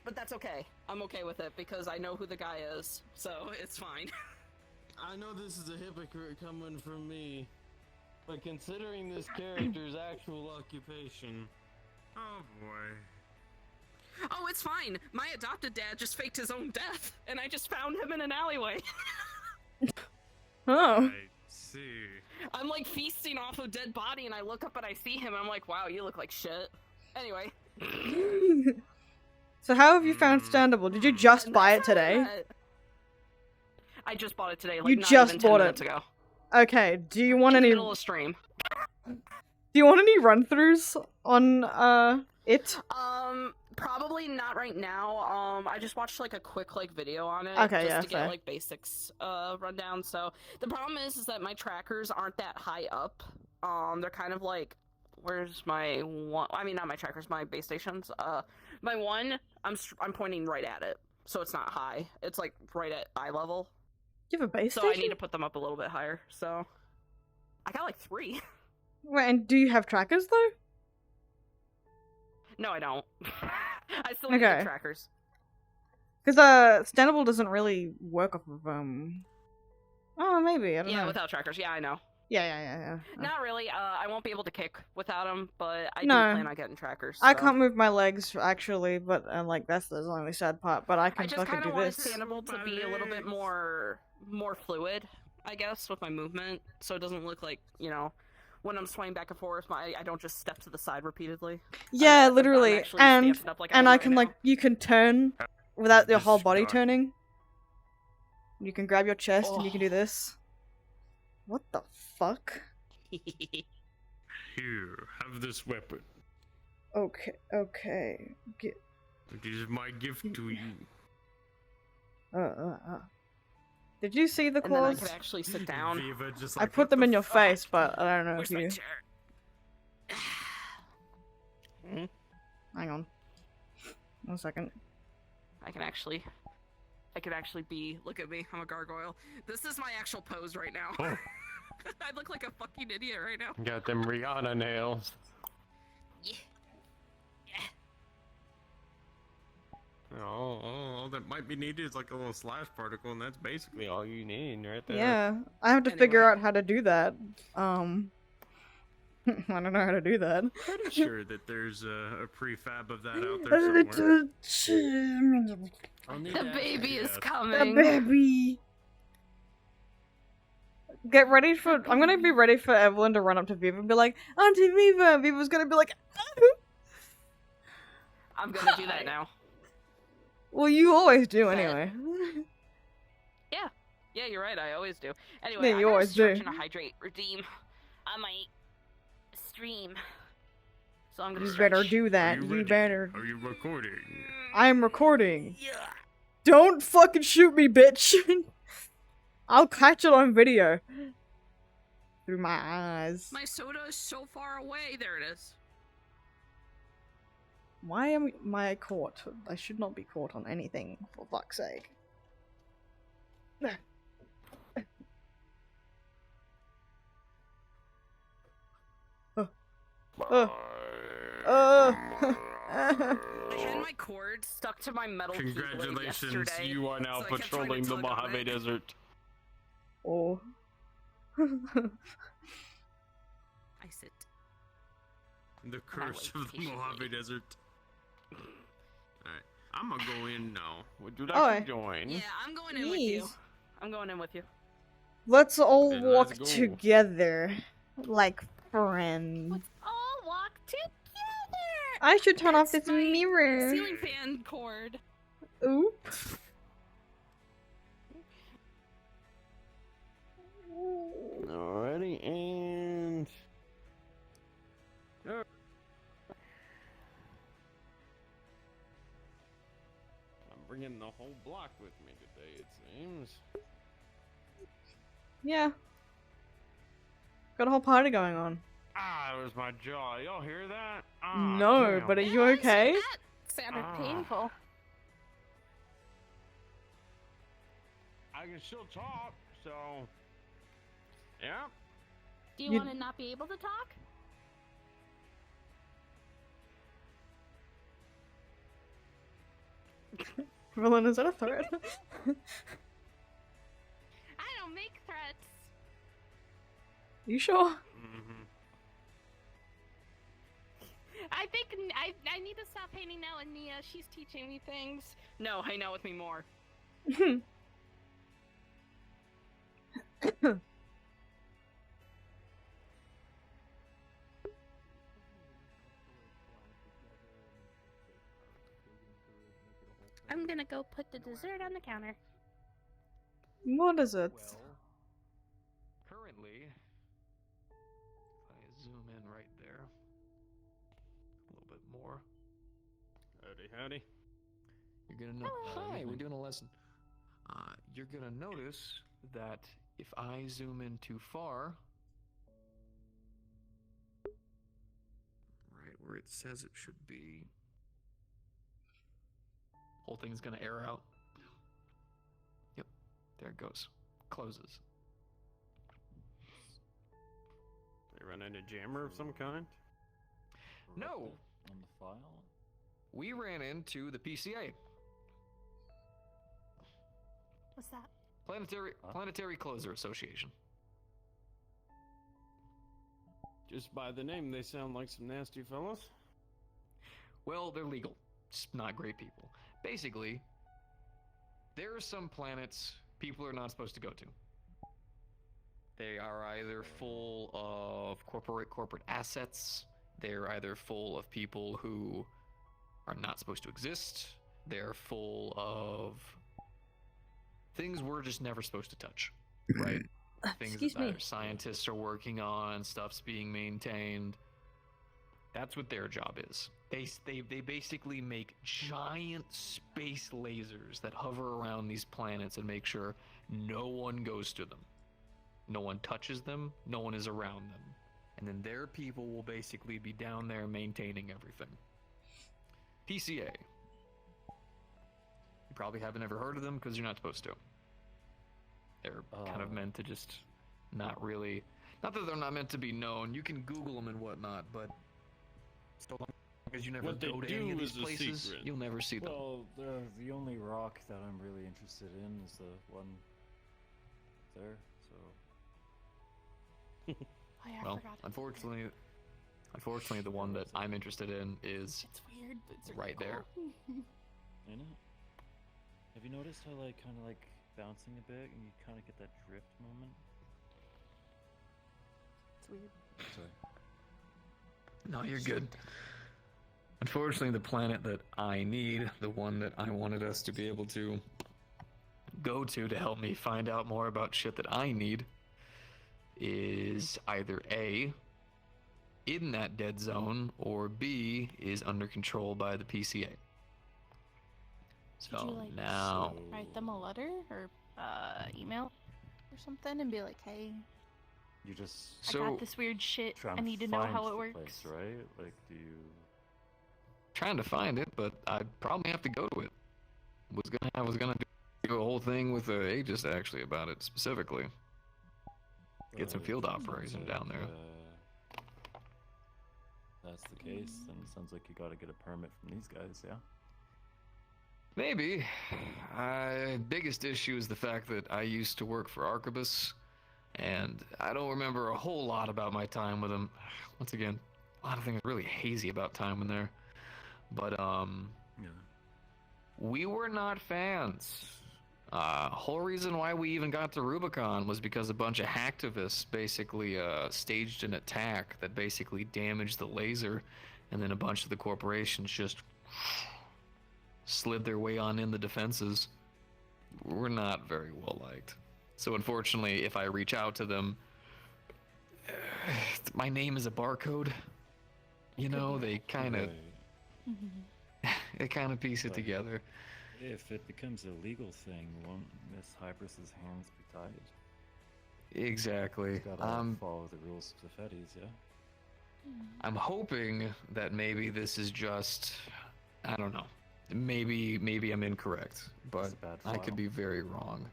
But that's okay. I'm okay with it because I know who the guy is, so it's fine. I know this is a hypocrite coming from me, but considering this character's actual occupation... Oh boy. Oh, it's fine. My adopted dad just faked his own death, and I just found him in an alleyway. Oh. I see. I'm like feasting off a dead body, and I look up and I see him, and I'm like, wow, you look like shit. Anyway. So how have you found Standable? Did you just buy it today? I just bought it today, like you not just even 10 bought minutes it ago. Okay, do you want In the any... middle of stream. Do you want any run-throughs on, it? Probably not right now. I just watched like a quick like video on it Okay, just yeah, to get fair. like basics rundown. So the problem is that my trackers aren't that high up. They're kind of like, where's my one? I mean, not my trackers, my base stations. My one, I'm pointing right at it, so it's not high. It's like right at eye level. You have a base So station? I need to put them up a little bit higher. So I got like 3. Wait, and do you have trackers though? No, I don't. I still need Okay. the trackers. Because Standable doesn't really work off of Oh, maybe I don't know. Yeah, without trackers. Yeah, I know. Yeah. Not really. I won't be able to kick without them, but I do No. plan on getting trackers. I so. can't move my legs actually, but like that's the only sad part. But I can I just fucking kind do of want this. Standable to be a little bit more fluid, I guess, with my movement, so it doesn't look like, you know, when I'm swaying back and forth, I don't just step to the side repeatedly. Yeah, I'm literally, actually and stancing up like I am I right can now. like you can turn without your whole This body guy. turning. You can grab your chest and you can do Oh. this. What the fuck? Here, have this weapon. Okay. It is my gift to you. Did you see the And then I claws? could actually sit down. Veeva just I like, put what them the in your fuck? face, but I don't know Where's if my you. chair? Hang on. 1 second. I can actually be. Look at me. I'm a gargoyle. This is my actual pose right now. Oh. I look like a fucking idiot right now. Got them Rihanna nails. Yeah. All that might be needed is like a little slash particle, and that's basically all you need right there. Yeah, I have to Anyway. figure out how to do that. I don't know how to do that. Pretty sure that there's a prefab of that out there somewhere. I'll need The to baby actually, is The coming. baby. Get ready for. I'm gonna be ready for Evelyn to run up to Viva and be like, "Auntie Viva." Viva's gonna be like, I'm gonna do that now. "Well, you always do anyway." Yeah, you're right. I always do. Anyway, Yeah, I you gotta always stretch do. and hydrate, redeem on my stream. So I'm gonna You stretch. better do Are that. you You ready? better. Are you recording? I'm recording. Yeah. Don't fucking shoot me, bitch. I'll catch it on video. Through my eyes. My soda is so far away. There it is. Why am I caught? I should not be caught on anything, for fuck's sake. I had my cord stuck to my metal keyblade Congratulations, yesterday. you are now so I kept trying to patrolling the tug on Mojave it. Desert. Oh. I sit. The curse wait of the patiently. Mojave Desert. Alright, I'm gonna go in now. Would you like Alright. to join? Yeah, I'm going in with you. Please. I'm going in with you. Let's all Then walk let's go. together. Like friends. Let's all walk together. I should turn off That's this my mirror. Ceiling fan cord. Oop. Alrighty, and... I'm bringing the whole block with me today, it seems. Yeah. Got a whole party going on. Ah, it was my jaw. Y'all hear that? Ah, No, damn. but are you okay? That sounded painful. I can still talk, so... Yeah. Do you You- want to not be able to talk? Merlin, is that a threat? I don't make threats. You sure? Mm-hmm. I think I need to stop hanging out with Nia. She's teaching me things. No, hang out with me more. I'm gonna go put the dessert on the counter. What is it? Well, currently, if I zoom in right there, a little bit more, Howdy. you're gonna know. Hi, we're doing a lesson. You're gonna notice that if I zoom in too far, right where it says it should be, whole thing's gonna error out. Yep, there it goes. Closes. They run into jammer of some kind? No, On the file? we ran into the PCA. What's that? Planetary Closer Association. Just by the name, they sound like some nasty fellas. Well, they're legal. Just not great people. Basically, there are some planets people are not supposed to go to. They are either full of corporate assets. They're either full of people who are not supposed to exist. They're full of things we're just never supposed to touch, right? Things Excuse that me. either scientists are working on, stuff's being maintained. That's what their job is. They basically make giant space lasers that hover around these planets and make sure no one goes to them. No one touches them, no one is around them. And then their people will basically be down there maintaining everything. PCA. You probably haven't ever heard of them because you're not supposed to. They're kind of meant to just not really... Not that they're not meant to be known. You can Google them and whatnot, but so long as you never What they go to do any of these is a places, secret. you'll never see them. Well, the only rock that I'm really interested in is the one there, so... Oh yeah, I Well, forgot. unfortunately, the one that I'm interested in is It's weird, but it's right there. I know. Have you noticed how, like, kind of like bouncing a bit and you kind of get that drift moment? It's weird. Sorry. No, you're good. Unfortunately, the planet that I need, the one that I wanted us to be able to go to help me find out more about shit that I need, is either A, in that dead zone, or B, is under control by the PCA. So Did you, like, now... Write them a letter or email or something and be like, hey, You just So- I got this weird shit. try I and need to know find how it the works. place, right? Like, do you... Trying to find it, but I'd probably have to go to it. I was gonna do a whole thing with Aegis actually about it specifically. Get some field sounds operation like, down there. That's the case, then it sounds like you gotta get a permit from these guys, yeah? Maybe. Biggest issue is the fact that I used to work for Arquebus, and I don't remember a whole lot about my time with them. Once again, a lot of things are really hazy about time in there. But Yeah. we were not fans. Whole reason why we even got to Rubicon was because a bunch of hacktivists basically staged an attack that basically damaged the laser, and then a bunch of the corporations just slid their way on in the defenses. We're not very well liked. So unfortunately, if I reach out to them, my name is a barcode. You know, they kind of Right. they kind of piece it Right. together. If it becomes a legal thing, won't Miss Hybrus's hands be tied? Exactly. He's gotta follow the rules of the Fetties, yeah? I'm hoping that maybe this is just, I don't know. Maybe I'm incorrect, but It's a bad I could file. be very wrong.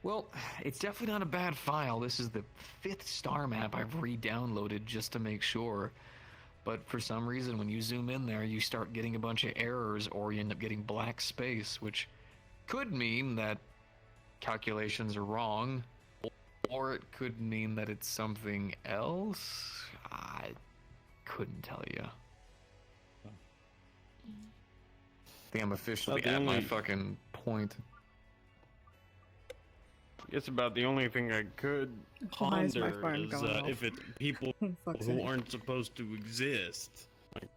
Well, it's definitely not a bad file. This is the 5th star map I've re-downloaded just to make sure. But for some reason, when you zoom in there, you start getting a bunch of errors, or you end up getting black space, which could mean that calculations are wrong, or it could mean that it's something else. I couldn't tell you. I think I'm officially the at my only- fucking point. It's about the only thing I could Why is my ponder phone is going off? if it's people Oh, fuck's who sake. aren't supposed to exist. Like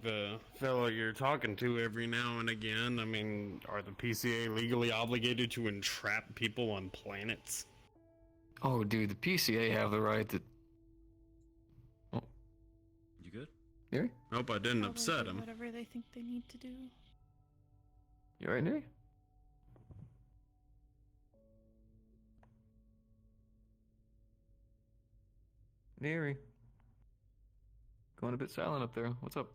the fellow you're talking to every now and again. I mean, are the PCA legally obligated to entrap people on planets? Oh, dude, the PCA have the right to. You good? Neri? Hope I didn't Probably upset do him. whatever they think they need to do. You alright, Neri? Neri. Going a bit silent up there. What's up?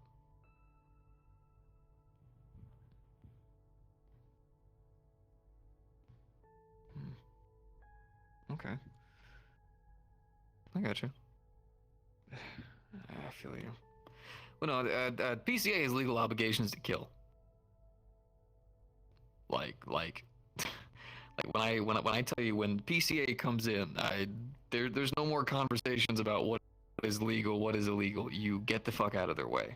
Okay. I got you. I feel you. Well, no, PCA has legal obligations to kill. Like, like when I tell you when PCA comes in, there's no more conversations about what is legal, what is illegal. You get the fuck out of their way.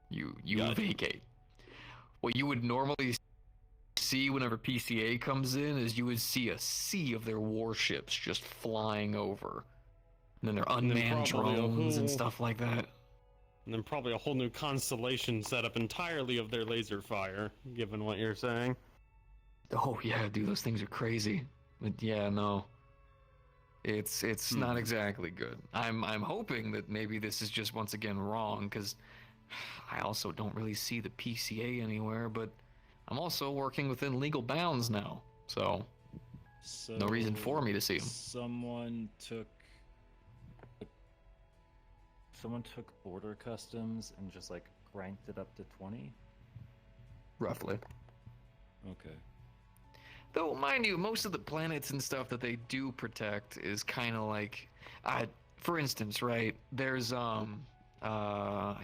You Gotcha. vacate. What you would normally see whenever PCA comes in is you would see a sea of their warships just flying over. And then their And then unmanned probably a drones and whole- stuff like that. And then probably a whole new constellation set up entirely of their laser fire, given what you're saying. Oh yeah, dude, those things are crazy. But yeah, no. It's not exactly good. I'm hoping that maybe this is just once again wrong, because I also don't really see the PCA anywhere, but I'm also working within legal bounds now. So So no reason for me to see them. Someone took border customs and just like cranked it up to 20. Roughly. Okay. Though, mind you, most of the planets and stuff that they do protect is kind of like, for instance, right? There's I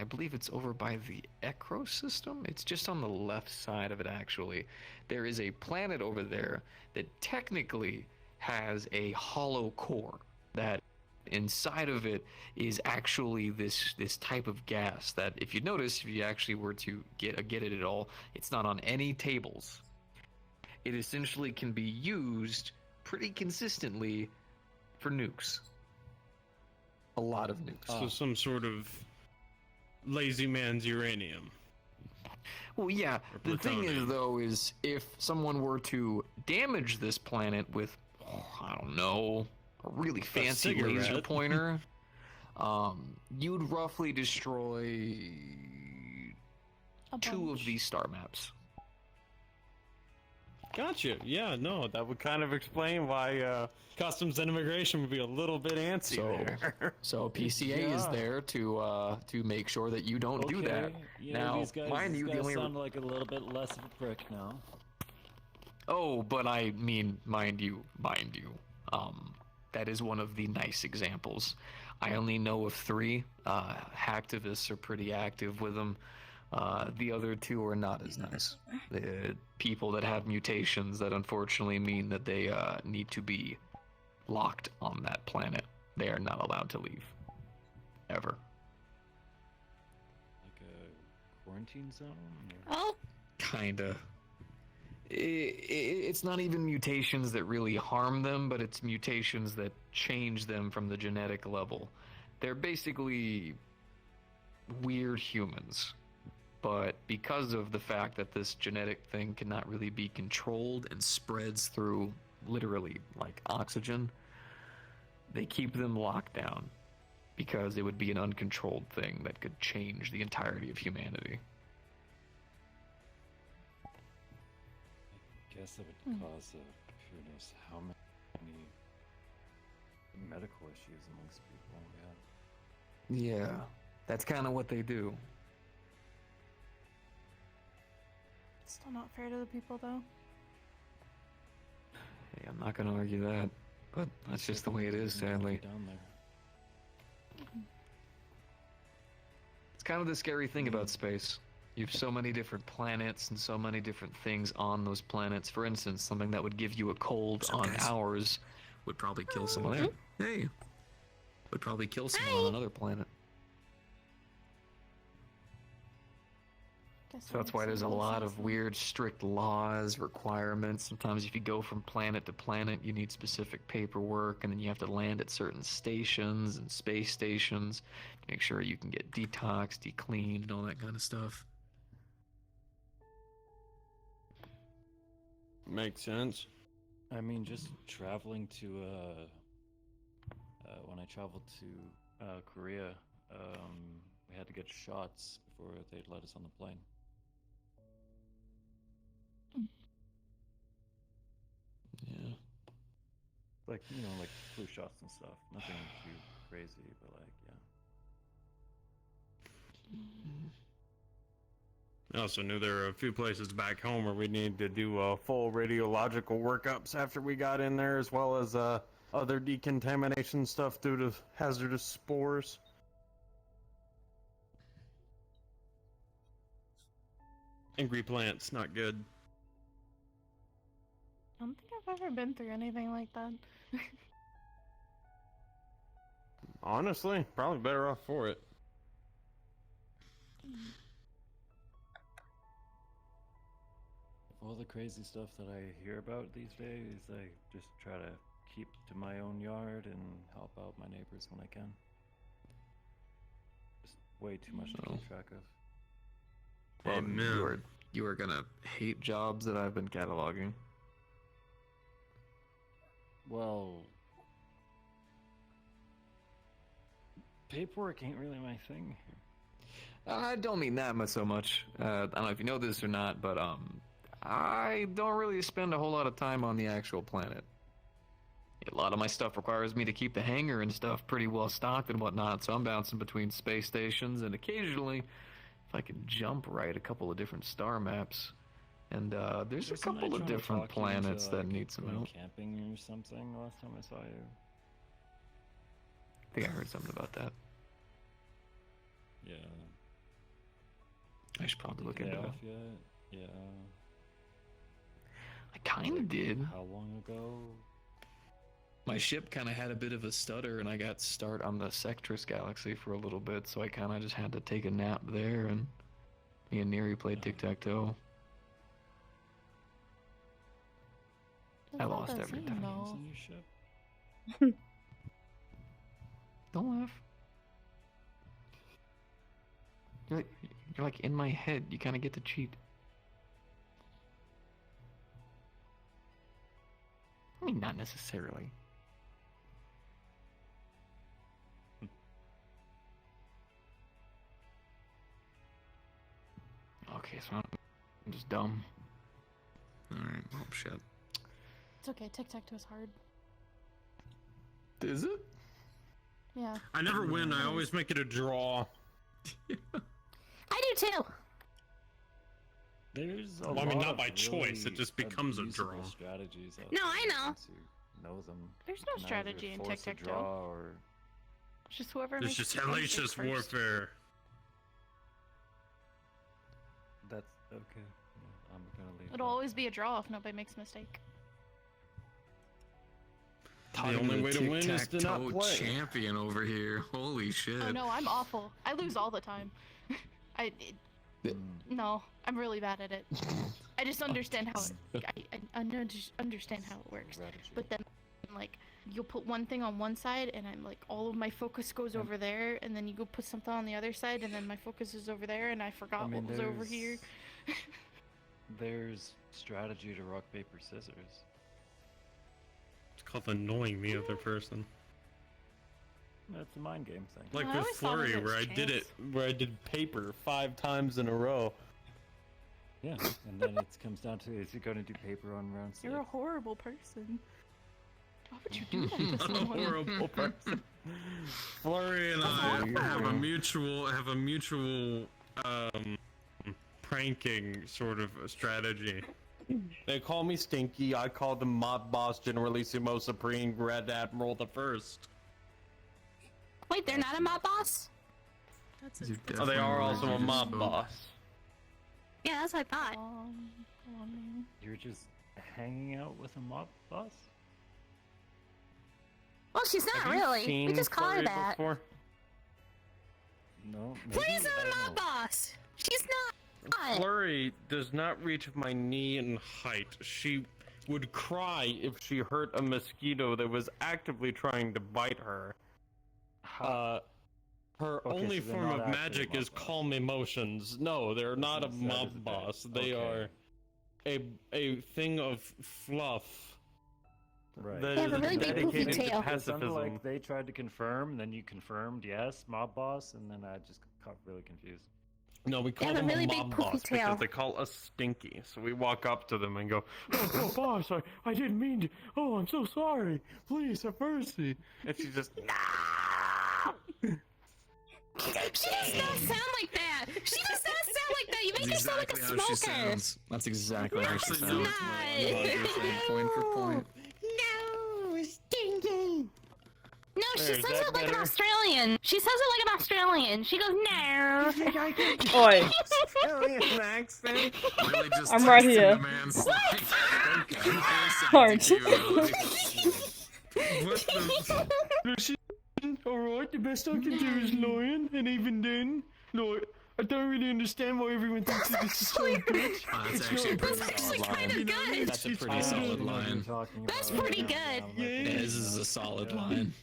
believe it's over by the Ekros system. It's just on the left side of it, actually. There is a planet over there that technically has a hollow core that inside of it is actually this type of gas that, if you notice, if you actually were to get it at all, it's not on any tables. It essentially can be used pretty consistently for nukes. A lot of nukes. So some sort of lazy man's uranium. Well, yeah. Or The thing is, plutonium. though, is if someone were to damage this planet with, I don't know, a really fancy laser cigarette. pointer, you'd roughly destroy A 2 of bunch. these star maps. Gotcha. Yeah, no, that would kind of explain why Customs and Immigration would be a little bit antsy there. So PCA is Yeah. there to make sure that you don't do that. You Now, know, these guys, mind you, the only sound like a little bit less of a prick now. Oh, but I mean, mind you, that is one of the nice examples. I only know of 3. Hacktivists are pretty active with them. The other 2 are not as nice. People that have mutations that unfortunately mean that they need to be locked on that planet. They are not allowed to leave. Ever. Like a quarantine zone? Or... Oh, Kinda. It's not even mutations that really harm them, but it's mutations that change them from the genetic level. They're basically weird humans. But because of the fact that this genetic thing cannot really be controlled and spreads through literally like oxygen, they keep them locked down because it would be an uncontrolled thing that could change the entirety of humanity. I guess that would cause who knows how many medical issues amongst people. Yeah. Yeah, that's kind of what they do. still not fair to the people though. Hey, I'm not gonna argue that, but that's just the way it is, sadly. Down there. kind of the scary thing about space. You have so many different planets and so many different things on those planets. For instance, something that would give you a cold on ours would probably kill someone there. Hey, would probably kill someone on another planet. So that's why there's a lot of weird, strict laws, requirements. Sometimes if you go from planet to planet, you need specific paperwork, and then you have to land at certain stations and space stations to make sure you can get detoxed, decleaned, and all that kind of stuff. Makes sense. I mean, just traveling to, when I traveled to Korea, we had to get shots before they'd let us on the plane. Yeah. Like, you know, like flu shots and stuff. Nothing too crazy, but like, yeah. I also knew there were a few places back home where we needed to do full radiological workups after we got in there, as well as other decontamination stuff due to hazardous spores. Angry plants, not good. I don't think I've ever been through anything like that. Honestly, probably better off for it. All the crazy stuff that I hear about these days, I just try to keep to my own yard and help out my neighbors when I can. Just way too much to keep track of. Well, Amen. you are gonna hate jobs that I've been cataloging. Well, paperwork ain't really my thing. I don't mean that much so much. I don't know if you know this or not, but I don't really spend a whole lot of time on the actual planet. A lot of my stuff requires me to keep the hangar and stuff pretty well stocked and whatnot, so I'm bouncing between space stations, and occasionally, if I can jump right, a couple of different star maps. And there's a Wasn't I couple of trying to different talk you into, planets that like, need some going help. camping or something last time I saw you? I think I heard something about that. Yeah. I should probably look Did into they it. off yet? Yeah. I kind of did. How long ago? My ship kind of had a bit of a stutter, and I got stuck on the Sectrus galaxy for a little bit, so I kind of just had to take a nap there, and me and Neri played tic-tac-toe. I That's not lost that every same, time. though. Games in your ship? Don't laugh. You're like in my head. You kind of get to cheat. I mean, not necessarily. Okay, so I'm just dumb. Alright, oh shit. It's okay, tic-tac-toe is hard. Is it? Yeah. I never win, I always make it a draw. I do too. There's a Well, I mean, lot not of by choice, it really just becomes a abusable draw. strategies out No, there I know. once you know them. There's You no can either strategy in force a tic-tac-toe. draw or It's just whoever It's makes just the first mistake hellacious first. warfare. that's okay. Yeah, I'm gonna leave. It'll that. always be a draw if nobody makes a mistake. The only way to win is to not Tic-tac-toe play. champion over here. Holy shit. Oh no, I'm awful. I lose all the time. No, I'm really bad at it. I just understand how I understand how it works. Strategy. But then, like, you'll put one thing on one side, and I'm like, all of my focus goes over there, and then you go put something on the other side, and then my focus is over there, and I forgot I mean, what was over here. There's strategy to rock, paper, scissors. It's called annoying the other person. That's a mind game thing. Like I with always thought of Flurry, it as where I did it, chance. where I did paper 5 times in a row. Yeah, and then it comes down to, is it going to do paper on round 6? You're a horrible person. Why would you do that to Not a someone? horrible person. Flurry and I have a mutual pranking sort of a strategy. They call me Stinky. I call them Mob Boss Generalissimo Supreme Red Admiral the First. Wait, they're not a mob boss? That's You it. Oh, they are definitely also a just mob spoke. boss. Yeah, that's what I thought. Come on, man. You're just hanging out with a mob boss? Well, she's not Have you really. We seen just call her Flurry that. before? No, maybe? Flurry's I not a don't mob know. boss. She's not. Flurry does not reach my knee in height. She would cry if she hurt a mosquito that was actively trying to bite her. Her Okay, only so they're form not of actually a magic mob is boss. calm emotions. No, they're not a That is mob a bit- boss. They okay. are a thing of fluff. Right. That They have a is really big poofy dedicated to tail. It sounded pacifism. like they tried to confirm, then you confirmed yes, mob boss, and then I just got really confused. No, we call have a them really a big mob poofy boss tail. because they call us stinky. So we walk up to them and go, "Oh, boss, I didn't mean to. Oh, I'm so sorry. Please have mercy." And she just, She does not sound like that. She does not sound like that. You make That's her sound like exactly a how she smoker. sounds. That's exactly how she it's sounds. not. 100% point for point. No, stinky. No, she There, is says that it like an better? Australian. She says it like an Australian. She goes, no. Oi. Australian accent. Really just I'm right testing here. the man's like, okay, Aren't here's something What the? Alright, the best I can do is lying, and even then, like, I don't really understand why everyone thinks that this is so good. Oh, that's actually a pretty That's solid actually kind line. of good. That's a pretty I solid don't know what you're line. talking That's about. pretty Yeah, good. I'm like, Yeah, This is a solid Yeah. line.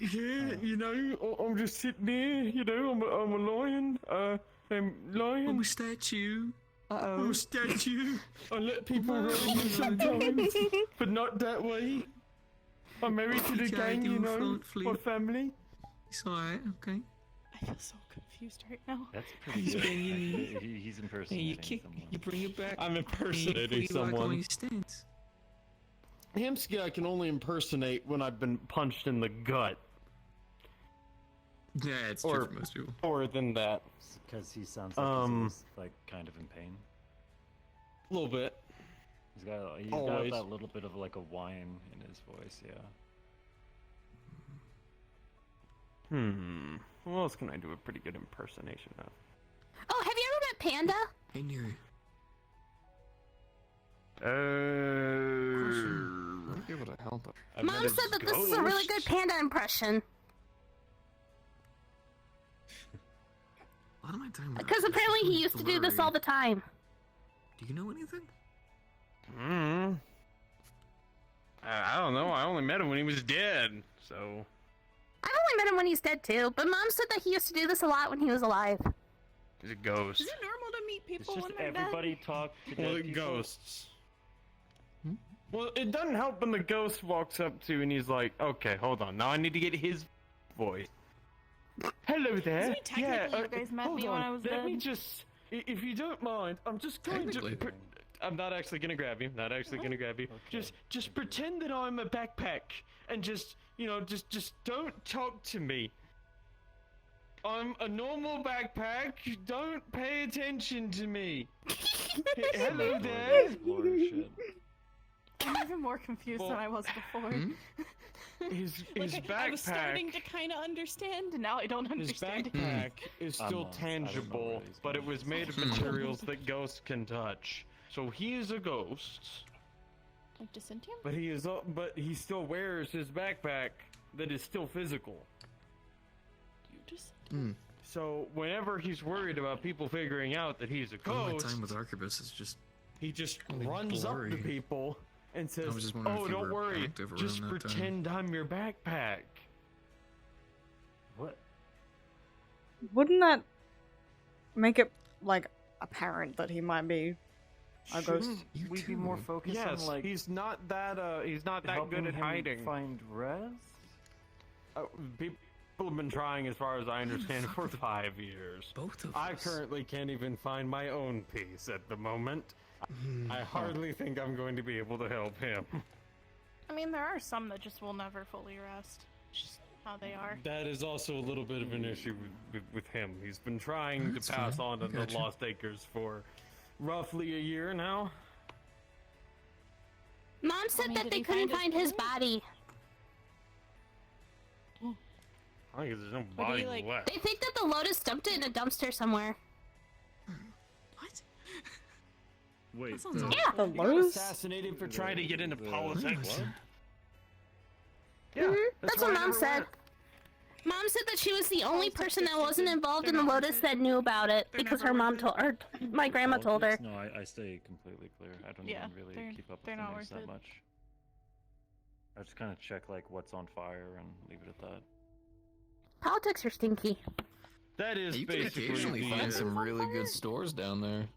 Yeah, you know, I'm just sitting there, you know, I'm a lion, I'm lion. Oh, statue. I'm a statue. I let people run me sometimes, but not that way. I'm married to the Okay, gang, do you a know, front my flip. family. It's alright, okay. I feel so confused right now. That's pretty He's good. banging He's Hey, impersonating you kick, someone. you bring it back. I'm and you impersonating put it back on someone. your stance. Hamsky I can only impersonate when I've been punched in the gut. Yeah, it's Or- true for most people. Or than that. Because he sounds like he's like kind of in pain. A little bit. He's got Always. that little bit of like a whine in his voice, yeah. What else can I do a pretty good impersonation of? Oh, have you ever met Panda? Hey, Neri. I'll be able to help him. I've Mom met his said that this is a really good ghost. Panda impression. A lot of my time. Because apparently he used to do this all the time. Do you know anything? I don't know. I only met him when he was dead, so I've only met him when he's dead too, but Mom said that he used to do this a lot when he was alive. he's a ghost. Is it normal to meet It's people just when they're everybody talk to Well, dead it people. ghosts. Well, it doesn't help when the ghost walks up to and he's like, "Okay, hold on. Now I need to get his voice." Hello there. Isn't it technically you guys met hold me when on. I was Let me dead? just, if you don't mind, I'm just going to. Technically. I'm not actually gonna grab you. Not actually gonna grab you. Okay. Just pretend that I'm a backpack and just, you know, just don't talk to me. I'm a normal backpack. Don't pay attention to me. Hello Like there. Explorer shit. I'm even more confused than I was before. Hmm? His I was starting backpack. to kind of understand, and now I don't His understand. backpack is I'm still lost. I don't know where tangible, he's but it going. was made of materials that ghosts can touch. So he is a ghost, Like Dysentium? but he still wears his backpack that is still physical. You just. Hmm. So whenever he's worried about people figuring out that he's a All my ghost, time with Arquebus is just. he just really runs up blurry. to people and says, was just wondering "Oh, if you don't were worry, active around just that time." pretend I'm your backpack." What? Wouldn't that make it like apparent that he might be a ghost? Shouldn't You We'd be more too. focused Yes, on like he's not that helping good at him hiding. find res. People have been trying, as far as I understand, for 5 years. Both of I us. currently can't even find my own piece at the moment. I hardly think I'm going to be able to help him. I mean, there are some that just will never fully rest. It's just how they are. That is also a little bit of an issue with him. He's been trying That's to pass fine. on to I the gotcha. Lost Acres for roughly a year now. Mom said mean, that did they he couldn't find find his his body. I think there's no But he, body like- left. They think that the Lotus dumped it in a dumpster somewhere. What? Wait, That sounds the- awful. Yeah, the He got Lotus? assassinated for trying to get into the- politics. what? Yeah, That's why what I Mom never said. went. Mom said that she was the only Politics person that are wasn't stupid. involved in They're the not Lotus worth it. that knew about it They're because never her mom worth told it. her, my grandma told her. Politics? No, I stay completely clear. I don't Yeah, even really they're- keep up with they're the not news worth that it. much. I just kind of check like what's on fire and leave it at that. Politics are stinky. That is You can basically occasionally the, find some really good stores down there.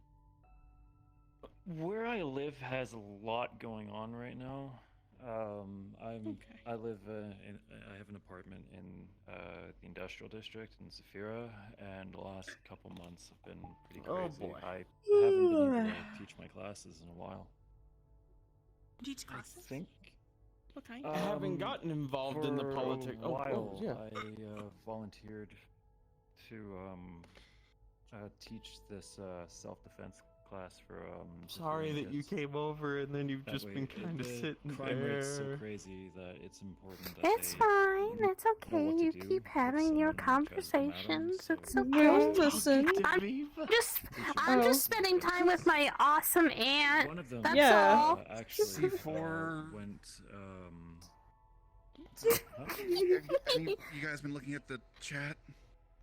Where I live has a lot going on right now. I live I have an apartment in the industrial district in Zafira, and the last couple months have been pretty Oh, crazy. boy. I haven't been able to teach my classes in a while. Teach I classes? think What kind? I haven't gotten involved in the for politics. A while, yeah. I volunteered to teach this self-defense class for. Sorry civilian that you kids. came over and then you've That just way been it- kind of the sitting crime rate's so there. crazy that it's important that It's they fine. It's know okay. what to You do keep if having your someone tries to come at 'em, conversations. so It's they okay. Well, listen. I'm Oh. just spending time with my awesome aunt. One of them, That's Yeah. all. actually C4. went. Have you guys been looking at the chat?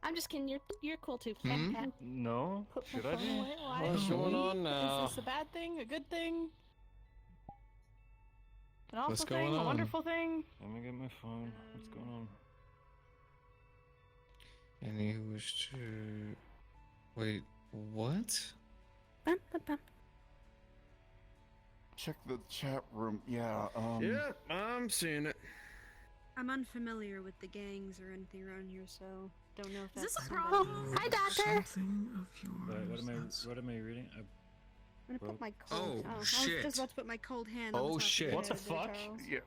I'm just kidding. You're cool too. Hmm? No, Put my should I phone be? away? Why? What's going on now? Is this a bad thing? A good thing? An awful What's thing? going A on? wonderful thing? Let me get my phone. What's going on? And he was to. Wait, what? Bum, bum, bum. Check the chat room. Yeah, Yeah, I'm seeing it. I'm unfamiliar with the gangs or anything around here, so don't know if Is that's this a somebody- problem? Hi, doctor. Something of yours. What am I reading? I'm gonna Bro. put my cold. Oh, I was shit. just about to put my cold hand on Oh, the top shit. Of What your the head there, fuck? Charles. yeah.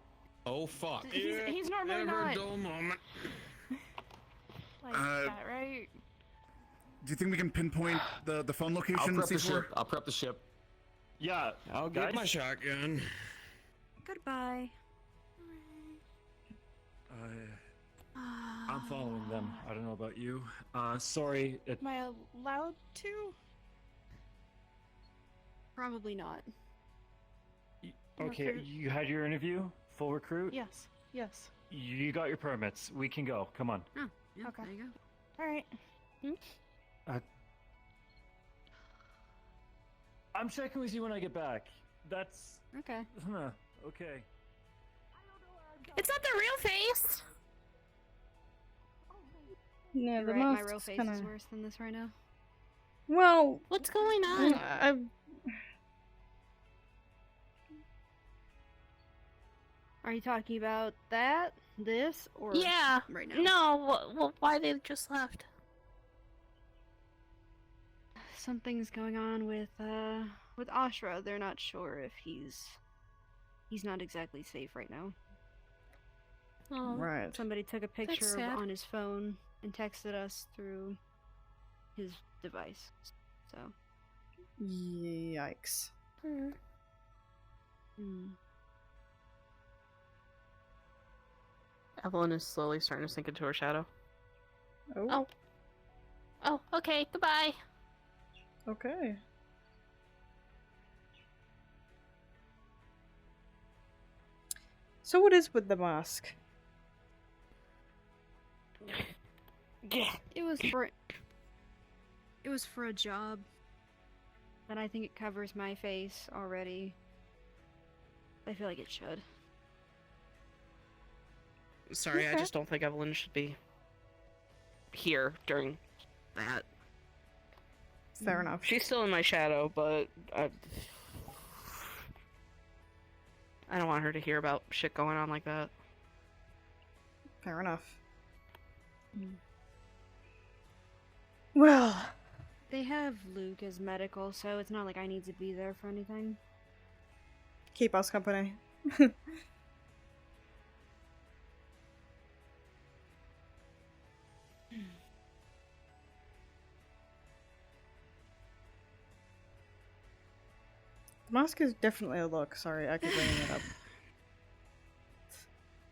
Oh fuck. He's normally Never not a dull moment. like Uh, that, right? Do you think we can pinpoint the phone I'll location? prep the C4? ship. I'll prep the ship. Yeah, I'll get guys? my shotgun. Goodbye. I'm following them. I don't know about you. Sorry. Am I allowed to? Probably not. Okay, Recruit? you had your interview. Full recruit. Yes. Yes. You got your permits. We can go. Come on. Oh, yeah, Okay. there you go. All right. I'm checking with you when I get back. That's. Okay. Okay. It's not the real face. Yeah, You're the right, my mask's real face kinda... is worse than this right now. Well, What's going on? Are you talking about that, this, or Yeah. right now? No. Why they just left? Something's going on with Ashra. They're not sure if he's not exactly safe right now. Oh. right. Somebody took a picture sad. on his phone and texted us through his device. So, Yikes. Hmm. Evelyn is slowly starting to sink into her shadow. Oh, Oh, okay. Goodbye. okay. So what is with the mask? it was for a job. And I think it covers my face already. I feel like it should. Sorry, I Okay. just don't think Evelyn should be here during that. Fair enough. She's still in my shadow, but I don't want her to hear about shit going on like that. Fair enough. Well, They have Luke as medical, so it's not like I need to be there for anything. keep us company. The mask is definitely a look. Sorry, I keep bringing it up.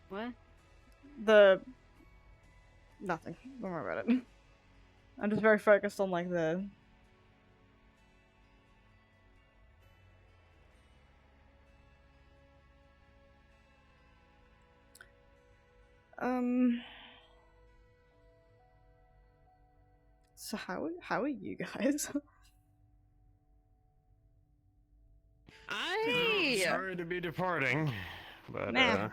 What? The Nothing. Don't worry about it. I'm just very focused on, like, the... So how are you guys? Sorry to be departing, but Nah.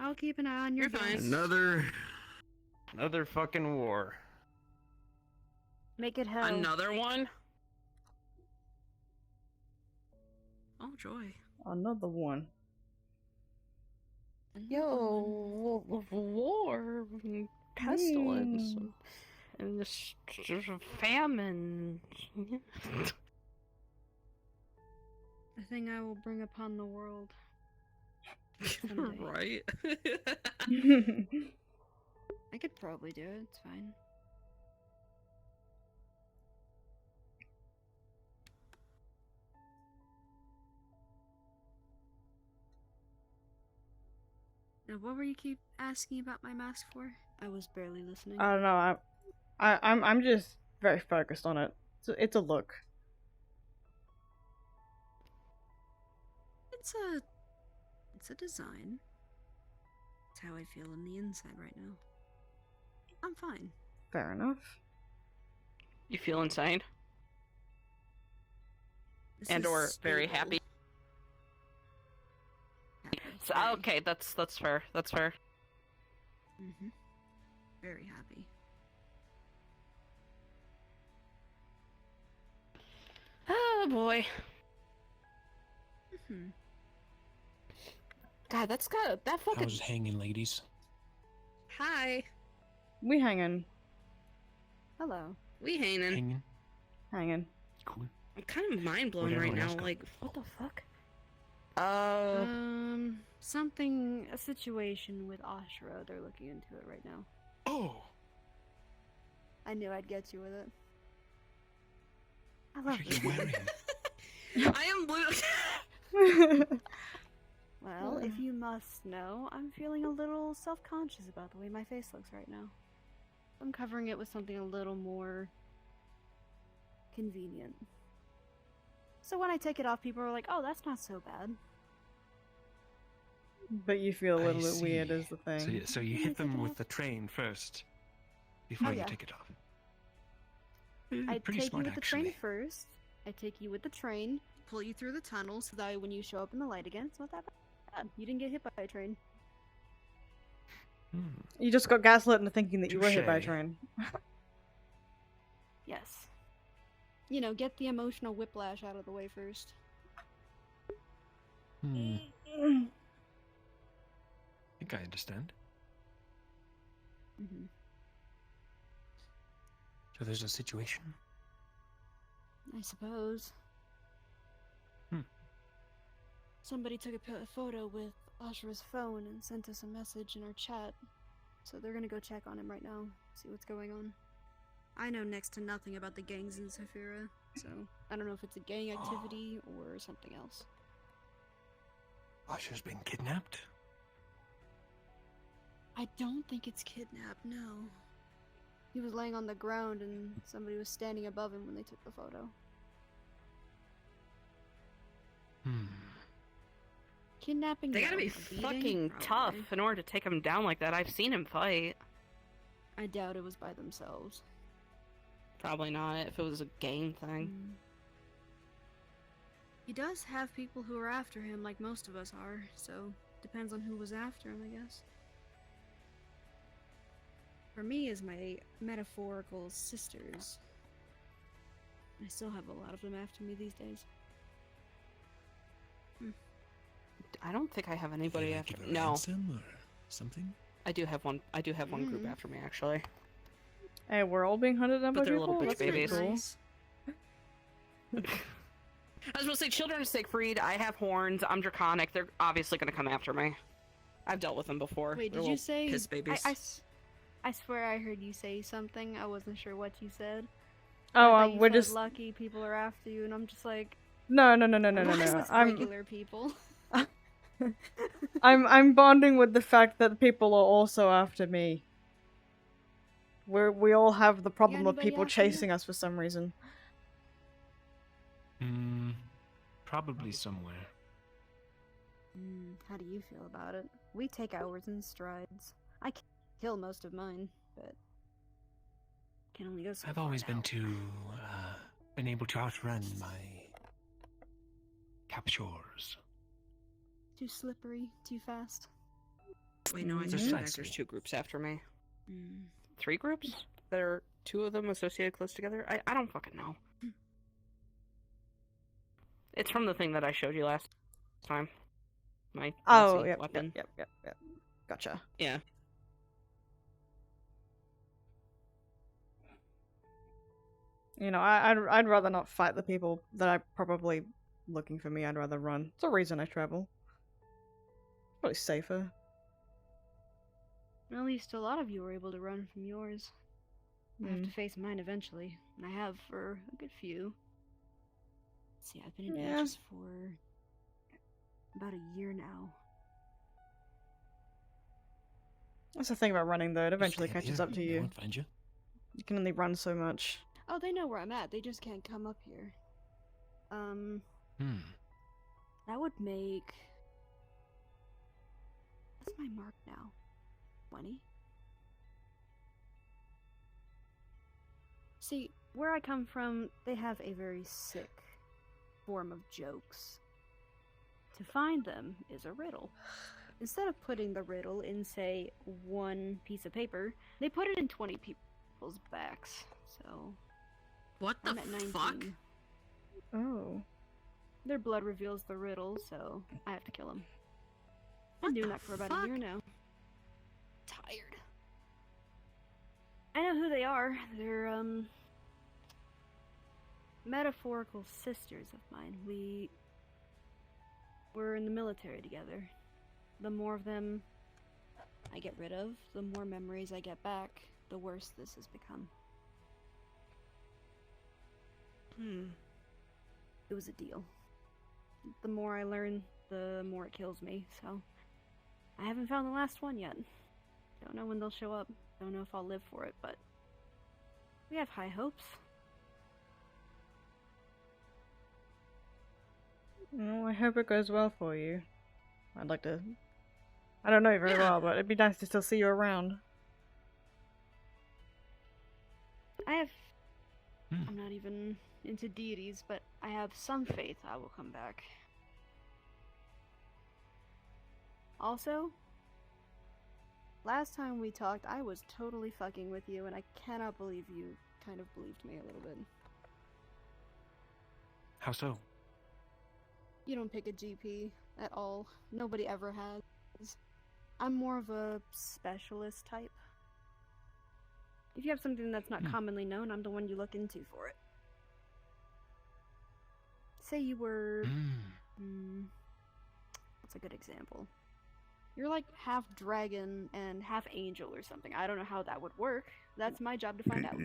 I'll keep an eye on your You're fine. guys. another fucking war. Make it hell. Another one? Oh, joy. Another one. Yo, war, and pestilence, and this famine. A thing I will bring upon the world. Someday. Right? I could probably do it, it's fine. Now, what were you keep asking about my mask for? I was barely listening. I don't know. I'm just very focused on it. It's a look. It's a design. It's how I feel on the inside right now. I'm fine. Fair enough. You feel insane? This And is or very stable. happy? Happy. So, Very. okay, that's fair. That's fair. Mm-hmm. Very happy. Oh boy. Mm-hmm. God, that fucking. How's it hanging, ladies? Hi. We hanging. Hello. We hanging. Hanging. Cool. I'm kind of mind blown Whatever right now. else go. Like, what the fuck? A situation with Ashra. They're looking into it right now. Oh, I knew I'd get you with it. I what love are it. you wearing? I am blue. Well, if you must know, I'm feeling a little self-conscious about the way my face looks right now. I'm covering it with something a little more convenient. So when I take it off, people are like, oh, that's not so bad. But you feel a I little bit weird see. is the thing. So you hit them with the train first, before Oh, you yeah. take it off. I Pretty take smart, you with actually. the train first. I take you with the train, pull you through the tunnel, so that way when you show up in the light again, it's not that bad. You didn't get hit by a train. Hmm. You just got gaslit into thinking that you were hit by a Touche. train. Yes. You know, get the emotional whiplash out of the way first. Hmm. I think I understand. Mm-hmm. So there's a situation. I suppose. Hmm. Somebody took a photo with Ashra's phone and sent us a message in our chat. So they're gonna go check on him right now, see what's going on. I know next to nothing about the gangs in Saphira, so I don't know if it's a gang activity or something else. Asha's been kidnapped? I don't think it's kidnapped, no. He was laying on the ground and somebody was standing above him when they took the photo. Hmm. Kidnapping? They gotta no. be A beating? fucking Probably. tough in order to take him down like that. I've seen him fight. I doubt it was by themselves. Probably not if it was a gang thing. He does have people who are after him, like most of us are, so depends on who was after him, I guess. For me, as my metaphorical sisters, I still have a lot of them after me these days. I don't think I have They, anybody like, after. give a No, ransom or something? I do have one. I do have one group Mm. after me actually. Hey, we're all being hunted down by But they're people? little bitch That's pretty babies. cool. Nice. I was gonna say, children of Siegfried. I have horns. I'm draconic. They're obviously gonna come after me. I've dealt with them before. Wait, They're did you little say? piss babies? I swear I heard you say something. I wasn't sure what you said. Oh, I thought you we're said just... lucky people are after you, and I'm just like, No. unless it's I'm regular people. I'm bonding with the fact that people are also after me. We all have the problem of anybody people after you? chasing us for some reason. Probably somewhere. How do you feel about it? We take ours in strides. I kill most of mine, but can only go so I've far always now. been able to outrun my captors. Too slippery, too fast. Wait, no, I think Precisely. there's 2 groups after me. Mm. 3 groups? There are 2 of them associated close together? I don't fucking know. It's from the thing that I showed you last time. My Oh, fancy yep, weapon. yep. Gotcha. Yeah. You know, I'd rather not fight the people that are probably looking for me. I'd rather run. It's a reason I travel. Probably safer. At least a lot of you were able to run from yours. I have to face mine eventually, and I have for a good few. Let's see, I've been in Yeah. Aegis for about a year now. That's the thing about running, though. It eventually Stay up catches here. up to They you. won't find you. You can only run so much. Oh, they know where I'm at. They just can't come up here. That would make... What's my mark now? 20? See, where I come from, they have a very sick form of jokes. To find them is a riddle. Instead of putting the riddle in, say, 1 piece of paper, they put it in 20 people's backs. So... What the I'm at 19. fuck? Oh. Their blood reveals the riddle, so I have to kill them. What Been doing the that for about fuck? a year now. Tired. I know who they are. They're, metaphorical sisters of mine. We were in the military together. The more of them I get rid of, the more memories I get back, the worse this has become. It was a deal. The more I learn, the more it kills me, so... I haven't found the last one yet. Don't know when they'll show up. Don't know if I'll live for it, but... we have high hopes. Well, I hope it goes well for you. I'd like to... I don't know you very well, but it'd be nice to still see you around. I have... I'm not even into deities, but I have some faith I will come back. Also, last time we talked, I was totally fucking with you, and I cannot believe you kind of believed me a little bit. How so? You don't pick a GP at all. Nobody ever has. I'm more of a specialist type. If you have something that's not commonly known, I'm the one you look into for it. Say you were... what's a good example? You're like half dragon and half angel or something. I don't know how that would work. That's my job to find out.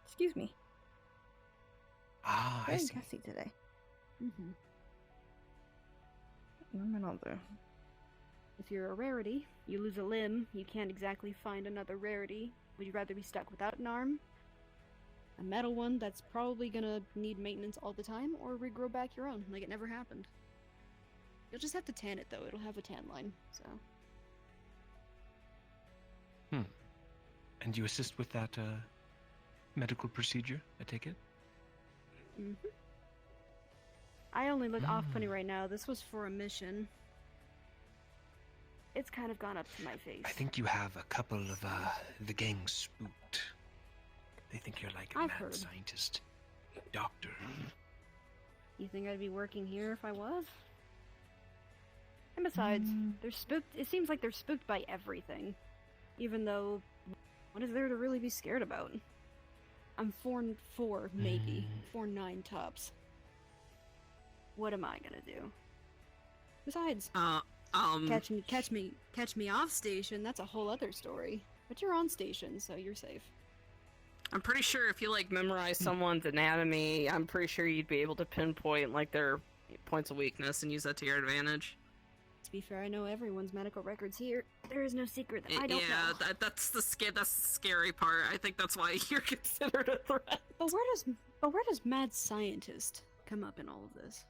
Excuse me. Ah, I Very see. gassy today. Mm-hmm. No, I'm not there. If you're a rarity, you lose a limb, you can't exactly find another rarity. Would you rather be stuck without an arm? A metal one that's probably gonna need maintenance all the time, or regrow back your own, like it never happened. You'll just have to tan it though, it'll have a tan line, so. And you assist with that, medical procedure, I take it? Mm-hmm. I only look off-putting right now, this was for a mission. It's kind of gone up to my face. I think you have a couple of, the gang spooked. They think you're like a I've mad heard. scientist. Doctor. You think I'd be working here if I was? And besides, they're spooked. It seems like they're spooked by everything. Even though, what is there to really be scared about? I'm 4'4", maybe. 4'9" tops. What am I gonna do? Besides, catch me off station, that's a whole other story. But you're on station, so you're safe. I'm pretty sure if you, like, memorize someone's anatomy, I'm pretty sure you'd be able to pinpoint, like, their points of weakness and use that to your advantage. To be fair, I know everyone's medical records here. There is no secret that I don't know. Yeah, that's the scary part. I think that's why you're considered a threat. But where does mad scientist come up in all of this?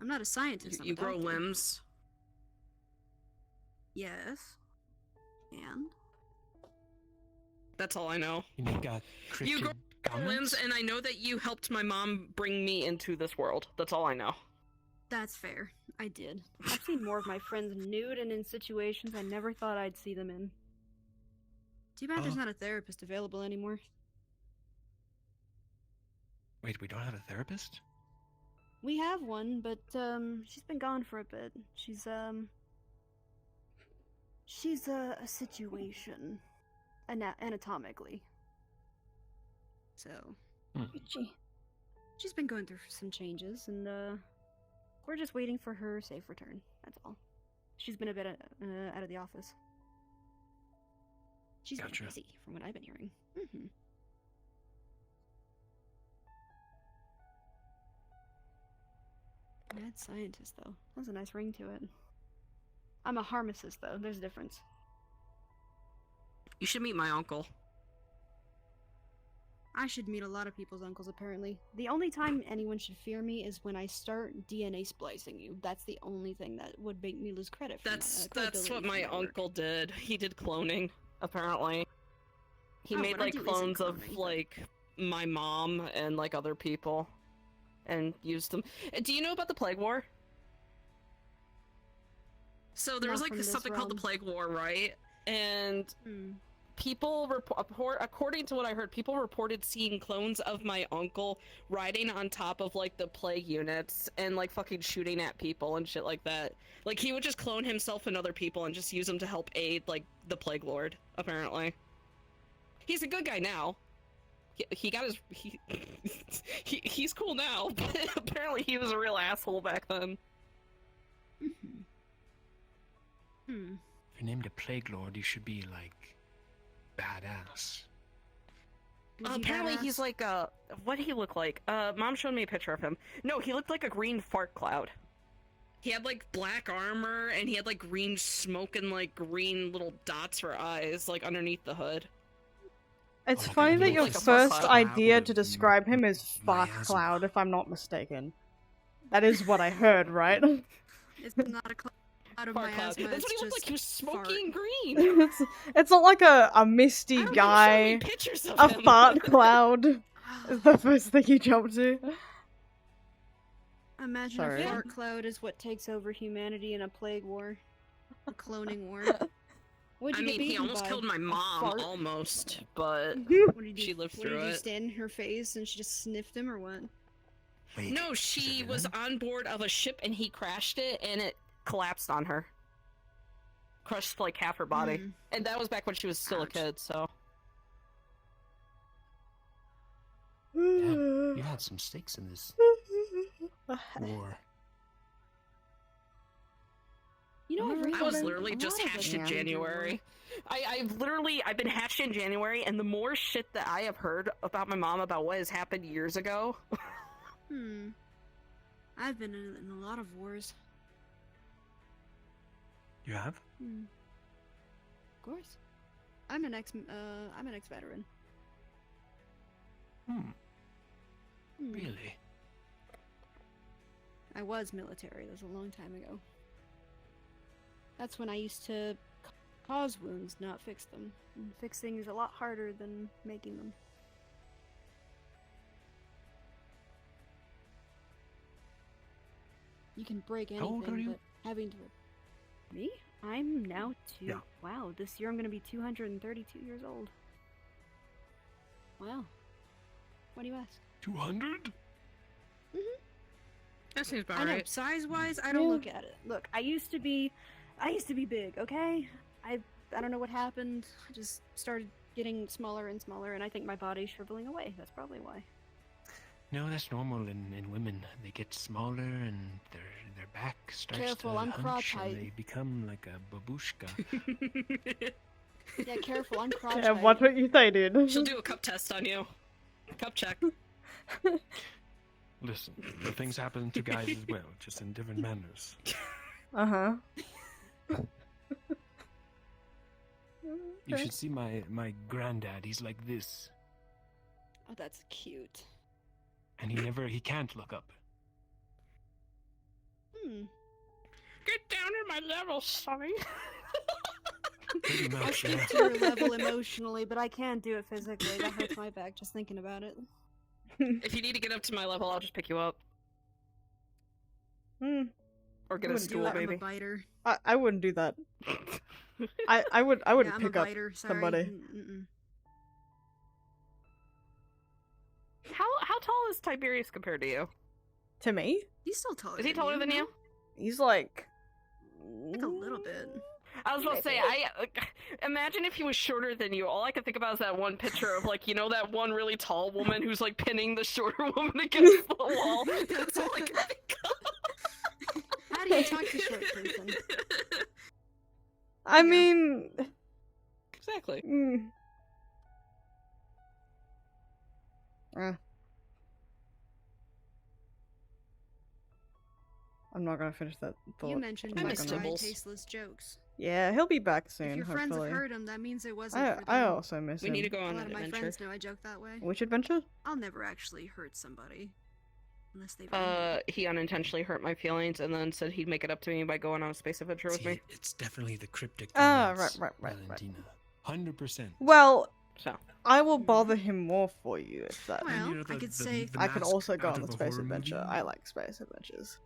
I'm not a scientist. I'm You a grow doctor. limbs. Yes. And That's all I know. And you got You cryptid grow comments? limbs, and I know that you helped my mom bring me into this world. That's all I know. that's fair. I did. I've seen more of my friends nude and in situations I never thought I'd see them in. Too bad there's Oh. not a therapist available anymore. Wait, we don't have a therapist? We have one, but she's been gone for a bit. She's a situation anatomically. So she's been going through some changes, and we're just waiting for her safe return. That's all. She's been a bit out of the office. She's been Gotcha. busy, from what I've been hearing. Mm-hmm. Mad scientist, though. Has a nice ring to it. I'm a pharmacist, though. There's a difference. You should meet my uncle. I should meet a lot of people's uncles, apparently. The only time anyone should fear me is when I start DNA splicing you. That's the only thing that would make me lose credit for That's my, what credibility my for my work. uncle did. He did cloning, apparently. He Oh, made what I like do isn't clones of cloning, but- like my mom and like other people, and used them. Do you know about the Plague War? So there Not was like from this something called the realm. Plague War, right? And Hmm. people according to what I heard, people reported seeing clones of my uncle riding on top of like the plague units and like fucking shooting at people and shit like that. Like he would just clone himself and other people and just use them to help aid like the Plague Lord. Apparently, he's a good guy now. He got his he's cool now, but apparently he was a real asshole back then. Hmm. If you're named a Plague Lord, you should be, like, badass. Was he Apparently badass? he's like what did he look like? Mom showed me a picture of him. No, he looked like a green fart cloud. He had like black armor and he had like green smoke and like green little dots for eyes like underneath the hood. It's Oh, funny he that looks your like a first fart cloud idea of to describe him is fart miasma. cloud, if I'm not mistaken. That is what I heard, right? It's not a cloud of Fart cloud. miasma. That's what it's he looked like. just He was smoky and fart. green. it's not like a misty I don't know, guy, show me pictures of a him. fart cloud is the first thing you jump to. Imagine Sorry. a fart cloud is what takes over humanity in a plague war. A cloning war. What'd I you mean, get he beaten almost by? killed my A mom, fart? almost, but What did you do? she lived What did through you it. stand in her face and she just sniffed him or what? Wait, No, is she it was villain? on board of a ship and he crashed it and it collapsed on her. Crushed like half her body. Hmm. And that was back when she was still a Ouch. kid, so. Damn, you had some stakes in this war. You know, I've I was read literally a just lot of hatched the in Avenger January. I've been hatched in January, and the more shit that I have heard about my mom about what has happened years ago. lore. I've been in a lot of wars. You have? Of course. I'm an ex-veteran. Hmm, Hmm. really? I was military. That was a long time ago. That's when I used to cause wounds, not fix them. And fixing is a lot harder than making them. You can break How old anything, are you? but having to... Me? I'm now two. Yeah. Wow, this year I'm gonna be 232 years old. Wow. What do you ask? 200? That seems about I know, right. size-wise, I don't Yeah. look at it. Look, I used to be big, okay? I don't know what happened. I just started getting smaller and smaller, and I think my body's shriveling away. That's probably why. No, that's normal in women. They get smaller and their back starts Careful, to I'm hunch cross-height. and they become like a babushka. Yeah, careful, I'm cross-eyed. Yeah, what you say, dude? She'll do a cup test on you. Cup check. Listen, the things happen to guys as well, just in different manners. Uh-huh. You should see my granddad. He's like this, Oh, that's cute. and he can't look up. Get down in my level, Sonny. Pretty I'll much, stoop yeah. to your level emotionally, but I can't do it physically. That hurts my back just thinking about it. If you need to get up to my level, I'll just pick you up. Or get a Wouldn't do stool, that. I'm a baby. biter. I wouldn't do that. I wouldn't Yeah, I'm pick a up biter. Sorry. somebody. Mm-mm. How tall is Tiberius compared to you? To me? He's still taller. Is he taller than no? you? He's like Like a little bit. I was about to say, imagine if he was shorter than you. All I can think about is that one picture of, like, you know, that one really tall woman who's, like, pinning the shorter woman against the wall. That's all I can think of. How do you talk to short person? I mean Exactly. I'm not gonna finish that thought. You mentioned I'm my not gonna- dry, tasteless jokes. Yeah, he'll be back If soon, your friends hopefully. have heard him, that means it wasn't for them. I also miss We him. need to go A on lot an of my adventure. friends know I joke that way. Which adventure? I'll never actually hurt somebody. Unless they He unintentionally hurt my feelings and then said he'd make it up to me by going on a space adventure with See, me. it's definitely the cryptic Ah, comments, right. Valentina. 100%. Well, So I will bother him more for you if that. Well, you know, I could say I can mask also go out on of the a space horror adventure. movie. I like space adventures.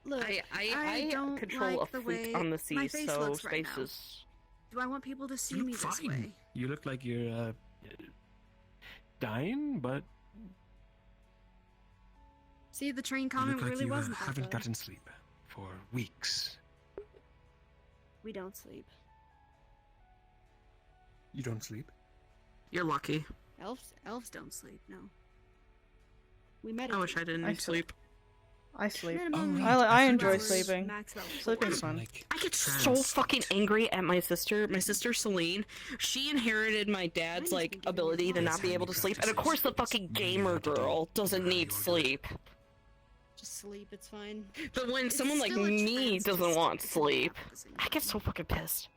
look, I don't control like a the fleet way on the my sea, face so looks right now. spaces. Do I want people to see You me look this fine. way? You look like you're dying, but See, the train you comment look like really you wasn't that haven't bad. gotten sleep for weeks. We don't sleep. You don't sleep? You're lucky. Elves don't sleep. No. We met. I wish I didn't sleep. I sleep. Minimum I 2 enjoy hours, sleeping. max about 4. Sleeping's fun. I get so fucking angry at my sister. My sister Celine, she inherited my dad's like ability to not be able to sleep, and of course the fucking gamer girl doesn't need sleep. Just sleep. It's fine. But when It's someone like still a me trance, doesn't just- want it's sleep, at the same I get time. so fucking pissed.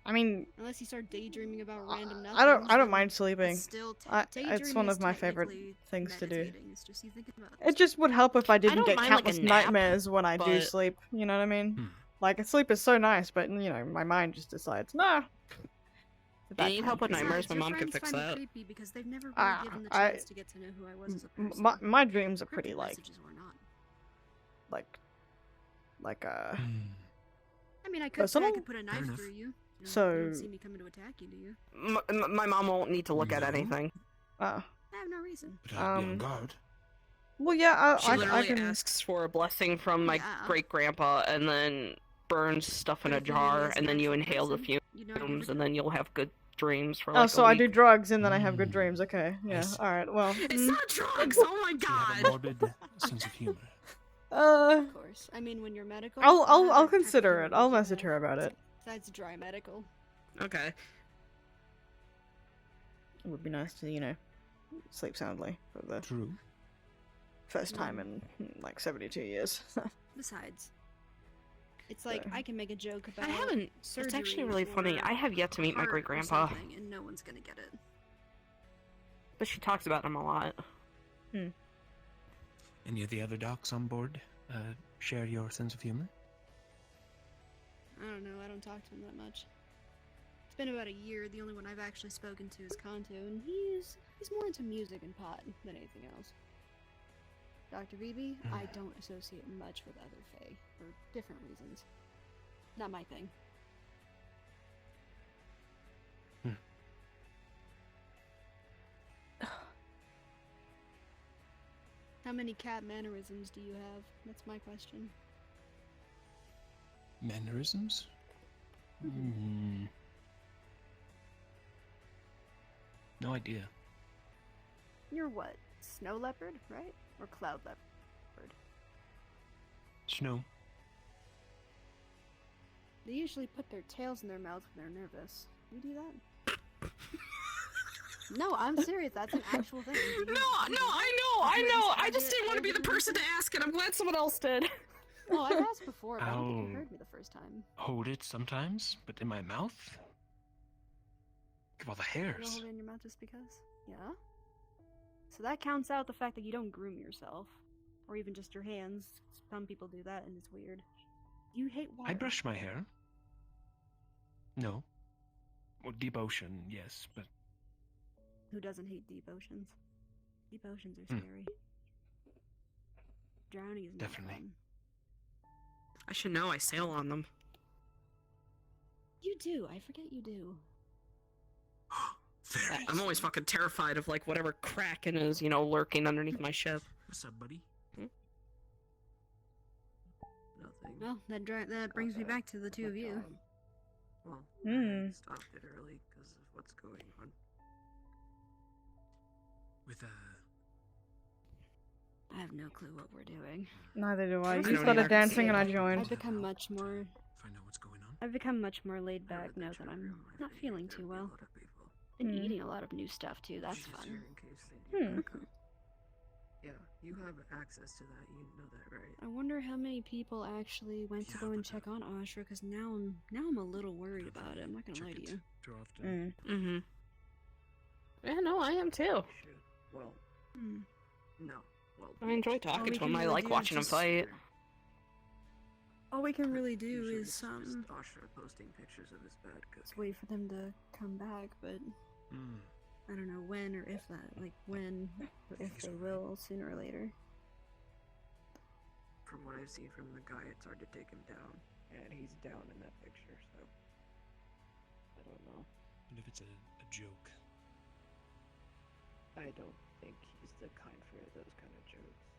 I mean, Unless you start daydreaming about random nothing. I don't mind sleeping. Still, It's one daydreaming of is my favorite technically things to do. meditating. It's just you thinking about It just would help if I didn't don't get mind, like, a countless nap, nightmares when I do but- sleep. You know what I mean? Like, sleep is so nice, but you know, my mind just decides, nah. If you need help with nightmares, my Your mom can friends fix find me that. creepy because they've never really given the I- chance to get to know who I was as a person. My dreams are pretty Cryptic like, messages were not. like I mean, I could say personal? I could put a knife enough. through you. You So- don't see me coming to attack you, do you? My mom won't need to look at No. anything. I have no reason. But I'd be on Um, guard. well, yeah, She I literally can. asks for a blessing from my Yeah. great grandpa, and then burns stuff in But a if you jar, as and an then you actual inhale the person, you know I'd fumes, never and do then you'll have good dreams for Oh, like so a I week. do drugs and then I have good dreams. Okay, yeah, see. all right. Well, It's not drugs. Oh my You have a god. morbid sense of humor. uh, Of course. I mean, when you're medical. I'll what I'll other I'll type of consider humor it. would I'll you message have? her about it. Besides dry medical. Okay. It would be nice to, you know, sleep soundly for the True. first time in like 72 years. Besides, it's like So- I can make a joke about. I haven't. It's actually surgery really funny. or I have yet to meet my heart or great grandpa, something, and no one's gonna get it. but she talks about him a lot. Any of the other docs on board share your sense of humor? I don't know. I don't talk to him that much. It's been about a year. The only one I've actually spoken to is Kanto, and he's more into music and pot than anything else. Dr. Vivi, I don't associate much with other Fae for different reasons. Not my thing. How many cat mannerisms do you have? That's my question. Mannerisms? No idea. You're what? Snow leopard, right? Or cloud leopard? Snow. They usually put their tails in their mouth when they're nervous. You do that? No, I'm serious. That's an actual thing. No, I know. I just didn't want to be the person to ask it. I'm glad someone else did. Oh, I've asked before, but I don't think you Ow. heard me the first time. Hold it sometimes, but in my mouth? Look at all the You don't hairs. hold it in your mouth just because? Yeah? So that counts out the fact that you don't groom yourself. Or even just your hands. Some people do that and it's weird. You hate water. I brush my hair. No. Well, deep ocean, yes, but Who doesn't hate deep oceans? Deep oceans are Hmm. scary. Drowning is not Definitely. fun. I should know. I sail on them. You do. I forget you do. I'm always fucking terrified of like whatever kraken is, lurking underneath my ship. what's up, buddy? Nothing. Well, that brings me back to the two of you. Well, Hmm. I stopped it early because of what's going on. With I have no clue what we're doing. Neither do I. I You don't started either. dancing and I joined. I've become much more. find out what's going on. I've become much more laid back now that I'm not feeling too well. And Hmm. eating a lot of new stuff too. That's fun. In case they need Hmm. backup. Yeah, you have access to that. You know that, right? I wonder how many people actually went to go and check on Ashra, because now I'm a little worried about it. I'm not gonna lie to you. Too often. Mm-hmm. Yeah, no, I am too. Shoot. Well, Hmm. no. Well, I enjoy All talking we to can him. I really like do is watching him just- fight. All we can really do usually is it's just Ashra posting pictures of his bad just cooking. wait for them to come back, but Mm. I don't know when or if that, like when or if they will sooner or later. From what I've seen from the guy, it's hard to take him down, and he's down in that picture. So I don't know. What if it's a joke? I don't think he's the kind for those kind of jokes.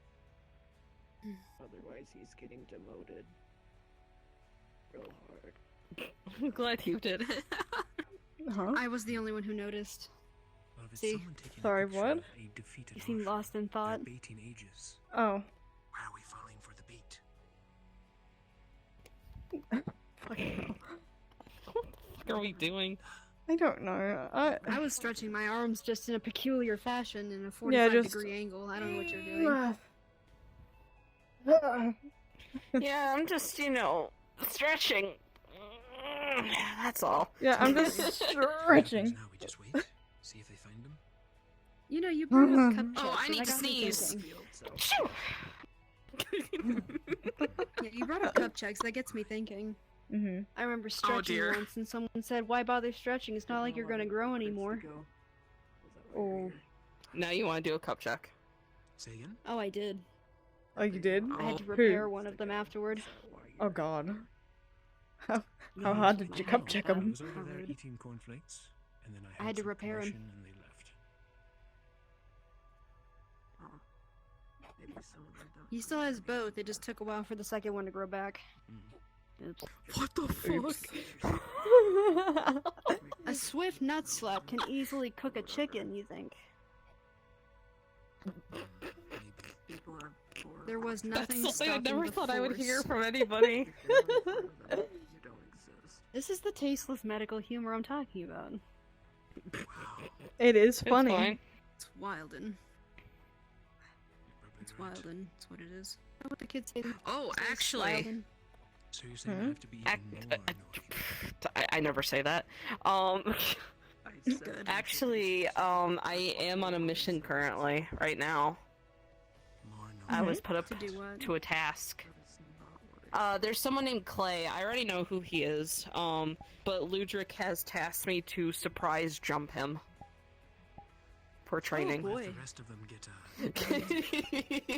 Otherwise, he's getting demoted real hard. I'm glad you did it. Huh? I was the only one who noticed. What if it's See? someone taking Sorry, a picture what? of a defeated You seem Archer? lost in thought. They're baiting Aegis. Oh. Why are we falling for the bait? What are we doing? I don't know. I was stretching my arms just in a peculiar fashion in a 45 Yeah, just- degree angle. I don't know what you're doing. Yeah, I'm just, stretching. That's all. Yeah, I'm just stretching. Now we just wait. See if they find him. You know, you brought up cup Oh, I checks, and need to got me sneeze. thinking. Yeah, you brought up cup checks. That gets me thinking. Mm-hmm. I remember stretching dear. once, and someone said, "Why bother stretching? It's not like you're gonna grow anymore." Oh. Now you want to do a cup check. Say again? Oh, I did. Oh, you did? I had to Who? repair one of them afterward. Oh god. How hard did you cup check I them? was over there eating cornflakes, and then I had to some repair 'em. commotion and they left. Maybe someone went down He for still the has night. both. It just took a while for the second one to grow back. Oops. What the fuck? A swift nut slap can easily cook a chicken, you think? People have poor There was objectives. nothing That's something I stopping never the thought I would hear force. from anybody. If you're not part of them, you don't exist. This is the tasteless medical humor I'm talking about. It is It's funny. fine. It's wildin'. It's wildin'. It's what it is. What the kids say. Oh, It's actually, wildin'. So you're saying I Hmm? have to be even more annoying? I never say that. I said Good. Actually, I am on a mission currently, right now. More I annoying. was put up To do what? to a task. that's not what it There's someone named Clay. I already know who he is. But Ludric has tasked me to surprise jump him for training. Oh, Let boy. the rest of them get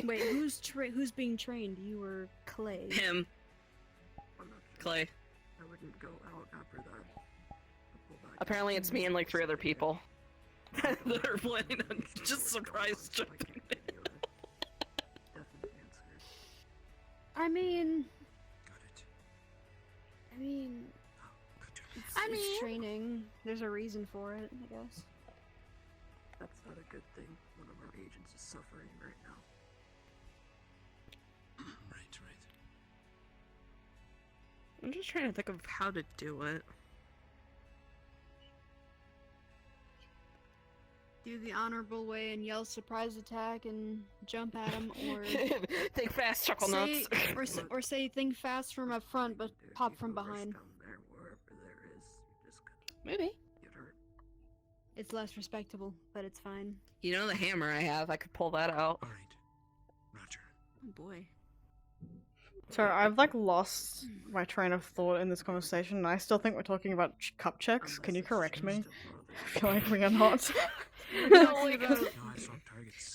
Wait, who's being trained? You or Clay? Him, I'm not sure. Clay. I wouldn't go out after that. I'll pull back. Apparently, it's me and like 3 other people that are planning on just surprise I jumping. can't give you a definite answer. I mean, Got it. Good to know. it's training. There's a reason for it, I guess. That's not a good thing. One of our agents is suffering right now. Right, right. I'm just trying to think of how to do it. do the honorable way and yell surprise attack and jump at him, or Think fast, chuckle say, nuts. or say think fast from up front but pop from behind. Maybe. It's less respectable, but it's fine. You know the hammer I have, I could pull that out. Oh boy. Sorry, I've like lost my train of thought in this conversation, and I still think we're talking about cup checks. Can you correct me? I feel like we are not. No, like,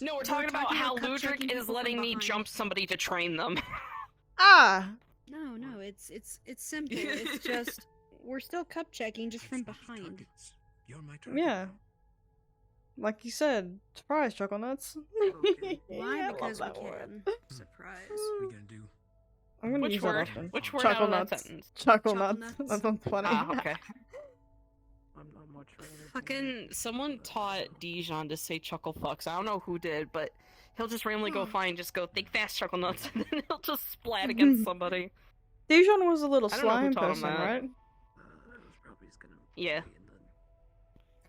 no, we're talking about how Ludric is letting me jump somebody to train them. Ah! No, it's simple. It's just we're still cup checking just from behind. Yeah. Like you said, surprise, chuckle nuts. Why? I Because we love that can. word. Surprise. We gonna do? I'm gonna Which use word? that often. Which word Chuckle out of that nuts. sentence? Chuckle Chuckle nuts. nuts. That sounds funny. Ah, okay. I'm not much for entertainment. Fucking someone taught Dijon to say chuckle fucks. I don't know who did, but he'll just randomly go find, just go think fast, chuckle nuts, and then he'll just splat against somebody. Dijon was a little I don't know who slime taught him person, that. right? Yeah.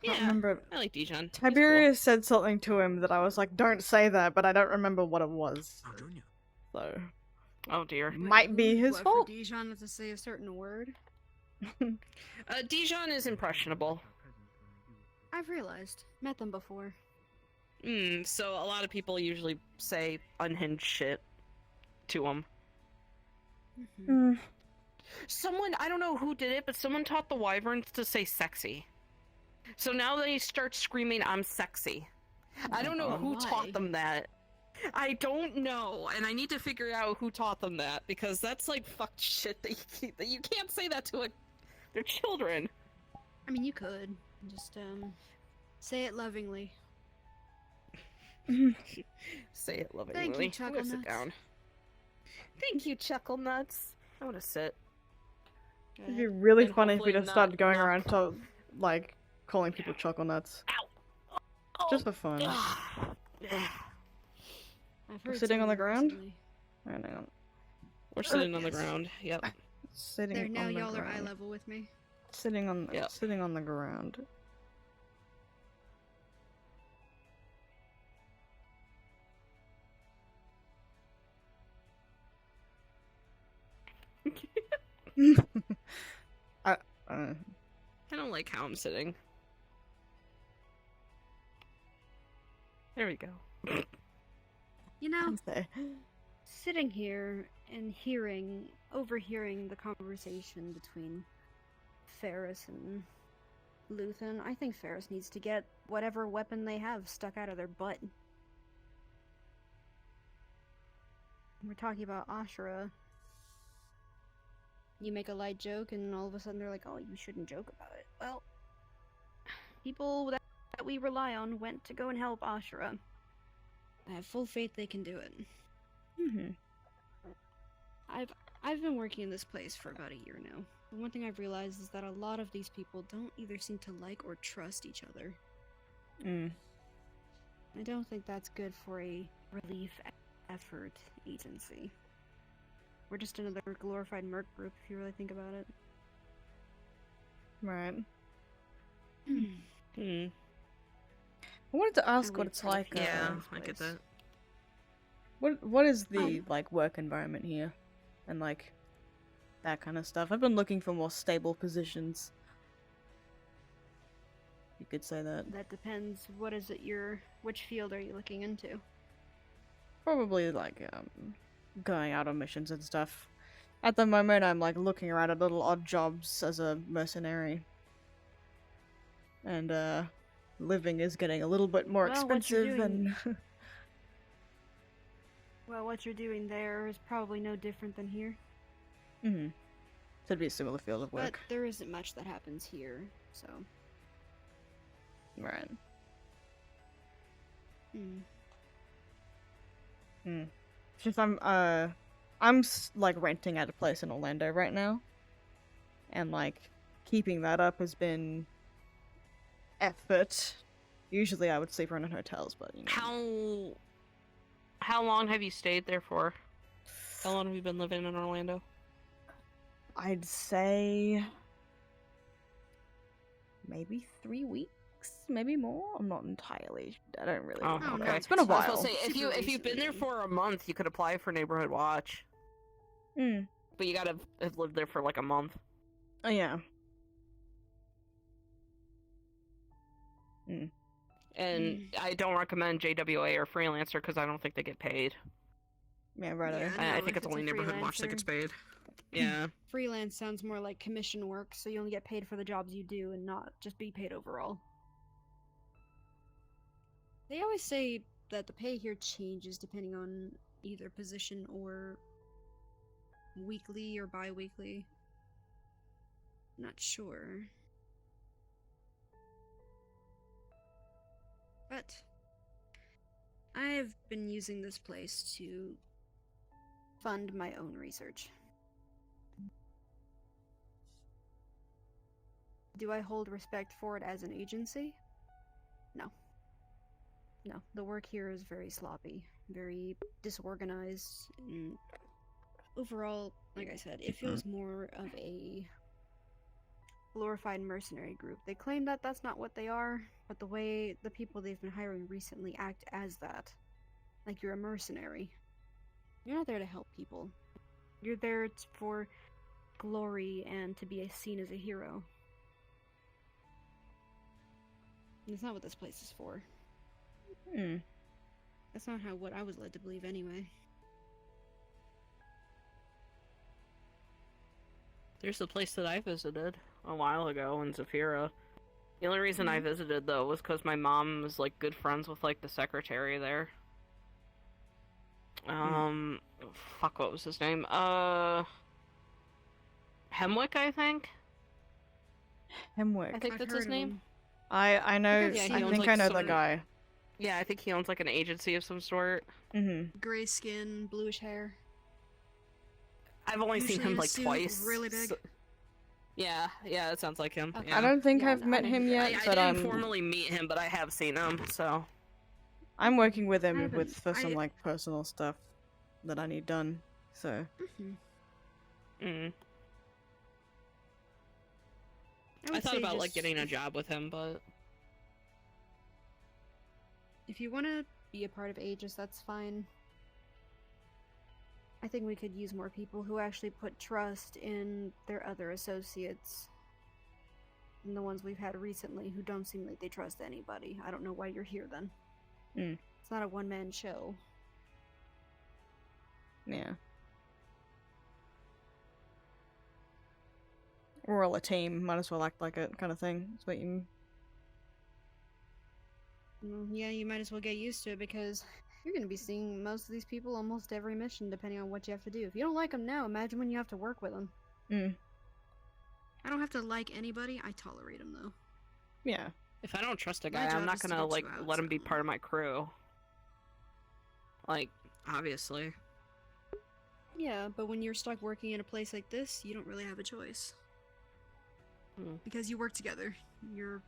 I Yeah, remember. I like Dijon. He's Tiberius said something to him that I was like, don't say that, but I don't remember what it was. So, cool. Oh dear. might be his What, fault. For Dijon not to say a certain word? Dijon is impressionable. I've realized. Met them before. So a lot of people usually say unhinged shit to him. Mm. Someone, I don't know who did it, but someone taught the wyverns to say sexy. So now they start screaming, I'm sexy. I don't know who Why? taught them that. I don't know, and I need to figure out who taught them that, because that's like fucked shit that you can't say that to their children. I mean, you could. Just, say it lovingly. Say it lovingly. Thank you, I'm Chuckle gonna sit Nuts. down. Thank you, Chuckle Nuts. I want to sit. It'd be really And funny if we hopefully just started not going knock- around to, like, calling people chuckle nuts. Ow! Just for fun. I've We're heard sitting on the something ground? recently. Hang on. We're sitting on the Yes. ground. Yep. Sitting There, now on the y'all are eye ground. level with me. Sitting on Yeah. sitting on the ground. I I don't like how I'm sitting. There we go. You know, say. sitting here and overhearing the conversation between Ferris and Luthen, I think Ferris needs to get whatever weapon they have stuck out of their butt. We're talking about Ashura. You make a light joke and all of a sudden they're like, oh, you shouldn't joke about it. Well, people that we rely on went to go and help Ashura. I have full faith they can do it. Mm-hmm. I've been working in this place for about a year now. And one thing I've realized is that a lot of these people don't either seem to like or trust each other. Mm. I don't think that's good for a relief effort agency. We're just another glorified merc group if you really think about it. Right. Hmm. I wanted to ask And what we've it's kind of like. figured Yeah, out I this get place. that. What is the like work environment here, and like that kind of stuff? I've been looking for more stable positions. You could say that. That depends. What is it which field are you looking into? Probably like going out on missions and stuff. At the moment, I'm like looking around at little odd jobs as a mercenary, and living is getting a little bit more Well, what you're expensive. doing- And Well, what you're doing there is probably no different than here. mm-hmm. So it'd be a similar field of But work, there isn't much that happens here, so. right? Hmm. Just like renting at a place in Orlando right now, and like keeping that up has been effort. Usually I would sleep around in hotels, but you know. How long have you stayed there for? How long have you been living in Orlando? I'd say maybe 3 weeks. weeks, maybe more. I'm not entirely. I don't really. Oh, remember. okay. It's been a I was while. gonna say, if you've been there for a month, you could apply for Neighborhood Watch. Mm. But you gotta have lived there for like a month. Oh yeah. Mm. And I don't recommend JWA or Freelancer because I don't think they get paid. Yeah, right. Yeah, I no, think if it's only a Neighborhood Watch that gets freelancer- paid. Yeah. Freelance sounds more like commission work, so you only get paid for the jobs you do and not just be paid overall. They always say that the pay here changes depending on either position or weekly or bi-weekly. Not sure. But I've been using this place to fund my own research. Do I hold respect for it as an agency? No. No, the work here is very sloppy, very disorganized, and overall, like I said, it feels more of a glorified mercenary group. They claim that that's not what they are, but the way the people they've been hiring recently act as that. Like you're a mercenary. You're not there to help people. You're there for glory and to be seen as a hero. That's not what this place is for. Hmm. That's not what I was led to believe anyway. There's a place that I visited a while ago in Zafira. The only reason I visited, though, was because my mom was, like, good friends with, like, the secretary there. Fuck, what was his name? Hemwick, I think? Hemwick. I think I've that's heard his of name. him. I know. Yeah, he I owns, think like, I know the some- guy. Yeah, I think he owns, like, an agency of some sort. Mm-hmm. Gray skin, bluish hair. I've only seen Usually him, in a like, suit, twice. really big. so- Yeah, it sounds like him. Okay. Yeah. I don't think Yeah, I've no, I met didn't him either. yet, I but didn't formally meet him, but I have seen him, so... I'm working with him haven't- for some I- like personal stuff that I need done. So Mm. I would thought say about, like, just getting a job with him, but... if you want to be a part of Aegis, that's fine. I think we could use more people who actually put trust in their other associates. And the ones we've had recently who don't seem like they trust anybody. I don't know why you're here then. Mm. It's not a one-man show. yeah, we're all a team. Might as well act like it, kind of thing. That's what you. Yeah, you might as well get used to it because you're going to be seeing most of these people almost every mission depending on what you have to do. If you don't like them now, imagine when you have to work with them. Mm. I don't have to like anybody, I tolerate them though. Yeah. If I don't trust a My guy, I'm job not is to gonna, get like, you out, let him be so- part of my crew. Like, obviously. Yeah, but when you're stuck working in a place like this, you don't really have a choice. Because you work together. You're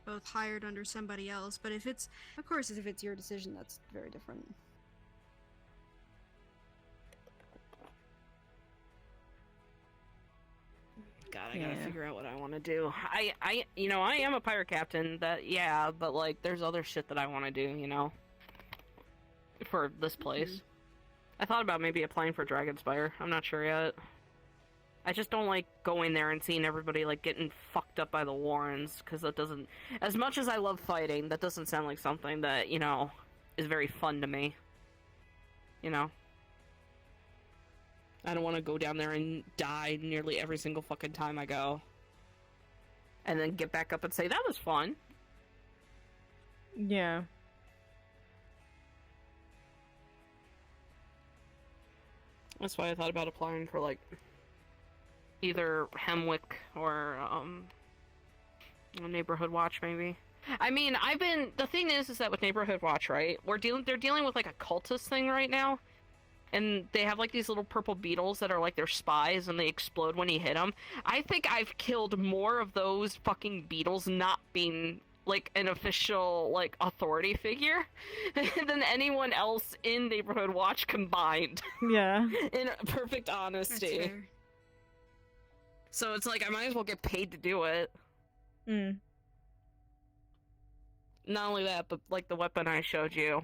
both hired under somebody else, but if it's, of course, if it's your decision, that's very different. God, I gotta Yeah. figure out what I want to do. You know, I am a pirate captain, yeah, but, like, there's other shit that I want to do, you know? For this place. I thought about maybe applying for Dragonspire. I'm not sure yet. I just don't like going there and seeing everybody, like, getting fucked up by the Warrens, because that doesn't... As much as I love fighting, that doesn't sound like something that, you know, is very fun to me. You know? I don't want to go down there and die nearly every single fucking time I go. And then get back up and say, that was fun. Yeah. That's why I thought about applying for, like, either Hemwick or, Neighborhood Watch, maybe. I mean, the thing is that with Neighborhood Watch, right, they're dealing with, like, a cultist thing right now. And they have, like, these little purple beetles that are, like, their spies, and they explode when you hit them. I think I've killed more of those fucking beetles not being, like, an official, like, authority figure than anyone else in Neighborhood Watch combined. Yeah. In perfect That's honesty. fair. So it's like, I might as well get paid to do it. Mm. not only that, but like the weapon I showed you,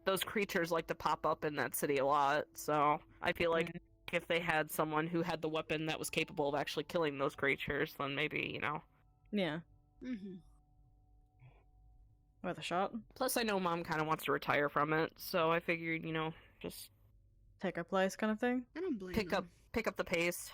those creatures like to pop up in that city a lot. So I feel like if they had someone who had the weapon that was capable of actually killing those creatures, then maybe, you know. Yeah. Mm-hmm. Worth a shot. Plus, I know Mom kind of wants to retire from it, so I figured, you know, just take her place, kind of thing. I don't blame pick them. up the pace.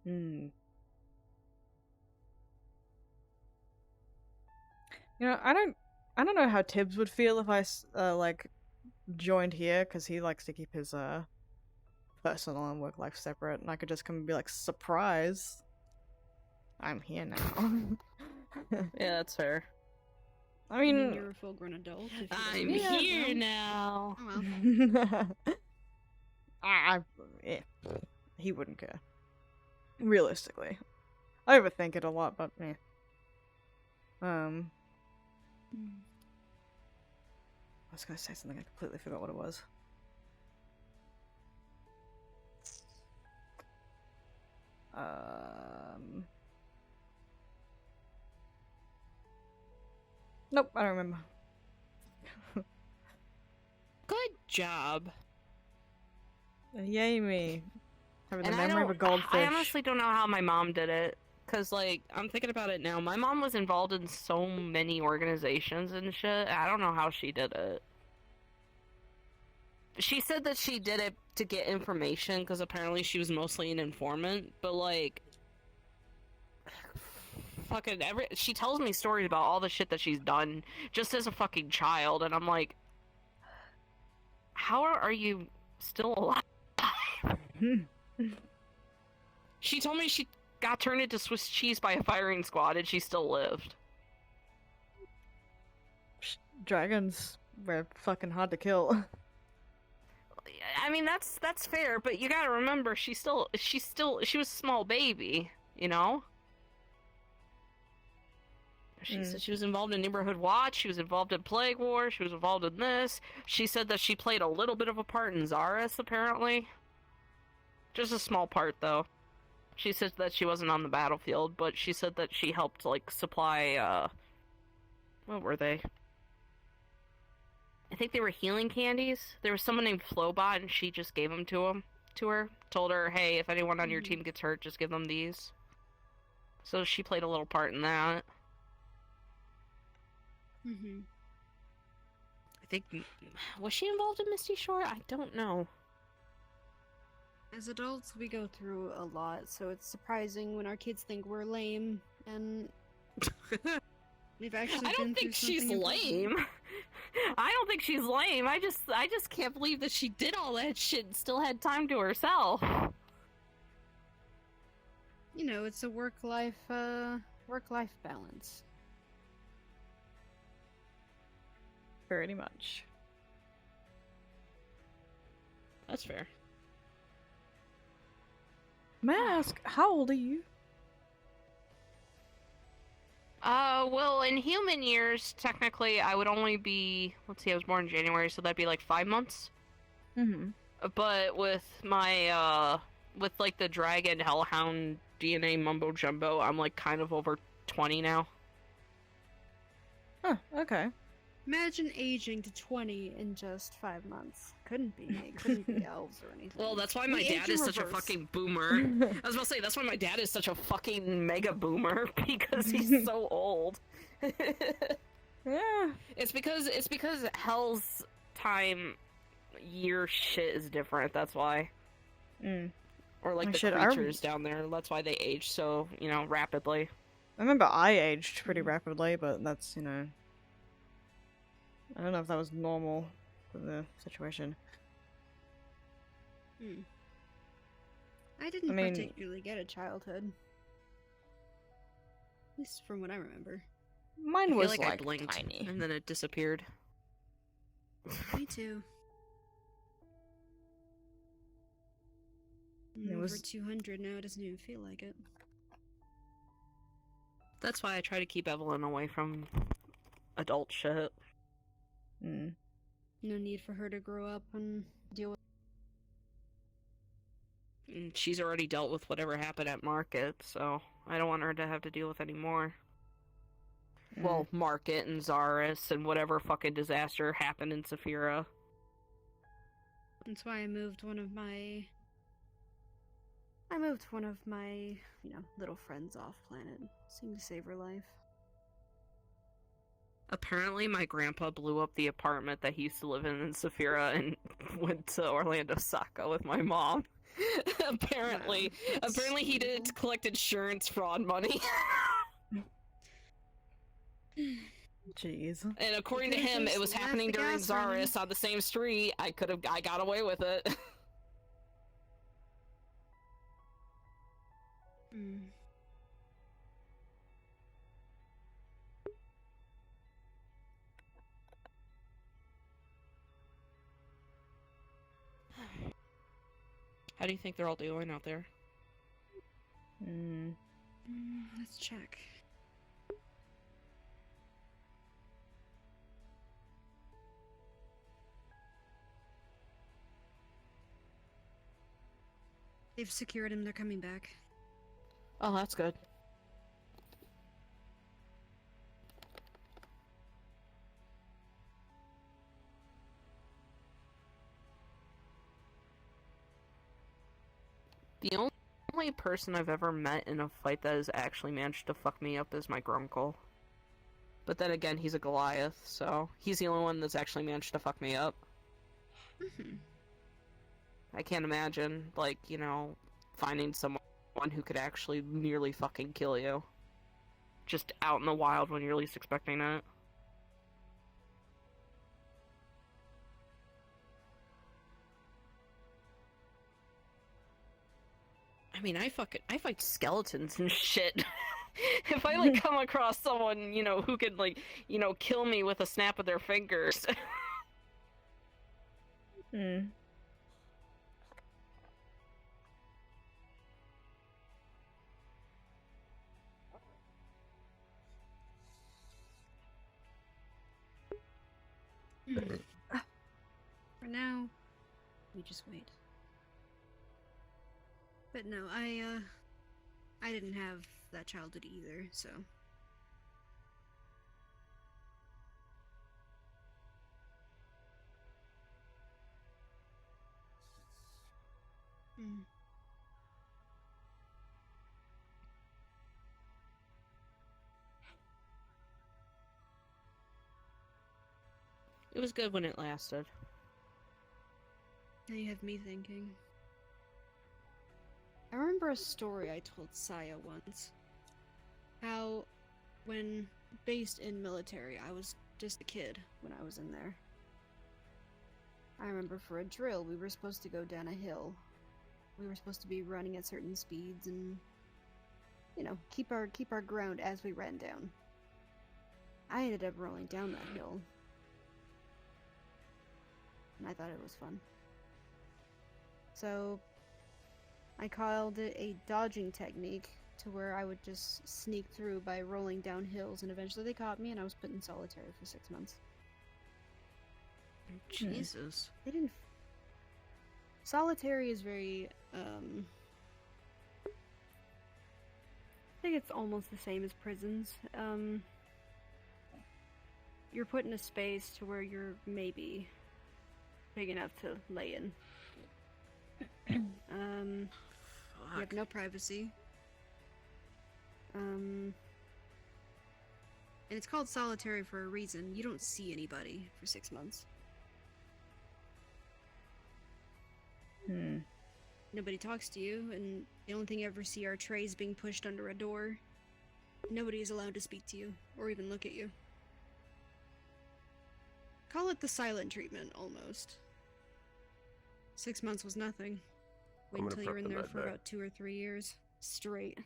Hmm. You know, I don't know how Tibbs would feel if I like joined here, because he likes to keep his personal and work life separate, and I could just come and be like, surprise, I'm here now. Yeah, that's fair. I mean, you're a full-grown adult. If I'm here now. Oh, well. He wouldn't care. Realistically, I overthink it a lot, but yeah. I was gonna say something, I completely forgot what it was. Nope, I don't remember. Good job. Yay me. Having the And memory of a goldfish. I honestly don't know how my mom did it. Because, like, I'm thinking about it now. My mom was involved in so many organizations and shit. I don't know how she did it. She said that she did it to get information, because apparently she was mostly an informant. But, like, fucking she tells me stories about all the shit that she's done just as a fucking child. And I'm like, how are you still alive? She told me she got turned into Swiss cheese by a firing squad and she still lived. Dragons were fucking hard to kill. I mean, that's fair, but you gotta remember, she was a small baby, you know? She said she was involved in Neighborhood Watch, she was involved in Plague War, she was involved in this. She said that she played a little bit of a part in Zaris, apparently. Just a small part, though. She said that she wasn't on the battlefield, but she said that she helped, like, supply, what were they? I think they were healing candies. There was someone named Flowbot, and she just gave them to her. Told her, hey, if anyone on your team gets hurt, just give them these. So she played a little part in that. Mm-hmm. I think... Was she involved in Misty Shore? I don't know. As adults, we go through a lot, so it's surprising when our kids think we're lame, and we've actually I don't think she's lame. I don't think she's lame. I just can't believe that she did all that shit and still had time to herself. You know, it's a work-life balance. Pretty much. That's fair. May I ask, how old are you? Well, in human years, technically, I would only be... Let's see, I was born in January, so that'd be like 5 months. Mm-hmm. But with my, with, like, the dragon hellhound DNA mumbo-jumbo, I'm, like, kind of over 20 now. Huh, okay. Imagine aging to 20 in just 5 months. Couldn't be. It couldn't be elves or anything. Well, that's why my dad is such a fucking boomer. I was about to say, that's why my dad is such a fucking mega boomer, because he's so old. Yeah. It's because Hell's time year shit is different, that's why. Or like the creatures down there, that's why they age so, you know, rapidly. I remember I aged pretty rapidly, but that's, you know... I don't know if that was normal for the situation. I didn't particularly get a childhood. At least from what I remember. Mine was I like blinked, tiny. and then it disappeared. Me too. It Over was 200 now, it doesn't even feel like it. That's why I try to keep Evelyn away from adult shit. mm. No need for her to grow up and deal with. And she's already dealt with whatever happened at Market, so I don't want her to have to deal with any more. Well, Market and Zaris and whatever fucking disaster happened in Saphira. That's why I moved one of my, little friends off planet. Seemed to save her life. Apparently, my grandpa blew up the apartment that he used to live in Saphira and went to Orlando Saka with my mom. apparently he did it to collect insurance fraud money. Jeez. And according to him, it was happening during Zaris on the same street. I got away with it. How do you think they're all doing out there? Let's check. They've secured him, they're coming back. Oh, that's good. The only person I've ever met in a fight that has actually managed to fuck me up is my grunkle. But then again, he's a Goliath, so he's the only one that's actually managed to fuck me up. I can't imagine, like, you know, finding someone who could actually nearly fucking kill you. Just out in the wild when you're least expecting it. I mean, I fight skeletons and shit. If I, like, come across someone, you know, who could, like, you know, kill me with a snap of their fingers. For now, we just wait. But no, I didn't have that childhood either, so. It was good when it lasted. Now you have me thinking. I remember a story I told Saya once. How, when based in military, I was just a kid when I was in there. I remember for a drill, we were supposed to go down a hill. We were supposed to be running at certain speeds and, you know, keep our ground as we ran down. I ended up rolling down that hill. And I thought it was fun. So, I called it a dodging technique, to where I would just sneak through by rolling down hills, and eventually they caught me and I was put in solitary for 6 months. Jesus. They didn't... Solitary is very, I think it's almost the same as prisons. You're put in a space to where you're maybe big enough to lay in. You have no privacy. And it's called solitary for a reason. You don't see anybody for 6 months. Nobody talks to you, and the only thing you ever see are trays being pushed under a door. Nobody is allowed to speak to you, or even look at you. Call it the silent treatment, almost. 6 months was nothing. Wait until you're in there for about 2 or 3 years. Straight.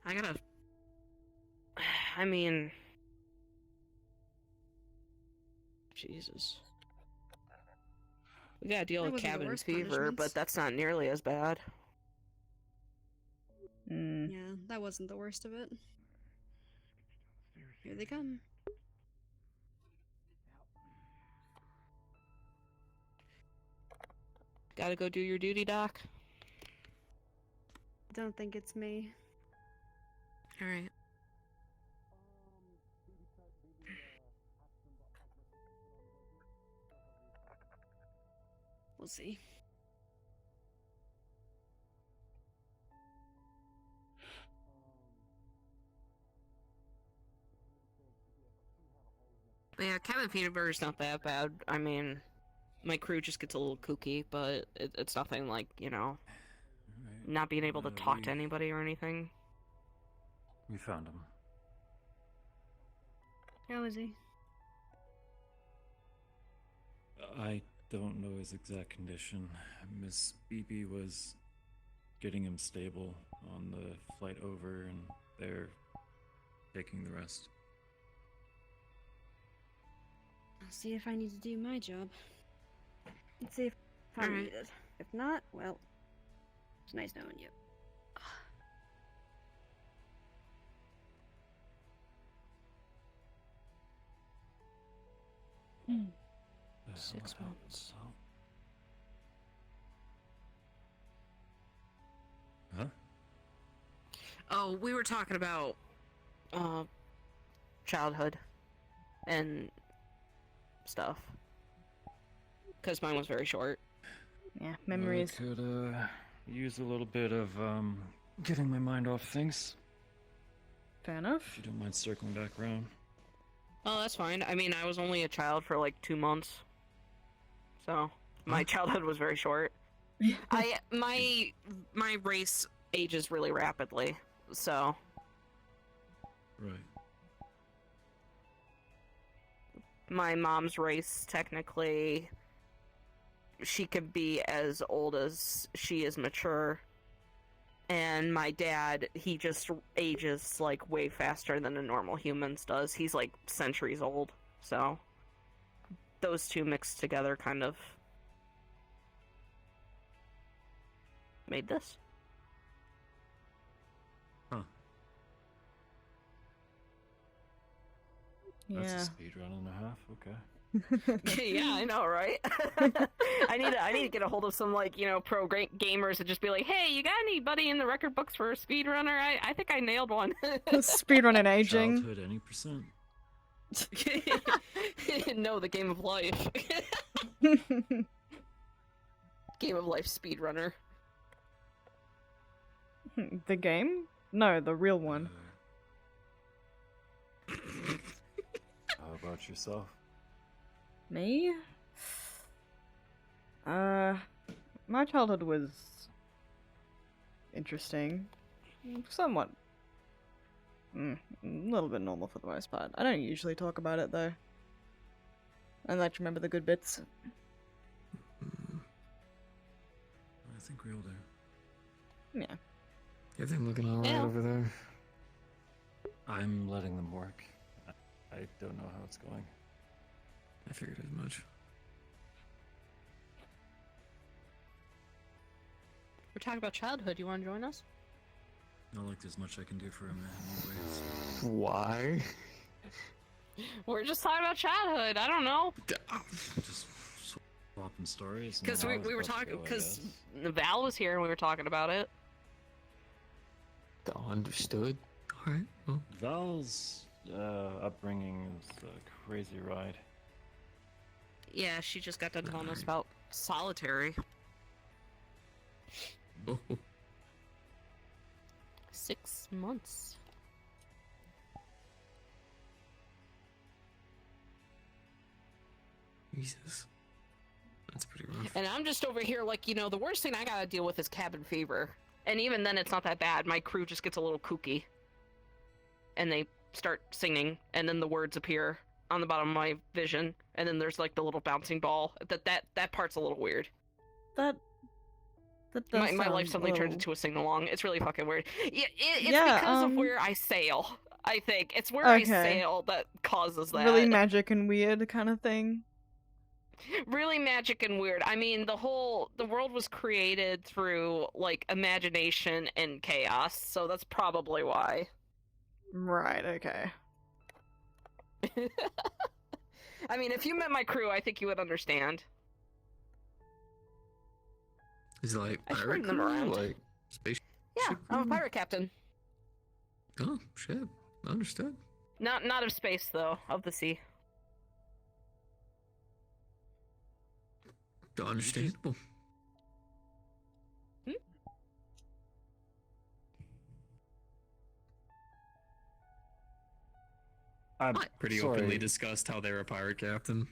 I mean... Jesus. We gotta deal That with wasn't the cabin worst fever, punishments. but that's not nearly as bad. Yeah, that wasn't the worst of it. Here they come. Gotta go do your duty, Doc. Don't think it's me. Alright. We'll see. But yeah, cabin fever is not that bad. I mean, my crew just gets a little kooky, but it's nothing like, you know, Alright. not being able to talk to we- anybody or anything. We found him. How is he? I don't know his exact condition. Miss Beebe was getting him stable on the flight over, and they're taking the rest. I'll see if I need to do my job. Let's see if I Alright. need it. If not, well, it's nice knowing you. The hell 6 happened? months. Huh? Oh, we were talking about, childhood and stuff. Because mine was very short. Yeah, memories. I could use a little bit of getting my mind off things. Fair enough. If you don't mind circling back around. Oh, that's fine. I mean, I was only a child for like 2 months. So, my childhood was very short. My race ages really rapidly, so... Right. My mom's race, technically, she could be as old as she is mature. And my dad, he just ages, like, way faster than a normal human's does. He's, like, centuries old, so... Those two mixed together kind of... made this. Huh. Yeah. That's a speed run and a half, okay. Yeah, I know, right? I need to get a hold of some, like, you know, pro gamers and just be like, hey, you got anybody in the record books for a speedrunner? I think I nailed one. Speedrun and aging. Childhood, any percent. No, the game of life. Game of life speedrunner. The game? No, the real one. How about yourself? Me? My childhood was interesting. Somewhat. A little bit normal for the most part. I don't usually talk about it though. I like to remember the good bits. I think we all do. Yeah. Everything looking alright Yeah. over there. I'm letting them work. I don't know how it's going. I figured as much. We're talking about childhood. You want to join us? Not like there's much I can do for a man anyways. Why? We're just talking about childhood. I don't know. Just swapping stories. and Because then I we were was about to talking, go, I because guess. Val was here and we were talking about it. Understood. Alright, well. Val's upbringing is a crazy ride. Yeah, she just got done telling us about solitary. Oh, 6 months. Jesus. That's pretty rough. And I'm just over here like, you know, the worst thing I gotta deal with is cabin fever. And even then it's not that bad. My crew just gets a little kooky. And they start singing, and then the words appear on the bottom of my vision, and then there's like the little bouncing ball. That part's a little weird. That does My life sound suddenly turns little- into a sing-along. It's really fucking weird. Yeah, it's Yeah, because of where I sail, I think. It's where Okay. I sail that causes that. really magic and weird kind of thing. really magic and weird. I mean, the world was created through like imagination and chaos, so that's probably why. Right, okay. I mean, if you met my crew, I think you would understand. Is it like I should pirate bring them crew? around. Like space? Yeah, I'm a pirate captain. Oh shit! Understood. Not of space though, of the sea. Understandable. I'm Pretty sorry. openly discussed how they're a pirate captain.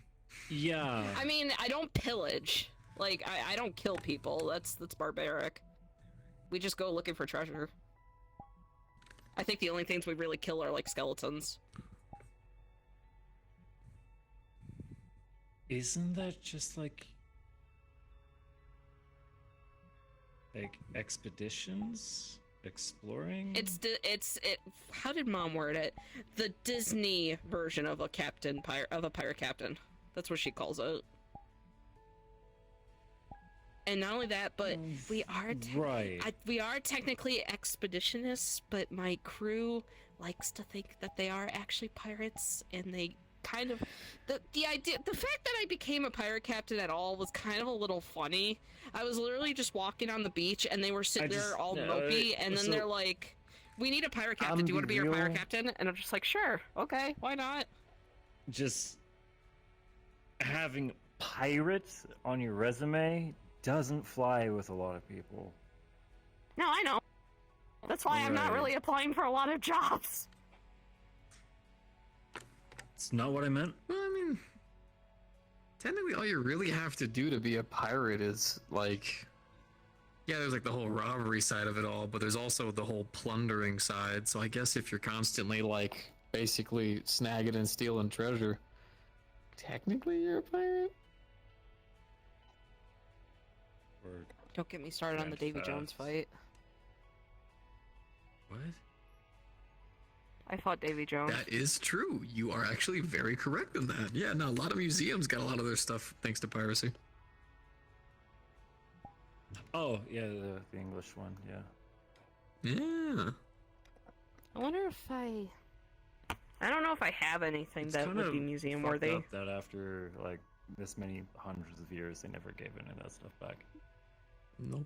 Yeah. I mean, I don't pillage. Like, I don't kill people. That's barbaric. We just go looking for treasure. I think the only things we really kill are, like, skeletons. Isn't that just like expeditions? Exploring? How did Mom word it? The Disney version of a pirate captain. That's what she calls it. And not only that, but we are we are technically expeditionists, but my crew likes to think that they are actually pirates, and they kind of the fact that I became a pirate captain at all was kind of a little funny. I was literally just walking on the beach, and they were sitting there all mopey, and then they're like, "We need a pirate captain. Do you want to be our pirate captain?" And I'm just like, "Sure, okay, why not?" Just having pirates on your resume doesn't fly with a lot of people. No, I know. That's why I'm not Right. really applying for a lot of jobs. It's not what I meant. Well, I mean, technically, all you really have to do to be a pirate is like, yeah, there's like the whole robbery side of it all, but there's also the whole plundering side. So I guess if you're constantly like basically snagging and stealing treasure, technically you're a pirate. Or Don't get me started on the Davy Jones fight. What? I fought Davy Jones. That is true. You are actually very correct in that. Yeah, no, a lot of museums got a lot of their stuff thanks to piracy. Oh, yeah, the English one, yeah. Yeah. I wonder if I don't know if I have anything It's that kind would of be museum fucked worthy. up that after like this many hundreds of years, they never gave any of that stuff back. Nope.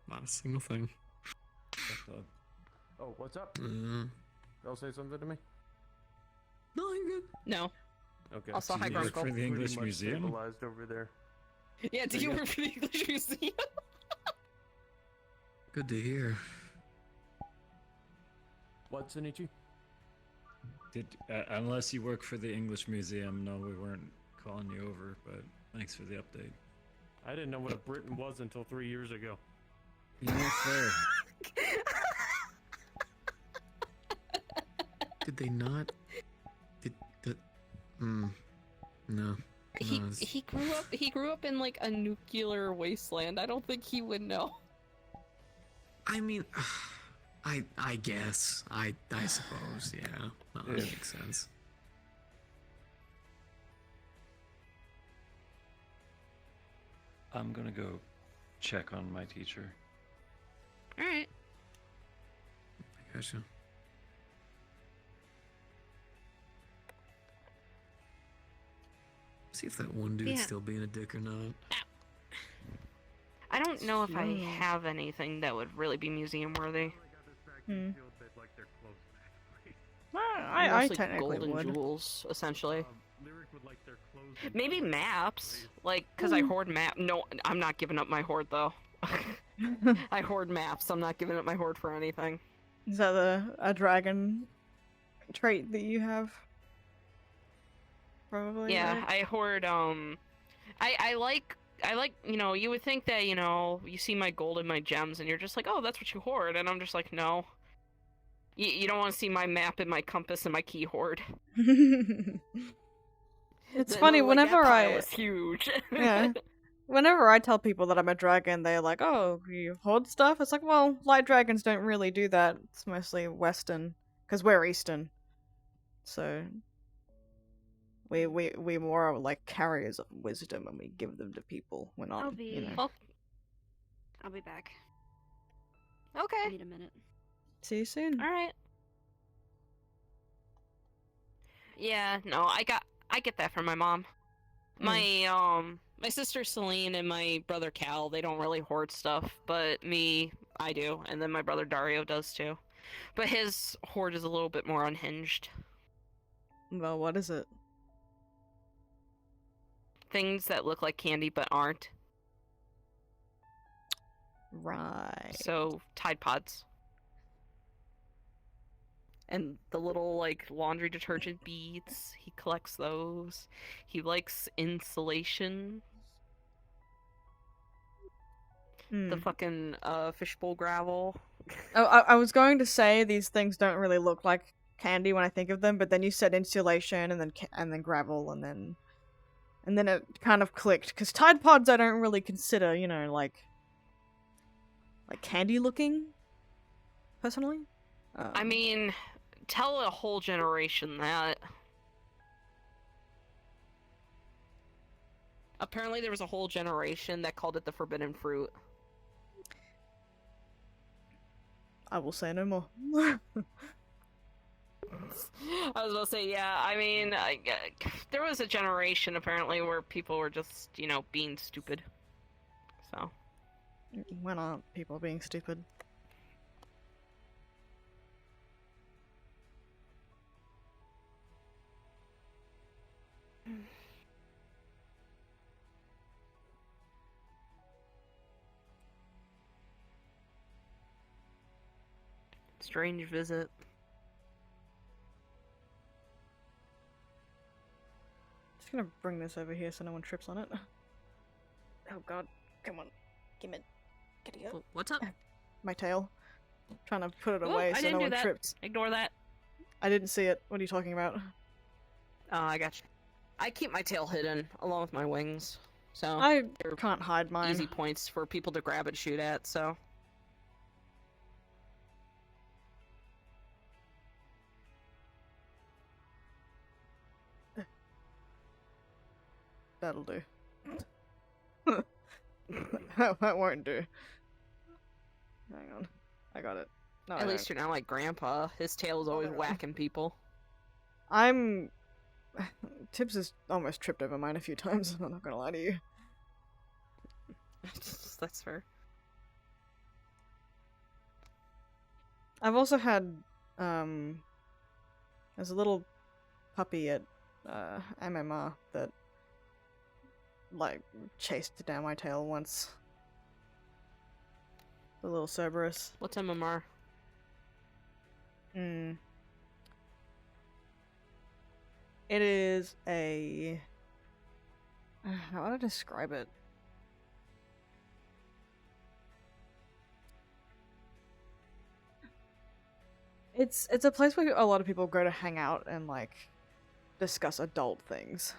Not a single thing. Fucked up. Oh, what's up? Mm. Y'all say something to me? No, you're good. No. Okay. Also, hi, Do you work Grunkle. for the English Pretty much Museum? stabilized over there. Yeah, do you work for the English Museum? Good to hear. What, Sinichi? Unless you work for the English Museum, no, we weren't calling you over, but thanks for the update. I didn't know what a Britain was until 3 years ago. You know, fair. Did they not? Did the? No. He grew up in like a nuclear wasteland. I don't think he would know. I mean, I guess. I suppose. Yeah. No, that makes sense. I'm gonna go check on my teacher. All right. I gotcha. See if that one dude's Yeah. still being a dick or not. I don't know if I have anything that would really be museum worthy. I Mostly technically golden would. jewels, essentially. Maybe maps, like, cause I hoard map. No, I'm not giving up my hoard though. I hoard maps. I'm not giving up my hoard for anything. Is that a dragon trait that you have? Probably. Yeah, right? I hoard. I like. You know, you would think that, you know, you see my gold and my gems, and you're just like, oh, that's what you hoard, and I'm just like, no. You don't want to see my map and my compass and my key hoard. It's funny, like, whenever that pile I... is huge. Yeah. Whenever I tell people that I'm a dragon, they're like, oh, you hoard stuff? It's like, well, light dragons don't really do that. It's mostly Western, because we're Eastern. So... We more are like carriers of wisdom, and we give them to people. We're not, I'll be. you know. I'll be back. Okay. I need a minute. See you soon. All right. Yeah, no, I get that from my mom. My sister Celine and my brother Cal, they don't really hoard stuff, but me, I do, and then my brother Dario does too. But his hoard is a little bit more unhinged. Well, what is it? Things that look like candy but aren't. Right. So, Tide Pods. And the little, like, laundry detergent beads, he collects those. He likes insulation. The fucking, fishbowl gravel. Oh, I was going to say these things don't really look like candy when I think of them, but then you said insulation and then gravel and then it kind of clicked, because Tide Pods I don't really consider, you know, like candy looking, personally. I mean, tell a whole generation that. Apparently there was a whole generation that called it the forbidden fruit. I will say no more. I was about to say, yeah, I mean, there was a generation, apparently, where people were just, you know, being stupid. So. When aren't people being stupid? Strange visit. Just gonna bring this over here so no one trips on it. Oh god, come on. Give it. Get it up. What's up? My tail. Trying to put it Ooh, away I so didn't no do one that. trips. Ignore that. I didn't see it. What are you talking about? Oh, I got you. I keep my tail hidden, along with my wings. So I they're can't hide mine. easy points for people to grab and shoot at, so. That'll do. that won't do. Hang on. I got it. No, At least you're not like Grandpa. His tail is always whacking people. Tibbs has almost tripped over mine a few times, I'm not gonna lie to you. That's fair. I've also had, there's a little puppy at, MMR that, like, chased down my tail once. The little Cerberus. What's MMR? It is a... how would I describe it? It's a place where a lot of people go to hang out and, like, discuss adult things.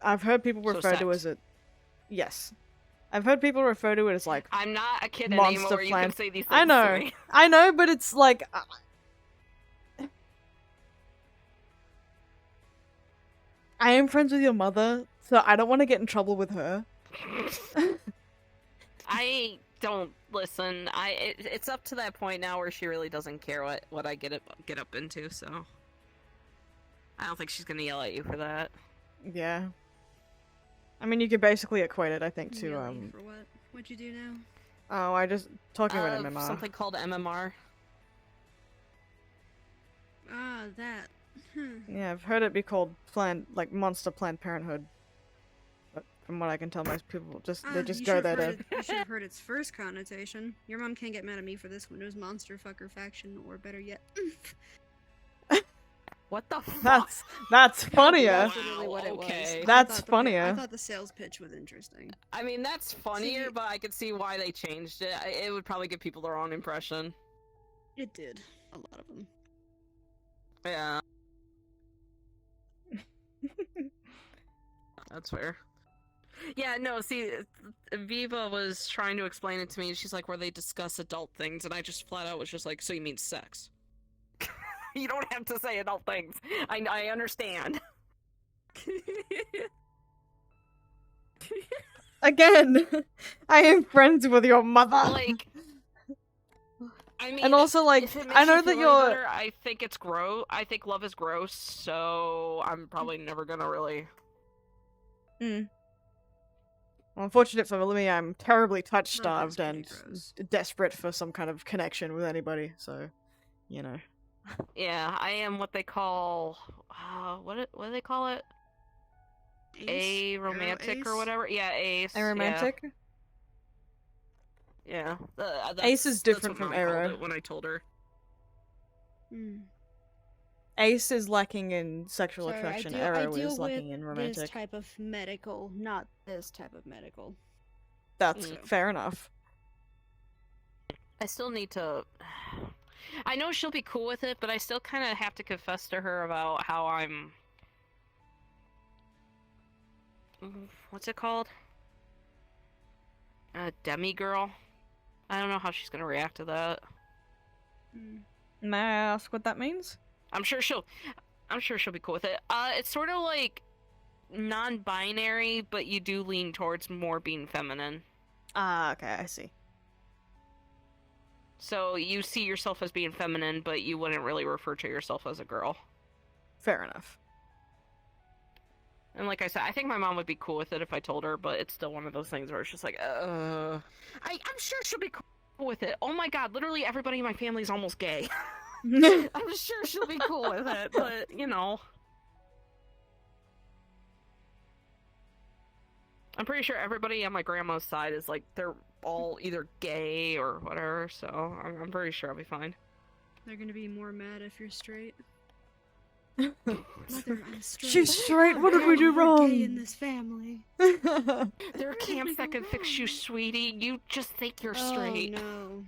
I've heard people refer to it as a... Yes. I've heard people refer to it as, like, I'm not a kid monster anymore. You plant. can say these things I know. to me. I know, but it's like... I am friends with your mother, so I don't want to get in trouble with her. I don't listen. It's up to that point now where she really doesn't care what I get up into, so I don't think she's gonna yell at you for that. Yeah. I mean, you could basically equate it, I think, to Yelling for what? What'd you do now? Oh, I just talking about MMR. Something called MMR. Ah, that. Yeah, I've heard it be called Monster Planned Parenthood. But from what I can tell, most people they just go there to... You should have heard its first connotation. Your mom can't get mad at me for this one. It was Monster Fucker Faction, or better yet... What the fuck? That's funnier. That's literally what it was. That's funnier. I thought the sales pitch was interesting. I mean, that's funnier, but I could see why they changed it. It would probably give people the wrong impression. It did. A lot of them. Yeah. That's fair. Yeah, no, see, Veeva was trying to explain it to me, and she's like, where they discuss adult things, and I just flat out was just like, so you mean sex? You don't have to say adult things. I understand. Again, I am friends with your mother. Like, I mean, and also, like, if it makes I know you that feel you're. any better, I think it's gross. I think love is gross, so I'm probably never gonna really. Well, unfortunate for me, I'm terribly touch Love is starved pretty and gross. desperate for some kind of connection with anybody. So, you know. Yeah, I am what they call. What do they call it? Ace? A romantic or Ace? whatever. Yeah, ace. A romantic. Yeah. Ace is different that's what from Mom called Arrow. it when I told her. Ace is lacking in sexual Sorry, attraction. I Arrow deal is with lacking in this romantic. type of medical, not this type of medical. That's fair enough. I still need to. I know she'll be cool with it, but I still kind of have to confess to her about how I'm. What's it called? A demigirl. I don't know how she's gonna react to that. May I ask what that means? I'm sure she'll be cool with it. It's sort of like non-binary, but you do lean towards more being feminine. Ah, okay, I see. So you see yourself as being feminine, but you wouldn't really refer to yourself as a girl. Fair enough. And like I said, I think my mom would be cool with it if I told her, but it's still one of those things where it's just like, I'm sure she'll be cool with it. Oh my god, literally everybody in my family is almost gay. I'm sure she'll be cool with it, but, you know. I'm pretty sure everybody on my grandma's side is like, they're all either gay or whatever, so I'm pretty sure I'll be fine. They're gonna be more mad if you're straight. Mother, I'm straight. She's straight, what did we do We're wrong? gay in this family. There are camps that can fix you, sweetie. You just think you're straight. Oh,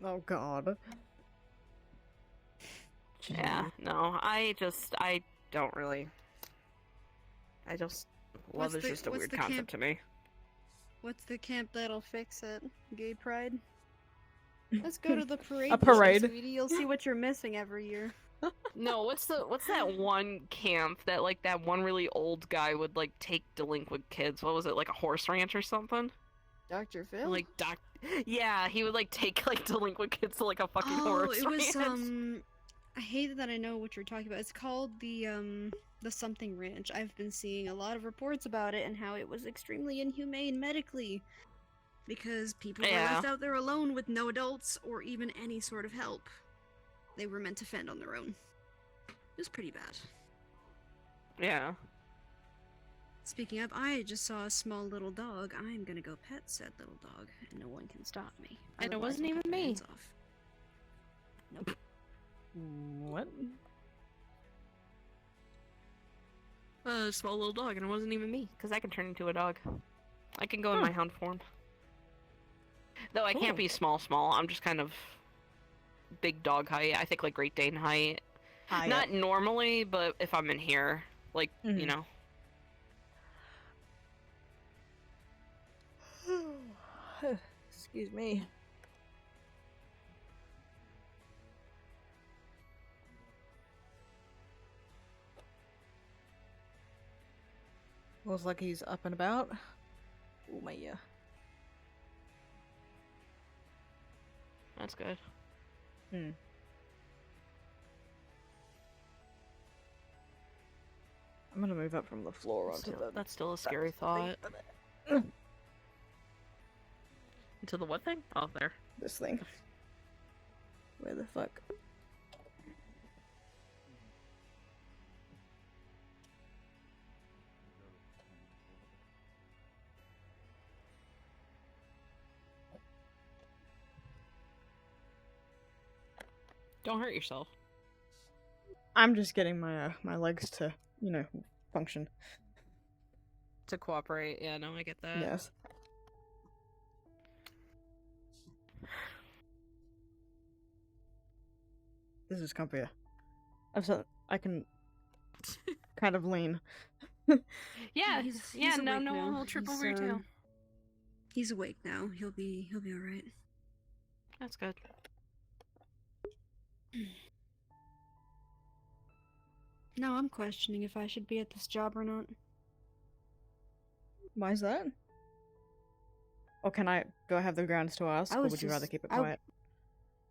no. Oh, God. Yeah, no, I don't really. Love is just a weird concept to me. What's the camp that'll fix it? Gay pride? Let's go to the parade. A parade. Sweetie. You'll see what you're missing every year. No, what's that one camp that like that one really old guy would like take delinquent kids? What was it, like a horse ranch or something? Dr. Phil? Like yeah, he would like take like delinquent kids to like a fucking horse it was ranch. I hate that I know what you're talking about. It's called the something ranch. I've been seeing a lot of reports about it and how it was extremely inhumane medically. Because people were left out there alone with no adults or even any sort of help. They were meant to fend on their own. It was pretty bad. Yeah. Speaking of, I just saw a small little dog. I'm gonna go pet said little dog, and no one can stop me. And it Otherwise, wasn't I'll even cut my me. hands off. Nope. What? A small little dog, and it wasn't even me, because I can turn into a dog. I can go in my hound form. Though I can't be small. I'm just kind of big dog height. I think like Great Dane height. Not normally, but if I'm in here, like, you know. Excuse me. Looks like he's up and about. Oh my yeah. That's good. I'm gonna move up from the floor onto the. That's still a scary thought. Into the what thing? Oh, there. This thing. Where the fuck? Don't hurt yourself. I'm just getting my my legs to, you know, function. To cooperate, yeah, no, I get that. Yes. This is comfier. I can kind of lean. Yeah, he's no, awake now. I'll trip He's, over your tail. He's awake now. He'll be alright. That's good. Now I'm questioning if I should be at this job or not. Why is that? Or do I have the grounds to ask, or would you rather keep it quiet?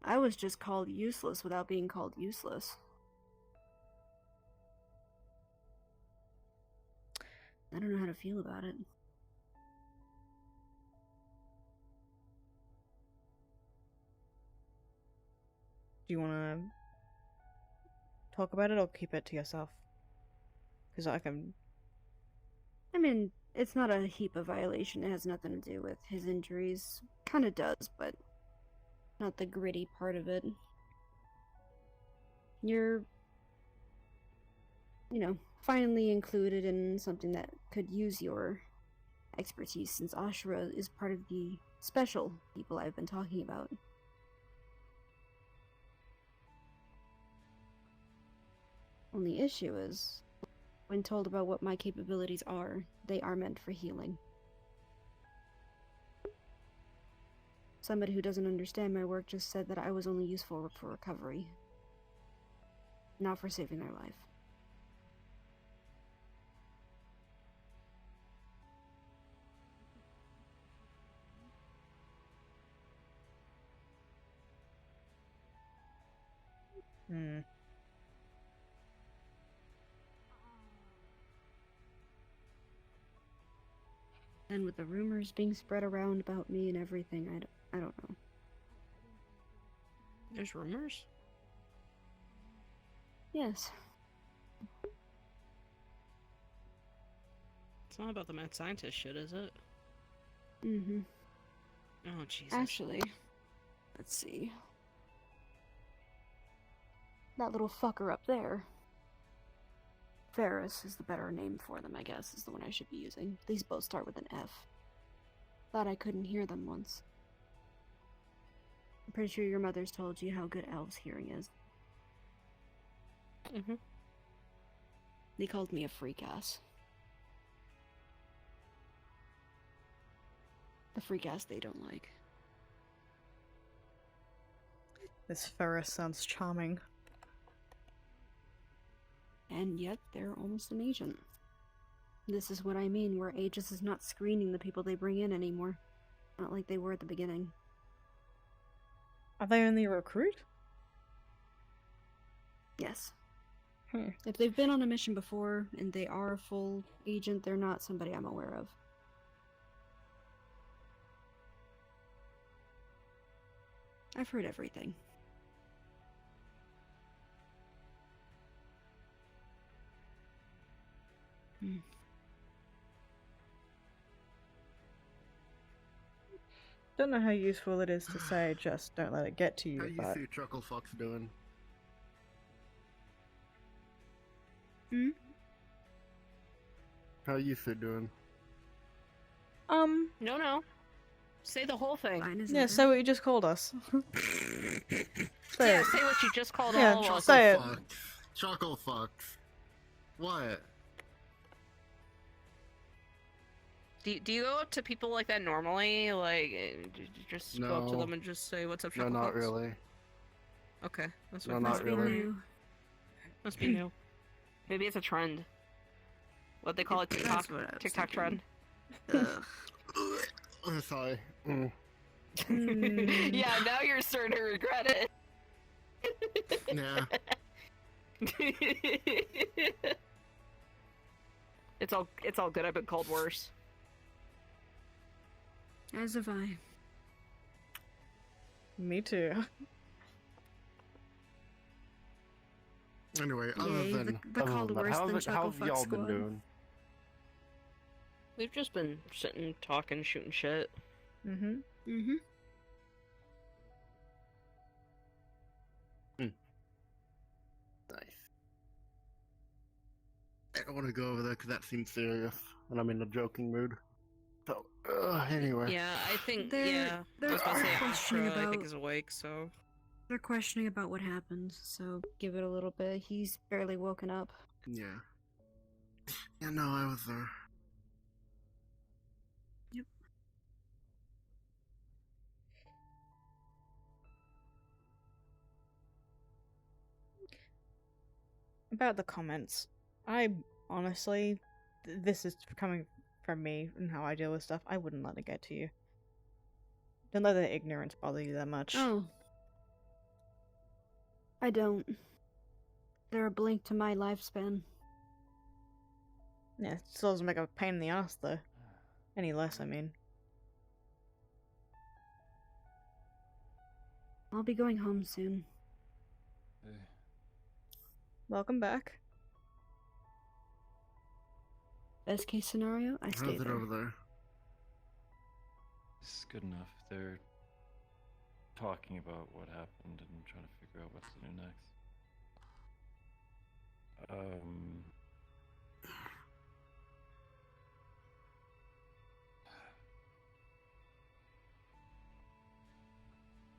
I was just called useless without being called useless. I don't know how to feel about it. Do you want to talk about it or keep it to yourself? Because I can... I mean, it's not a heap of violation. It has nothing to do with his injuries. Kinda does, but not the gritty part of it. You're, finally included in something that could use your expertise, since Ashura is part of the special people I've been talking about. Only issue is, when told about what my capabilities are, they are meant for healing. Somebody who doesn't understand my work just said that I was only useful for recovery, not for saving their life. And with the rumors being spread around about me and everything, I don't know. There's rumors? Yes. It's not about the mad scientist shit, is it? Mm-hmm. Oh, Jesus. Actually, let's see. That little fucker up there. Ferris is the better name for them, I guess, is the one I should be using. These both start with an F. Thought I couldn't hear them once. I'm pretty sure your mother's told you how good elves' hearing is. Mm-hmm. They called me a freak ass. The freak ass they don't like. This Ferris sounds charming. And yet, they're almost an agent. This is what I mean, where Aegis is not screening the people they bring in anymore. Not like they were at the beginning. Are they only a recruit? Yes. Hmm. If they've been on a mission before, and they are a full agent, they're not somebody I'm aware of. I've heard everything. Don't know how useful it is to say just don't let it get to you, How you but... see Chuckle Fox doing? How you two doing? No. Say the whole thing. Yeah, say what you just called us. Say what you just called Yeah, all of us. say it. Chuckle Fox. What? Do you go up to people like that normally? Like, just go up to No. them and just say, "What's up, No, Chuckle not Fox?" really. Okay, that's No, what not must be really. new. Must be new. Maybe it's a trend. What they call it, TikTok. That's what I was TikTok trend. I'm sorry. Yeah, now you're starting to regret it. Yeah. It's all good. I've been called worse. As have I. Me too. Anyway, Yay, other than the called worse than Chuckle how's Fuck y'all Squad. been doing? We've just been sitting, talking, shooting shit. Mm-hmm. Mm-hmm. Nice. I don't want to go over there because that seems serious, and I'm in a joking mood. So, anyway. Yeah, I think. They're I was about to say questioning Ashra, I think about- is awake. So They're questioning about what happened, so give it a little bit. He's barely woken up. Yeah. Yeah, no, I was there. Yep. About the comments, I honestly, this is coming from me and how I deal with stuff. I wouldn't let it get to you. Don't let their ignorance bother you that much. Oh. I don't. They're a blink to my lifespan. Yeah, it still doesn't make a pain in the ass though. Any less, I mean. I'll be going home soon. Welcome back. Best case scenario, I stay How's it there. over there? This is good enough. They're talking about what happened and trying to figure out what to do next.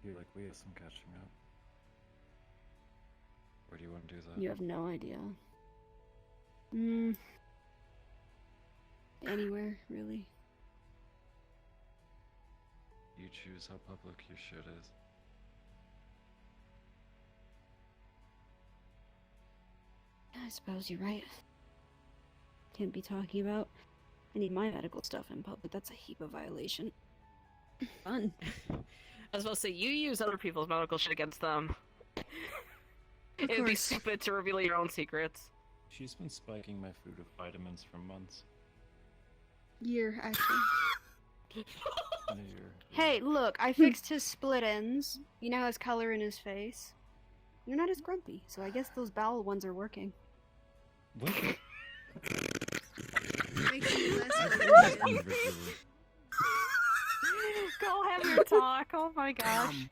Feel like we have some catching up. Where do you want to do that? You have no idea. Anywhere, really. You choose how public your shit is. I suppose you're right. Can't be talking about. I need my medical stuff in public. That's a heap of violation. Fun. I was supposed to say, you use other people's medical shit against them. It would be course. stupid to reveal your own secrets. She's been spiking my food with vitamins for months. Year, actually. In a year. Hey, look, I fixed his split ends. He now has color in his face. You're not as grumpy, so I guess those bowel ones are working. What? Makes you less Go have your talk. Oh my gosh.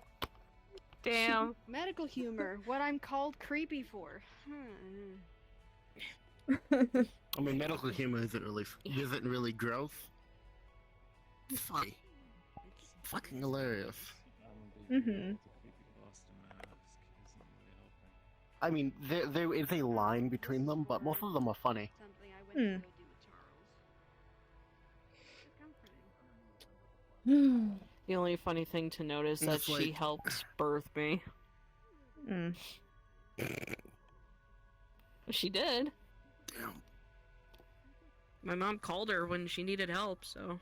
Damn. Medical humor, what I'm called creepy for. I mean, medical humor isn't really gross. It's funny. It's fucking hilarious. Mm-hmm. I mean, there is a line between them, but most of them are funny. Hmm. The only funny thing to note is that It's she like- helped birth me. Mm. She did. Damn. My mom called her when she needed help, so.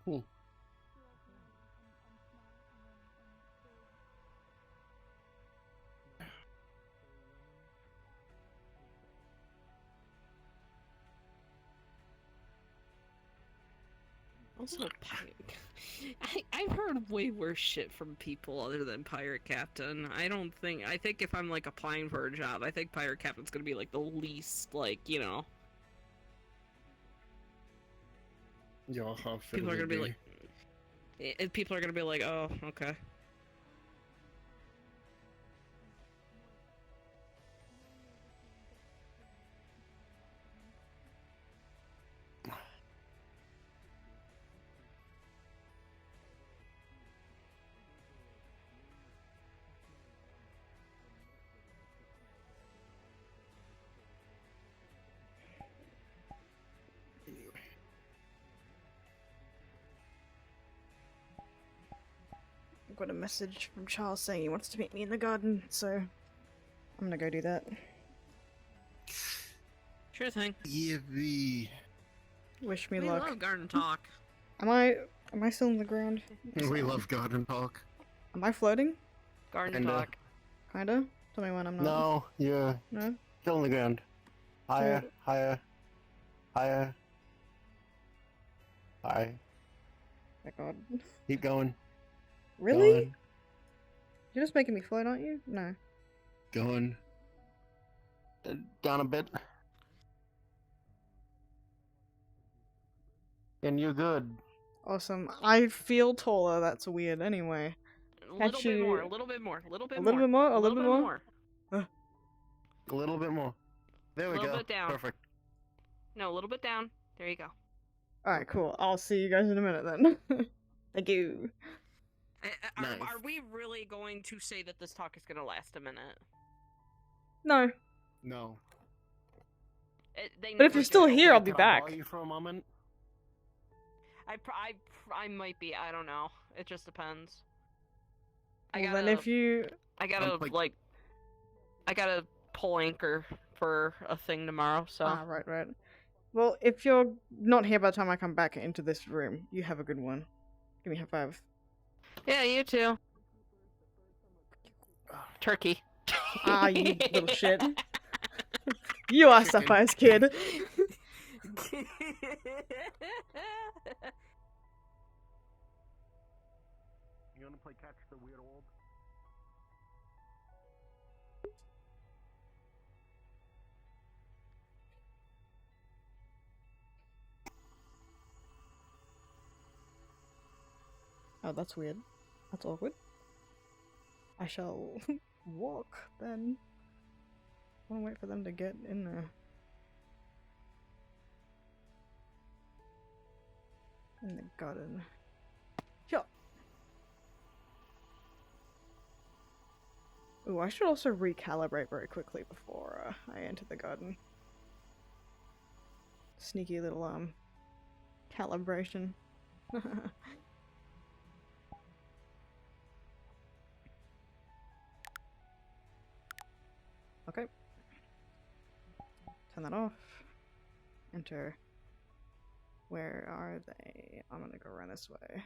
Hmm. Also, I've heard way worse shit from people other than Pirate Captain. I think if I'm, like, applying for a job, I think Pirate Captain's gonna be, like, the least, like, you know. Yeah, how fit People are would gonna it be like... People are gonna be like, oh, okay. I got a message from Charles saying he wants to meet me in the garden, so I'm gonna go do that. Sure thing. Yippee. Wish me We luck. love garden talk. Am I still on the ground? We love garden talk. Am I floating? Garden Kinda. talk. Kinda? Tell me when I'm not. No, you're No? still on the ground. Higher, Dude. higher, higher. High. My god. Keep going. Really? Going. You're just making me float, aren't you? No. Going. Down a bit. And you're good. Awesome. I feel taller, that's weird anyway. A little Can't bit more, you- a little bit more, a little bit A more. little bit more? A little bit more? A little bit more. There we Little go. bit down. Perfect. No, a little bit down. There you go. Alright, cool. I'll see you guys in a minute then. Thank you. Nice. Are we really going to say that this talk is going to last a minute? No. No. They But if never you're still do. here, I'll be Can I back. borrow you for a moment? I might be. I don't know. It just depends. Well, then if you... I gotta I gotta pull anchor for a thing tomorrow. So. Ah, right. Well, if you're not here by the time I come back into this room, you have a good one. Give me a high five. Yeah, you too. Turkey. Ah, you little shit. You are Sapphire's kid. You wanna play catch the weird orb? Oh, that's weird. That's awkward. I shall walk then. I wanna wait for them to get in there. In the garden. Sure. Ooh, I should also recalibrate very quickly before I enter the garden. Sneaky little calibration. Okay. Turn that off. Enter. Where are they? I'm gonna go around this way.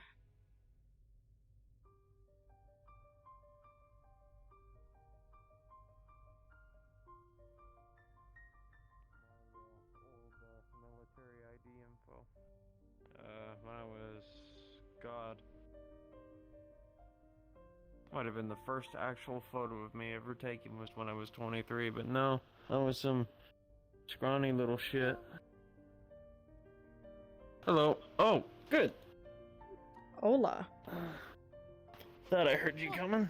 Military ID info. When I was... God. Might have been the first actual photo of me ever taken was when I was 23, but no, I was some scrawny little shit. Hello. Oh, good. Hola. Thought I heard you coming.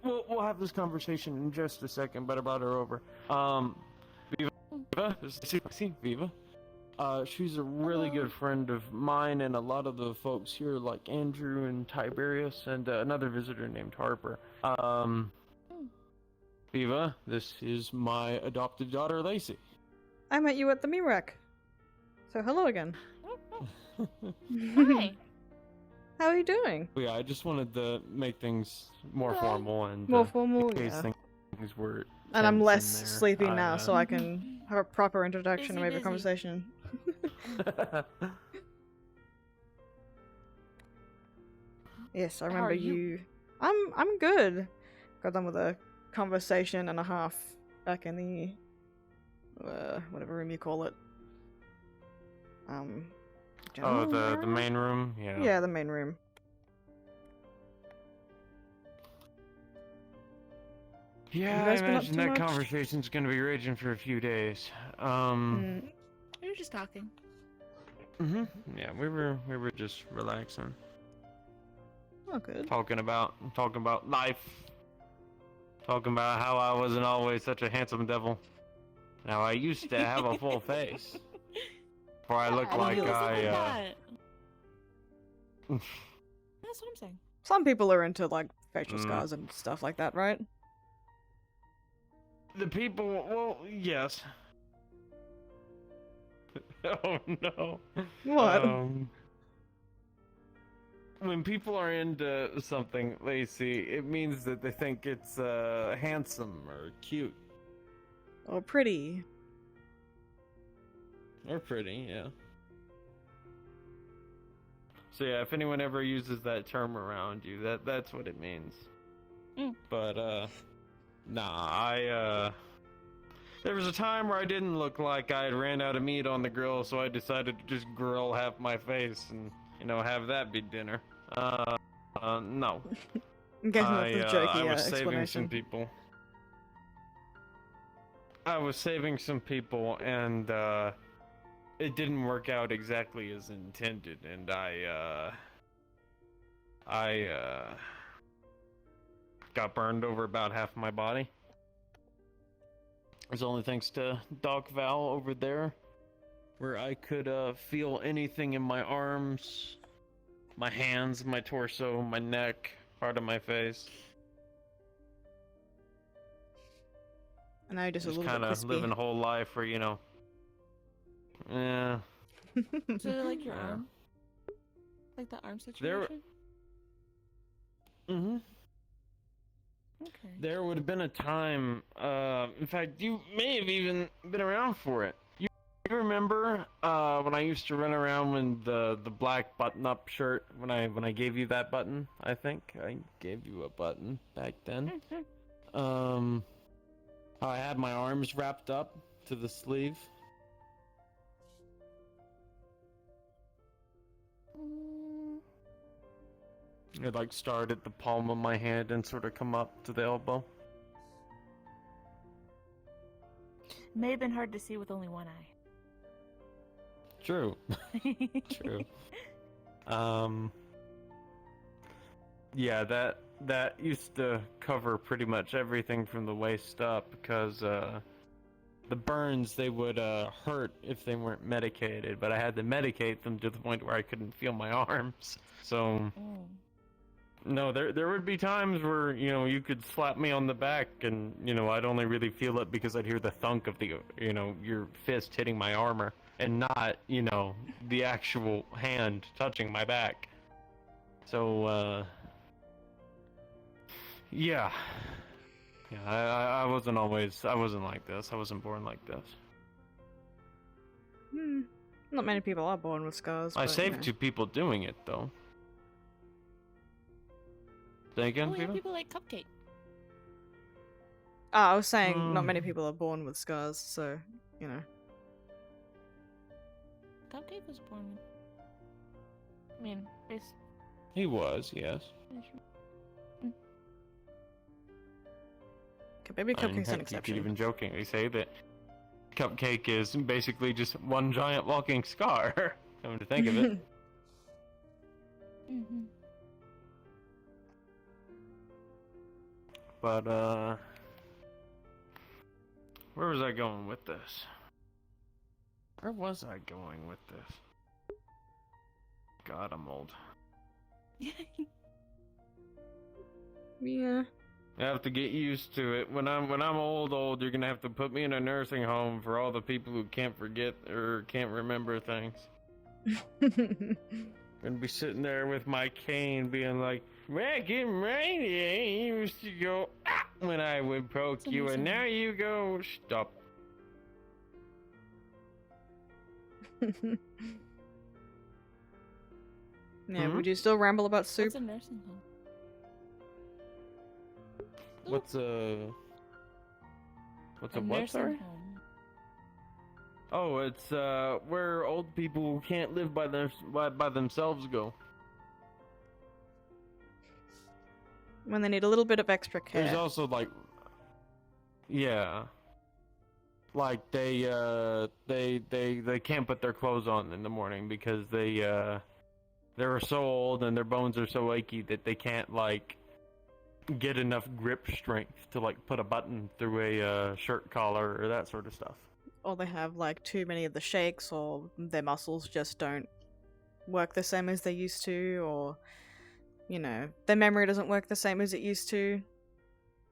We'll have this conversation in just a second, but I brought her over. Viva, this is Viva. She's a really good friend of mine and a lot of the folks here, like Andrew and Tiberius, and another visitor named Harper. Viva, this is my adopted daughter, Lacey. I met you at the MIRAC. So hello again. Hi. How are you doing? Yeah, I just wanted to make things more formal and More formal, in case yeah. things were And I'm tense less in there. sleepy now, so I can have a proper introduction and maybe a Busy. conversation. Yes, I How remember are you? you. I'm good. Got done with a conversation and a half back in the whatever room you call it. Oh, general the room? main room? Yeah. Yeah, the main room. Yeah, I guys been up imagine to that much? conversation's gonna be raging for a few days. Mm, We were just talking. Yeah, we were just relaxing, oh, good. talking about life, talking about how I wasn't always such a handsome devil. Now I used to have a full face, before I looked like I. That's what I'm saying. Some people are into like facial scars and stuff like that, right? The people, well, yes. Oh no. What? When people are into something, Lacey, it means that they think it's handsome or cute. Or pretty. Or pretty, yeah. So yeah, if anyone ever uses that term around you, that's what it means. But nah, there was a time where I didn't look like I had ran out of meat on the grill, so I decided to just grill half my face and, have that be dinner. No. I'm guessing that's the jokey I was saving explanation. some people. I was saving some people, and it didn't work out exactly as intended, and I got burned over about half my body. It was only thanks to Doc Val over there, where I could feel anything in my arms, my hands, my torso, my neck, part of my face. And now you're just a little kind bit of crispy. living a whole life where, yeah, So like your Yeah. arm? Like the arm There- situation? Mm-hmm. Okay. There would have been a time, in fact, you may have even been around for it. You remember, when I used to run around with the black button-up shirt, when I gave you that button, I think? I gave you a button back then. How I had my arms wrapped up to the sleeve. It like start at the palm of my hand and sort of come up to the elbow. May have been hard to see with only one eye. True. True. Yeah, that used to cover pretty much everything from the waist up because the burns, they would hurt if they weren't medicated, but I had to medicate them to the point where I couldn't feel my arms. So no, there would be times where, you know, you could slap me on the back and, you know, I'd only really feel it because I'd hear the thunk of the, you know, your fist hitting my armor and not, you know, the actual hand touching my back. So, yeah. Yeah, I wasn't like this. I wasn't born like this. Not many people are born with scars. I but, saved you know. 2 people doing it, though. Say again, Oh, yeah, people? people like Cupcake. I was saying not many people are born with scars, so, you know. Cupcake was born with... I mean, it's... He was, yes. Okay, maybe I mean, Cupcake's an heck, exception. You could even jokingly say that Cupcake is basically just one giant walking scar. Come to think of it. Mm-hmm. But, where was I going with this? Where was I going with this? God, I'm old. Yeah. I have to get used to it. When I'm old, you're gonna have to put me in a nursing home for all the people who can't forget or can't remember things. Gonna be sitting there with my cane being like, Rick and Rainy used to go when I would poke you, and now you go stop. Yeah, would you still ramble about soup? What's a nursing home? What's a what, nursing sorry? home. Oh, it's where old people who can't live by themselves go. When they need a little bit of extra care. There's also like, yeah, like they can't put their clothes on in the morning because they're so old and their bones are so achy that they can't like get enough grip strength to like put a button through a shirt collar or that sort of stuff. Or they have like too many of the shakes, or their muscles just don't work the same as they used to, or you know, their memory doesn't work the same as it used to,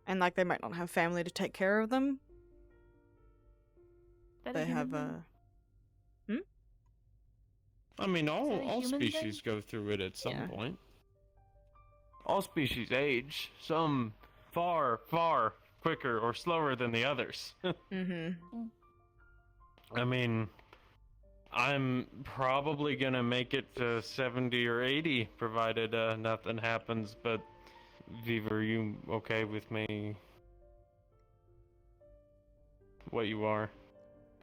and like they might not have family to take care of them. They have I mean, all human species go through it at some point. All species age, some far, far quicker or slower than the others. I mean, I'm probably gonna make it to 70 or 80, provided nothing happens, but Viva, are you okay with me? What you are?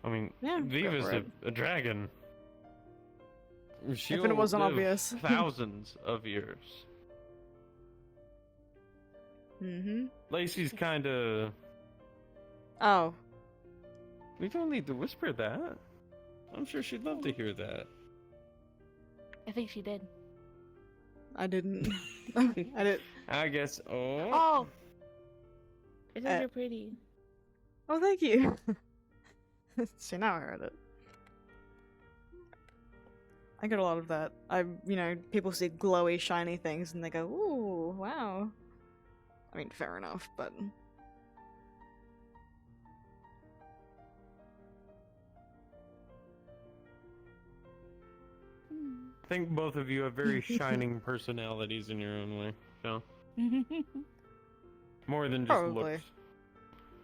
I mean, Yeah, go Viva's for it. a dragon. She'll If it wasn't live obvious. thousands of years. Lacey's kinda... Oh. We don't need to whisper that. I'm sure she'd love to hear that. I think she did. I didn't. I didn't. I guess. Oh! It says you're pretty. Oh, thank you. See, now I heard it. I get a lot of that. You know, people see glowy, shiny things and they go, ooh, wow. I mean, fair enough, but... I think both of you have very shining personalities in your own way. So more than just Probably. looks.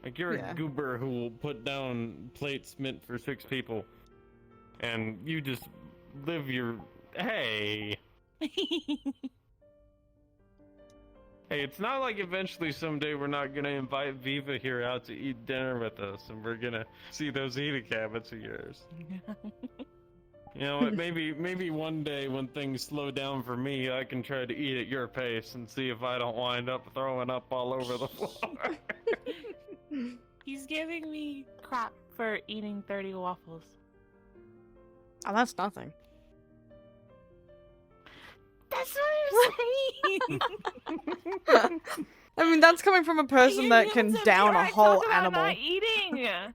Like you're Yeah. a goober who will put down plates meant for 6 people, and you just live your hey. Hey, it's not like eventually someday we're not gonna invite Viva here out to eat dinner with us, and we're gonna see those eating habits of yours. You know what? Maybe one day when things slow down for me, I can try to eat at your pace and see if I don't wind up throwing up all over the floor. He's giving me crap for eating 30 waffles. Oh, that's nothing. That's what I'm saying. I mean, that's coming from a person that can down a whole I'm animal. not eating. And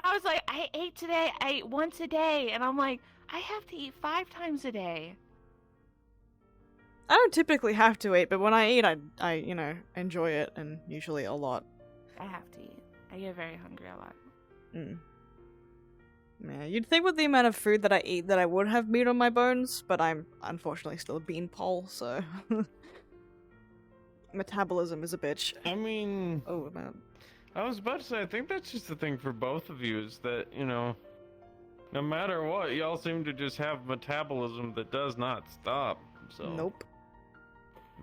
I was like, I ate today. I ate once a day, and I'm like, I have to eat 5 times a day. I don't typically have to eat, but when I eat, I you know, enjoy it, and usually a lot. I have to eat. I get very hungry a lot. Mm. Yeah, you'd think with the amount of food that I eat that I would have meat on my bones, but I'm unfortunately still a beanpole, so metabolism is a bitch. I mean, oh man, I was about to say, I think that's just the thing for both of you is that, you know, no matter what, y'all seem to just have metabolism that does not stop. So nope.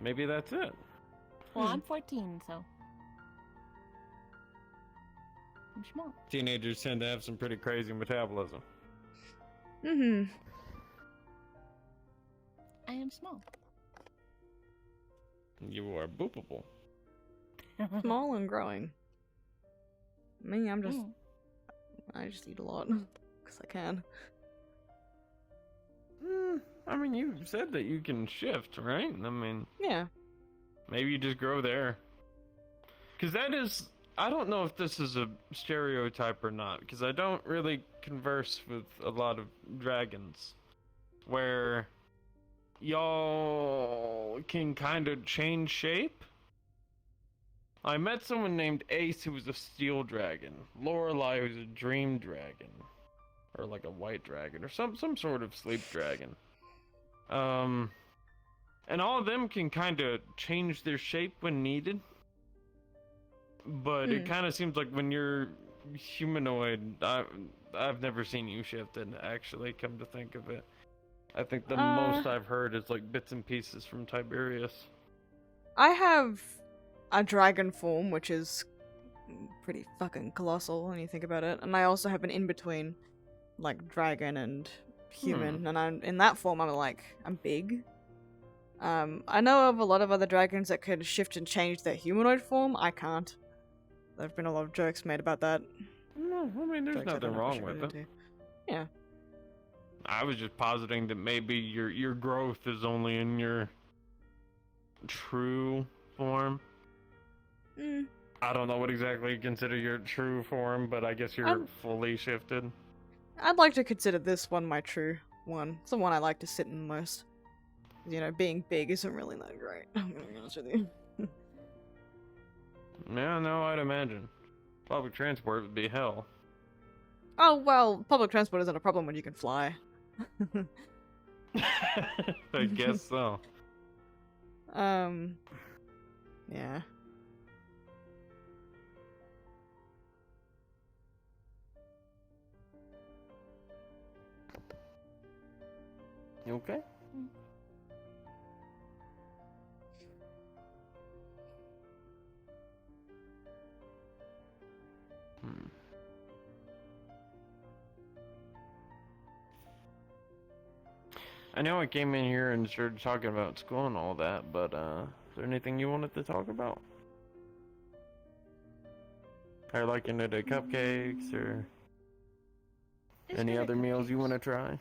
Maybe that's it. Well, I'm 14, so I'm small. Teenagers tend to have some pretty crazy metabolism. Mm-hmm. I am small. You are boopable. Small and growing. Me, I'm just... I just eat a lot. Because I can. I mean, you said that you can shift, right? I mean... Yeah. Maybe you just grow there. Because that is... I don't know if this is a stereotype or not, because I don't really converse with a lot of dragons. Where... y'all can kind of change shape. I met someone named Ace who was a steel dragon. Lorelei who's a dream dragon. Or like a white dragon. Or some sort of sleep dragon. And all of them can kind of change their shape when needed. But it kind of seems like when you're humanoid, I've never seen you shifted, actually, come to think of it. I think the most I've heard is like bits and pieces from Tiberius. I have a dragon form, which is pretty fucking colossal when you think about it. And I also have an in-between, like, dragon and human. And I'm in that form, I'm big. I know of a lot of other dragons that could shift and change their humanoid form. I can't. There have been a lot of jokes made about that. No, I mean, there's Jokes I nothing don't know if I wrong should with go it. into. Yeah. I was just positing that maybe your growth is only in your true form. I don't know what exactly you consider your true form, but I guess you're fully shifted. I'd like to consider this one my true one. It's the one I like to sit in most. You know, being big isn't really that great. I'm gonna be honest with you. Yeah, no, I'd imagine. Public transport would be hell. Oh, well, public transport isn't a problem when you can fly. I guess so. Yeah. You okay? I know I came in here and started talking about school and all that, but is there anything you wanted to talk about? Are you like into the cupcakes or any other meals you want to try?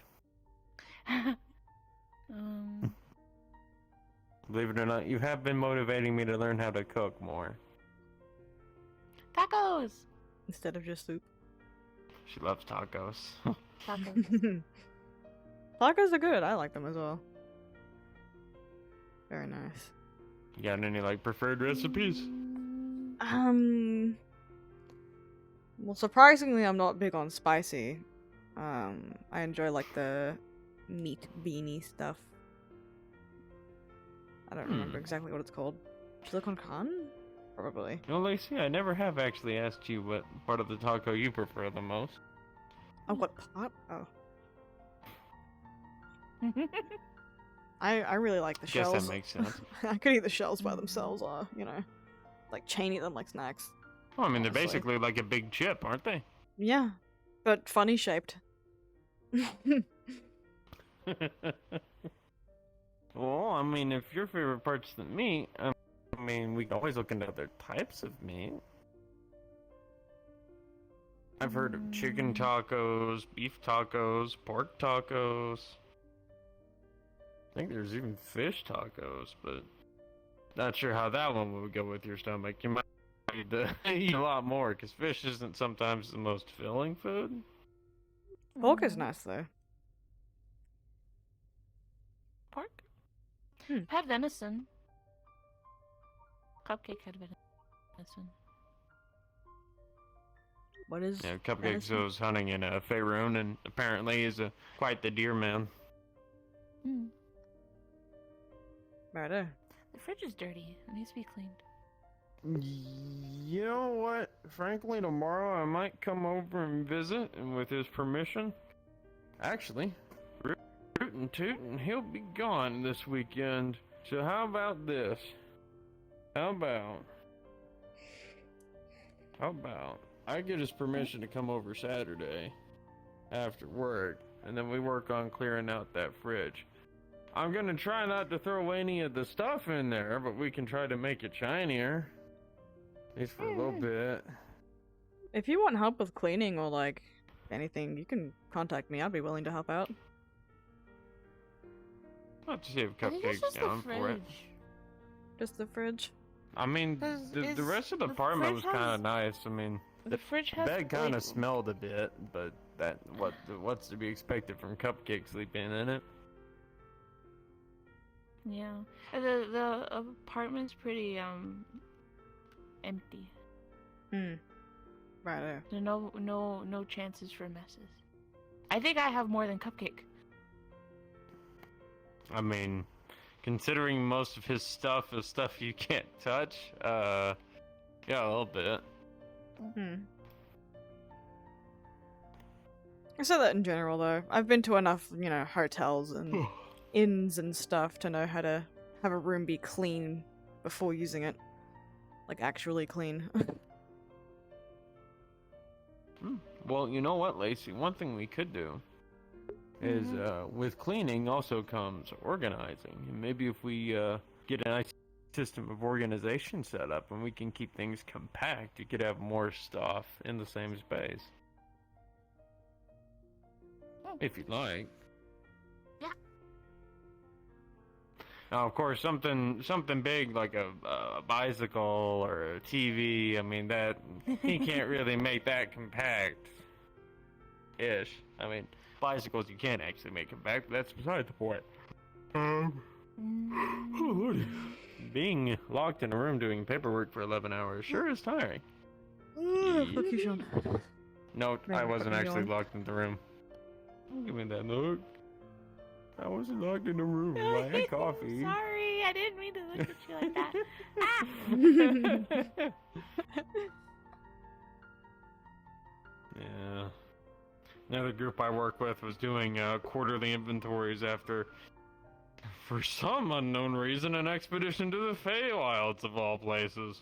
Believe it or not, you have been motivating me to learn how to cook more. Tacos! Instead of just soup. She loves tacos. Tacos. Tacos are good. I like them as well. Very nice. You got any like preferred recipes? Well, surprisingly, I'm not big on spicy. I enjoy like the meat beanie stuff. I don't remember exactly what it's called. Silicon Con? Probably. Well, Lacey, I never have actually asked you what part of the taco you prefer the most. Oh, what part? Oh. I really like the Guess shells. that makes sense. I could eat the shells by themselves, or, you know, like chain eat them like snacks. Well, I mean, honestly. they're basically like a big chip, aren't they? Yeah, but funny shaped. Well, I mean, if your favorite part's the meat, I mean, we can always look into other types of meat. I've heard of chicken tacos, beef tacos, pork tacos. I think there's even fish tacos, but not sure how that one would go with your stomach. You might need to eat a lot more, because fish isn't sometimes the most filling food. Pork is nice, though. Pork? Had venison. Cupcake had venison. What is Yeah, Cupcake venison? goes hunting in Faerun, and apparently is quite the deer man. Righto. The fridge is dirty. It needs to be cleaned. You know what? Frankly, tomorrow I might come over and visit, and with his permission. Actually, Rootin' Tootin', he'll be gone this weekend. So how about this? How about I get his permission to come over Saturday after work, and then we work on clearing out that fridge. I'm gonna try not to throw any of the stuff in there, but we can try to make it shinier. At least for a little bit. If you want help with cleaning or, like, anything, you can contact me. I'd be willing to help out. I'll have to see if I think it's Cupcake's just the down for it. fridge. Just the fridge? I mean, the rest of the apartment was fridge kind has- of nice. I mean, The fridge the has bed kind like- of smelled a bit, but what's to be expected from Cupcake sleeping in it? Yeah. The apartment's pretty empty. Righto. There are no chances for messes. I think I have more than Cupcake. I mean, considering most of his stuff is stuff you can't touch, yeah, a little bit. I say that in general, though. I've been to enough, you know, hotels and inns and stuff to know how to have a room be clean before using it. Like, actually clean. Well, you know what, Lacey? One thing we could do is, with cleaning also comes organizing. And maybe if we get a nice system of organization set up and we can keep things compact, you could have more stuff in the same space. If you'd like. Yeah. Now, of course, something big like a bicycle or a TV. I mean, that he can't really make that compact. Ish. I mean, bicycles you can't actually make compact, but that's beside the point. Oh, Lordy. Being locked in a room doing paperwork for 11 hours sure is tiring. Fuck you, Sean. No, Man, I wasn't fucking actually yawn. locked in the room. Give me that look. I wasn't locked in the room. I had coffee. Sorry, I didn't mean to look at you like that. Yeah. Another group I work with was doing quarterly inventories after, for some unknown reason, an expedition to the Feywilds of all places.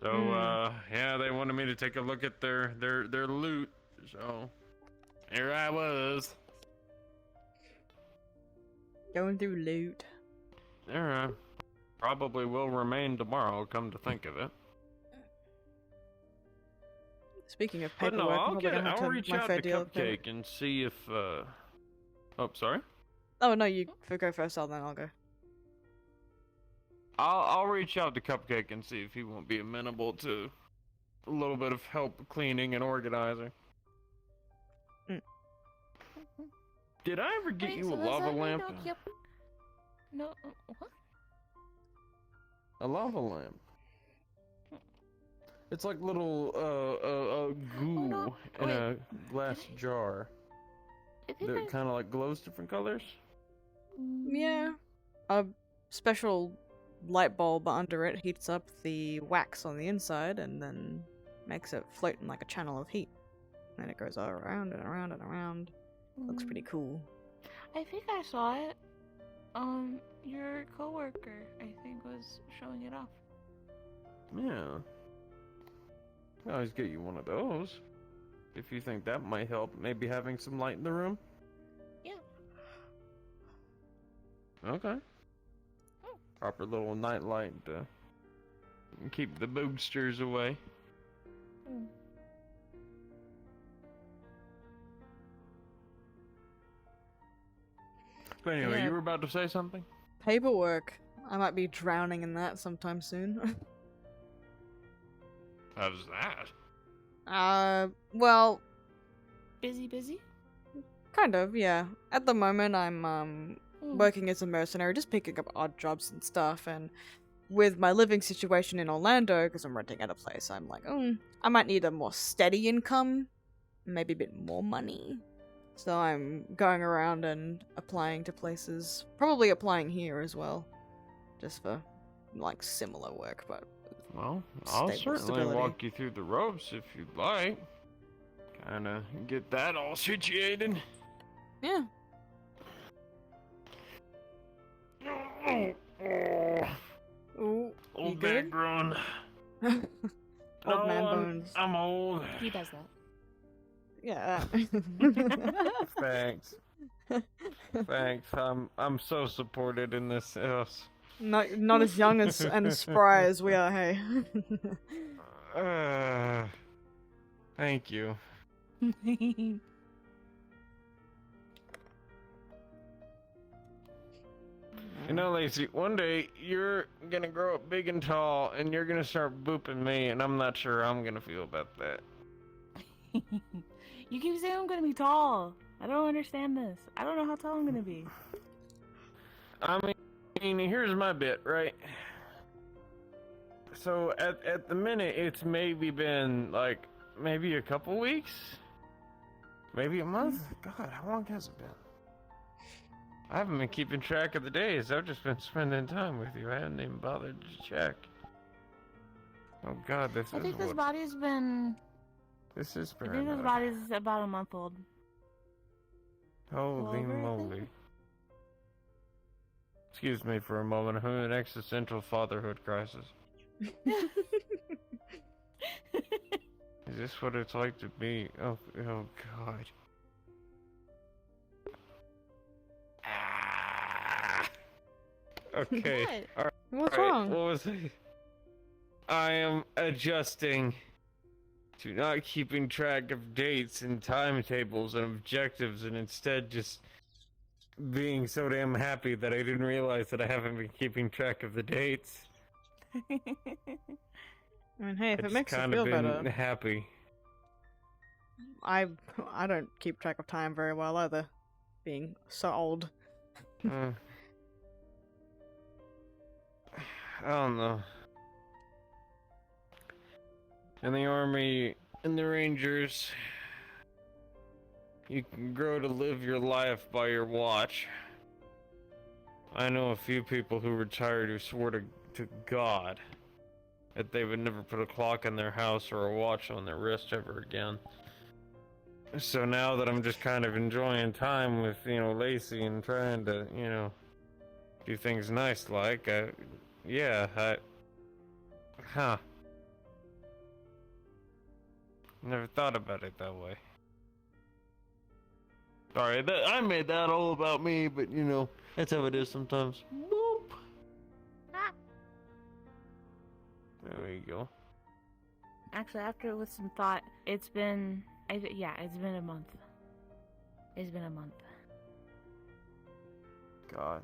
So, yeah, they wanted me to take a look at their loot. So, here I was. Going through loot. There, probably will remain tomorrow, come to think of it. Speaking of But paperwork, no, I'm probably gonna have I'll to reach my out fair to deal of Cupcake and see if, oh, sorry? Oh, no, you go first, then I'll go. I'll reach out to Cupcake and see if he won't be amenable to a little bit of help cleaning and organizing. Did I ever get Wait, you so a does lava that mean lamp? No, what? A lava lamp. It's like little goo in a glass jar. that kind of like glows different colors? Yeah. A special light bulb under it heats up the wax on the inside and then makes it float in like a channel of heat. And it goes all around and around and around. Looks pretty cool. I think I saw it. Your coworker, I think, was showing it off. Yeah. I always get you one of those. If you think that might help, maybe having some light in the room? Yeah. Okay. Proper little night light to keep the boogsters away. But anyway, Yeah. you were about to say something? Paperwork. I might be drowning in that sometime soon. How's that? Well, Busy? kind of, yeah. At the moment, I'm working as a mercenary, just picking up odd jobs and stuff, and with my living situation in Orlando, because I'm renting out a place, I'm like, I might need a more steady income, maybe a bit more money. So I'm going around and applying to places, probably applying here as well, just for, like, similar work, but Well, I'll stable certainly stability. walk you through the ropes if you'd like. Kinda get that all situated. Yeah. Ooh, Old you good? background. Old man bones. I'm old. He does that. Yeah. Thanks. Thanks. I'm so supported in this house. Not as young as and as spry as we are, hey. Thank you. You know, Lacey, one day you're gonna grow up big and tall, and you're gonna start booping me, and I'm not sure how I'm gonna feel about that. You keep saying I'm gonna be tall. I don't understand this. I don't know how tall I'm gonna be. I mean, here's my bit, right? So at the minute, it's maybe been like maybe a couple weeks, maybe a month. God, how long has it been? I haven't been keeping track of the days. I've just been spending time with you. I haven't even bothered to check. Oh God, I think this body's been. This is I think this body's about a month old. Holy Over, I moly. Excuse me for a moment. I'm in an existential fatherhood crisis. Is this what it's like to be? Oh God. Okay. What? All right. What's all right, wrong? What was I? I am adjusting to not keeping track of dates and timetables and objectives, and instead just being so damn happy that I didn't realize that I haven't been keeping track of the dates. I mean, hey, if I've it makes you kind feel of been better. happy. I don't keep track of time very well either, being so old. I don't know. In the Army, in the Rangers, you can grow to live your life by your watch. I know a few people who retired who swore to God that they would never put a clock in their house or a watch on their wrist ever again. So now that I'm just kind of enjoying time with, Lacey and trying to, do things nice like, never thought about it that way. Sorry, I made that all about me, but that's how it is sometimes. Boop. There you go. Actually, after with some thought, it's been a month. It's been a month. God,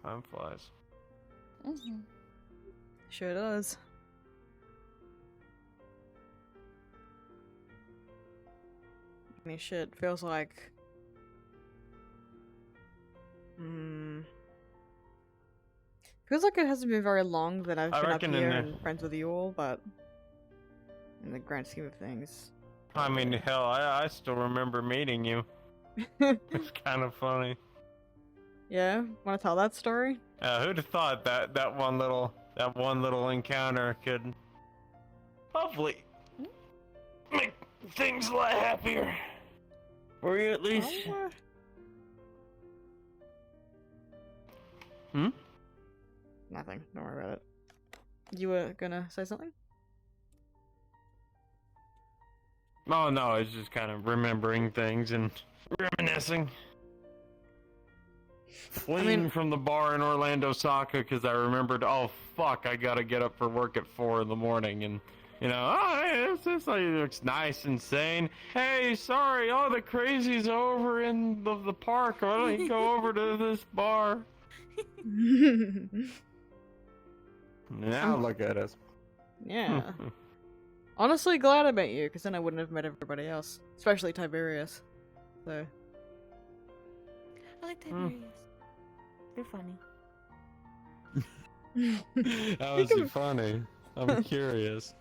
time flies. Sure does. I mean, shit, feels like... Feels like it hasn't been very long that I've I been up reckon in here the- and friends with you all, but... In the grand scheme of things... I mean, hell, I still remember meeting you. It's kind of funny. Yeah, want to tell that story? Who'd have thought that one little encounter could hopefully make things a lot happier for you at least. Nothing. Don't worry about it. You were gonna say something? Oh no, it's just kind of remembering things and reminiscing. Fleeing from the bar in Orlando Soccer because I remembered, oh fuck, I gotta get up for work at 4 in the morning, and you know, oh hey, this looks nice and sane. Hey, sorry, oh the crazy's over in the park. Why don't you go over to this bar? Now look at us. Yeah. Honestly, glad I met you, because then I wouldn't have met everybody else, especially Tiberius. So. I like Tiberius. They're funny. How is he funny? I'm curious.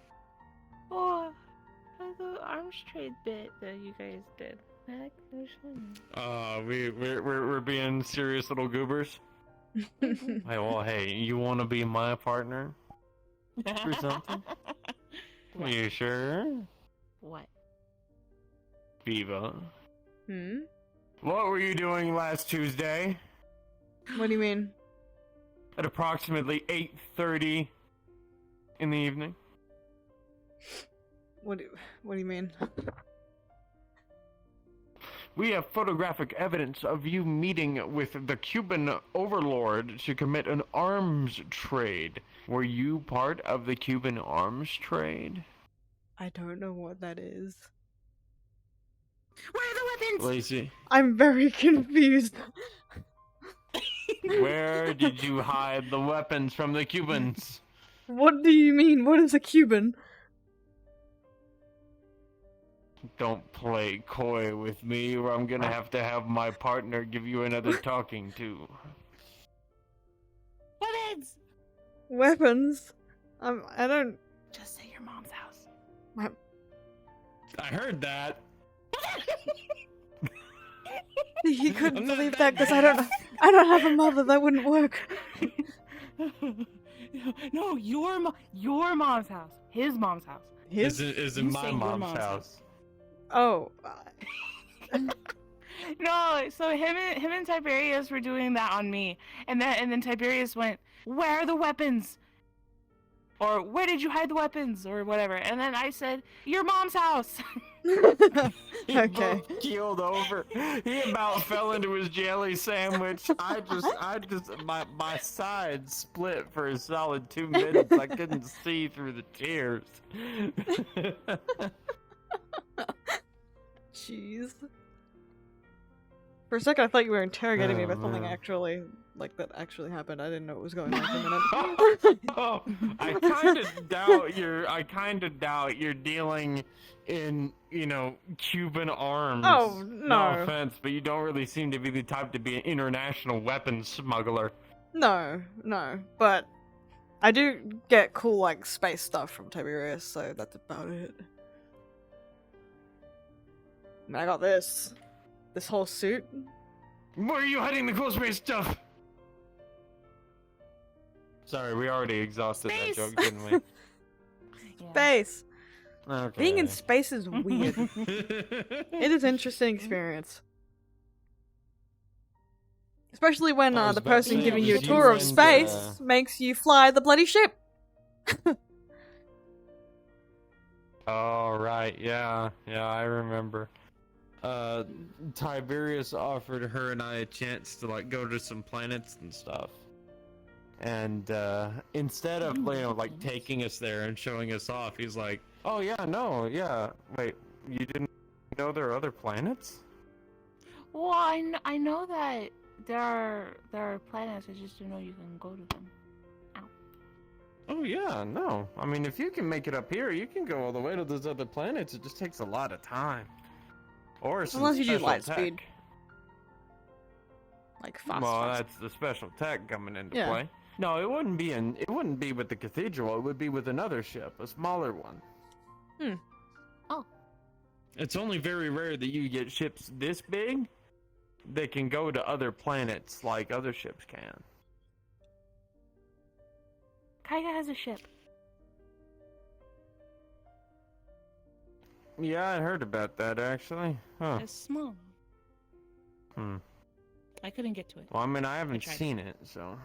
Oh, the arms trade bit that you guys did. I like those funny. We're being serious little goobers. Hey, well, hey, you want to be my partner or something? Are you sure? What? Veeva. Hmm? What were you doing last Tuesday? What do you mean? At approximately 8:30 in the evening. What do you mean? We have photographic evidence of you meeting with the Cuban overlord to commit an arms trade. Were you part of the Cuban arms trade? I don't know what that is. Where are the weapons? Lacey, I'm very confused. where did you hide the weapons from the Cubans? What do you mean? What is a Cuban? Don't play coy with me, or I'm gonna have to have my partner give you another talking to. Weapons! Weapons? I don't... Just say your mom's house. I heard that. He couldn't believe that because I don't have a mother. That wouldn't work. No, your mom's house. His mom's house. Is in my mom's house. Oh. No, so him and Tiberius were doing that on me, and then Tiberius went, "Where are the weapons?" Or "Where did you hide the weapons?" or whatever, and then I said, "Your mom's house." Okay. Keeled over. He about fell into his jelly sandwich. I just my side split for a solid 2 minutes. I couldn't see through the tears. Jeez. For a second, I thought you were interrogating me about something man. actually, like, that actually happened. I didn't know what was going on for a minute. Oh, I kind of doubt you're dealing in, you know, Cuban arms. Oh, No no. offense, but you don't really seem to be the type to be an international weapons smuggler. No. But I do get cool, like, space stuff from Tiberius, so that's about it. And I got this. This whole suit. Where are you hiding the cool space stuff? Sorry, we already exhausted Space. that joke, didn't we? Space. Okay. Being in space is weird. It is an interesting experience. Especially when I was the about to person say, giving you a did you tour of and, space makes you fly the bloody ship. Oh, right, yeah, I remember. Tiberius offered her and I a chance to, like, go to some planets and stuff. And, instead of, you know, like, taking us there and showing us off, he's like, oh, yeah, no, yeah, wait, you didn't know there are other planets? Well, I know that there are planets. I just don't know you can go to them. Oh, yeah, no. I mean, if you can make it up here, you can go all the way to those other planets. It just takes a lot of time. Or some Unless you do special light tech. speed. Like fast. Well, fast. that's the special tech coming into Yeah. play. No, it wouldn't be with the cathedral. It would be with another ship, a smaller one. Hmm. Oh. It's only very rare that you get ships this big, they can go to other planets like other ships can. Kaiga has a ship. Yeah, I heard about that actually. Huh. It's small. Hmm. I couldn't get to it. Well, I mean, I haven't tried. seen it, so.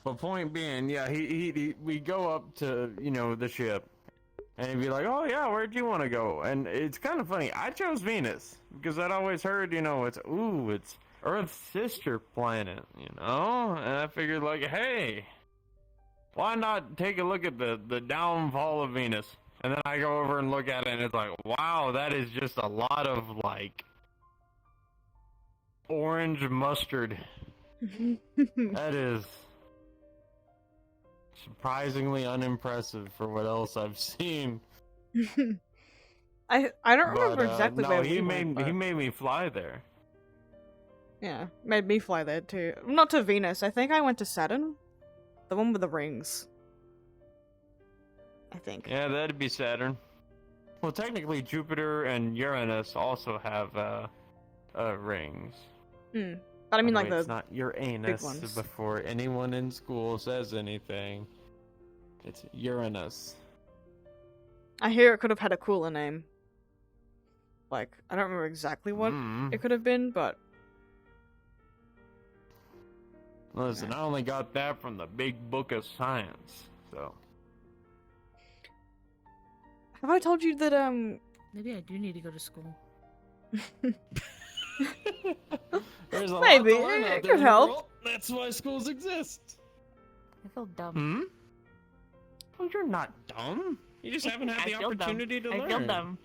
But point being, yeah, we go up to, you know, the ship, and he'd be like, oh yeah, where'd you want to go? And it's kind of funny. I chose Venus because I'd always heard, you know, it's Earth's sister planet, you know? And I figured, like, hey, why not take a look at the downfall of Venus? And then I go over and look at it, and it's like, wow, that is just a lot of, like, orange mustard. That is surprisingly unimpressive for what else I've seen. I don't remember exactly no, where he we made went, he but- made me fly there. Yeah, made me fly there too. Not to Venus. I think I went to Saturn, the one with the rings. I think. Yeah, that'd be Saturn. Well, technically, Jupiter and Uranus also have rings. But I mean, By like the way, the it's not Uranus. ones. Before anyone in school says anything, it's Uranus. I hear it could have had a cooler name. Like, I don't remember exactly what it could have been, but Listen, I only got that from the big book of science, so. have I told you that Maybe I do need to go to school. There's a maybe lot to learn out it there could in the help. world. That's why schools exist. I feel dumb. Well, you're not dumb. You just haven't had I the feel dumb. opportunity to learn. I feel dumb.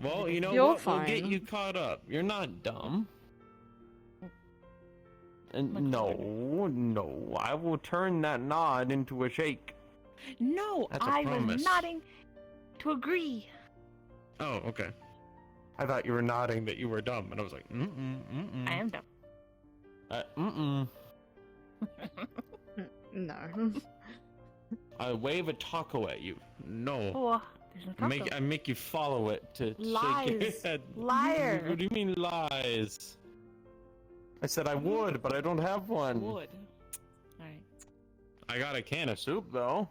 Well, you know You're what? We'll get fine. you caught up. You're not dumb. And no, I will turn that nod into a shake. No, That's a I promise. was nodding to agree. Oh, okay. I thought you were nodding that you were dumb, and I was like, I am dumb. no. I wave a taco at you. No. Oh, there's no taco. I make you follow it to shake your Lies. head. Liar. What do you mean lies? I said I would, but I don't have one. Would. Alright. I got a can of soup though.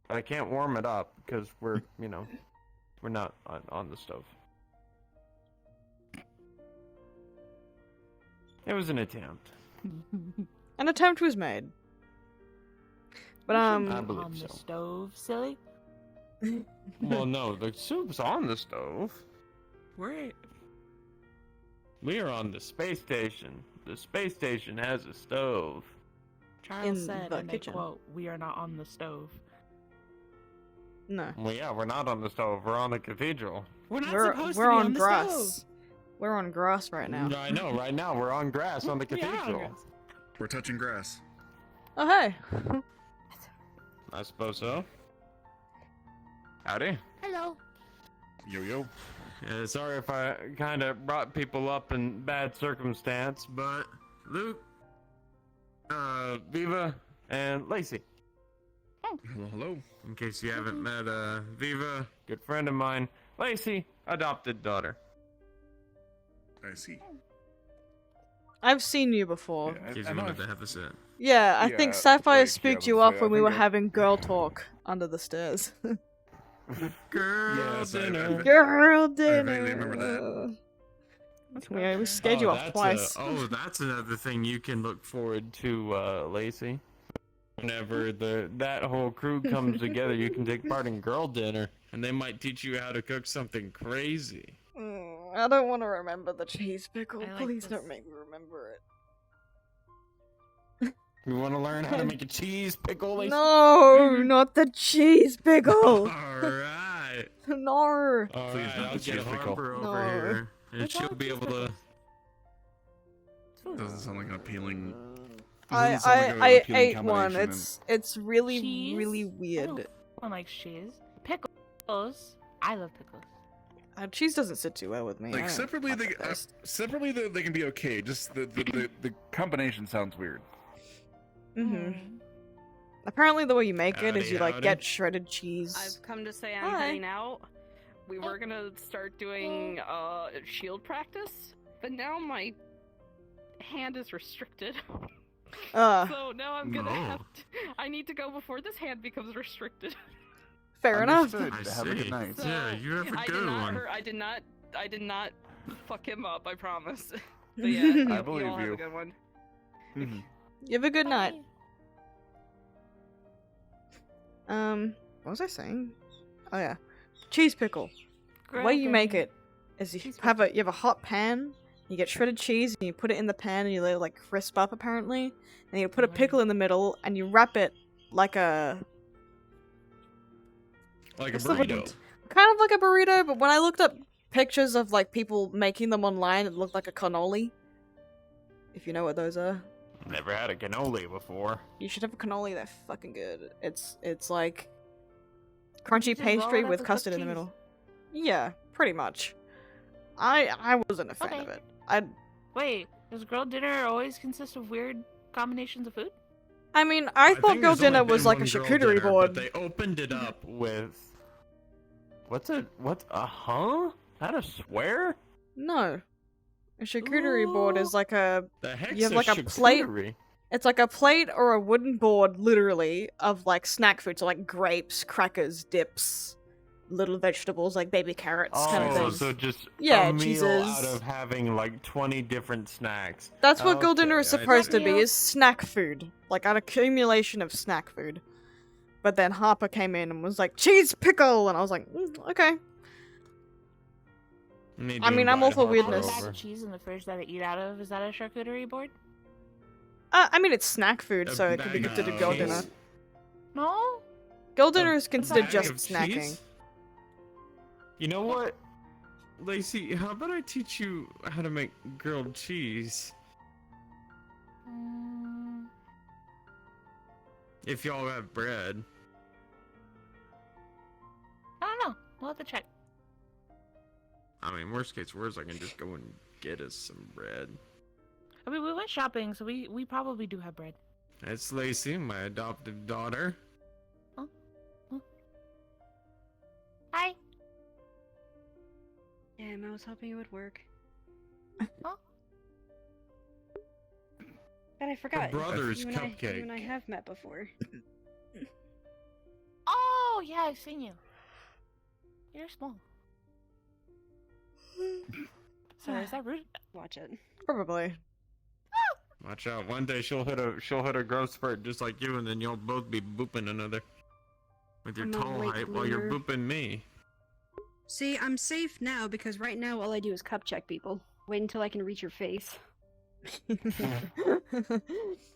But I can't warm it up because we're, you know, we're not on the stove. It was an attempt. An attempt was made. But I on believe the so. stove, silly. Well, no, the soup's on the stove. Where? We are on the space station. The space station has a stove. Charles In said, the and kitchen. I quote, "We are not on the stove." No. Well, yeah, we're not on the stove. We're on the cathedral. We're not We're supposed we're to be on on the grass. stove. We're on grass right now. I know. Right now, we're on grass on the We are on cathedral. grass. We're touching grass. Oh hey. I suppose so. Howdy. Hello. Yo yo. Yeah, sorry if I kind of brought people up in bad circumstance, but Luke, Viva, and Lacey. Hello, hello. In case you haven't met Viva, good friend of mine. Lacey, adopted daughter. I see. I've seen you before. Yeah, In case I you know wanted I've- to have a sit. Yeah, I think Yeah, Sapphire like, spooked yeah, you let's up say, when I we were think I- having girl talk under the stairs. Girl Yes, dinner. Girl I dinner. vaguely remember that. We scared you off twice. That's another thing you can look forward to, Lacey. Whenever that whole crew comes together, you can take part in girl dinner, and they might teach you how to cook something crazy. I don't want to remember the cheese pickle. I like Please this. don't make me remember it. You want to learn how to make a cheese pickle, Lacey? No, not the cheese pickle. Alright. No. Alright, Please not I'll the get cheese pickle. Harper over No. here, and she'll be able to... Doesn't sound like an appealing. I doesn't sound like an appealing ate one. combination, It's really Cheese? really I weird. don't like cheese. Pickles. I love pickles. Cheese doesn't sit too well with me. I Like don't separately, fuck they with this. they can be okay. Just the combination sounds weird. Mhm. Apparently, the way you make it is Howdy, you like howdy. get shredded cheese. I've come to say I'm Hi. heading out. we were gonna start doing shield practice, but now my hand is restricted. So now I'm gonna have to. I need to go before this hand becomes restricted. Fair enough. Understood. Have a good night. So, Yeah, you have a I good did not one. hurt. I did not fuck him up. I promise. But yeah, you I all believe have you. a good one. Mhm. You have a good night. What was I saying? Oh yeah, cheese pickle. The way you make it is you have a hot pan. You get shredded cheese and you put it in the pan and you let it like crisp up apparently. And you put a pickle in the middle and you wrap it like a Like a What's the word? burrito. kind of like a burrito. But when I looked up pictures of like people making them online, it looked like a cannoli. If you know what those are. Never had a cannoli before. You should have a cannoli. They're fucking good. It's like crunchy just roll it pastry up with with custard in the cheese. middle. Yeah, pretty much. I wasn't a fan of it. Wait, does girl dinner always consist of weird combinations of food? I mean, I thought think girl there's only dinner was been like a one girl charcuterie dinner, board. But they opened it up With what's a huh? That a swear? No, a charcuterie board is like a The heck's you have a like a plate. charcuterie? It's like a plate or a wooden board, literally, of like snack food, so like grapes, crackers, dips, little vegetables like baby carrots, kind of thing. So just Yeah, a meal cheeses. out of having like 20 different snacks. That's what girl dinner is Okay, I supposed to see. be, is snack food. Like an accumulation of snack food. But then Harper came in and was like, cheese pickle! And I was like, okay. I mean, I'm all for weirdness. Mac and cheese in the fridge that I eat out of, is that a charcuterie board? I mean, it's snack food, so it could be considered girl dinner. No? Girl dinner is considered bag just of snacking. cheese? You know what? Lacey, how about I teach you how to make grilled cheese? If y'all have bread. I don't know. We'll have to check. I mean, worst case worst, I can just go and get us some bread. I mean, we went shopping, so we probably do have bread. That's Lacey, my adoptive daughter. Hi. Damn, I was hoping it would work. Huh? God, I forgot. brother's you cupcake. and I have met before. Oh, yeah, I've seen you. You're small. Sorry, is that rude? Watch it. Probably. Watch out! One day she'll hit a growth spurt just like you, and then you'll both be booping another with your I'm a tall late height while you're bloomer. booping me. See, I'm safe now because right now all I do is cup check people. Wait until I can reach your face.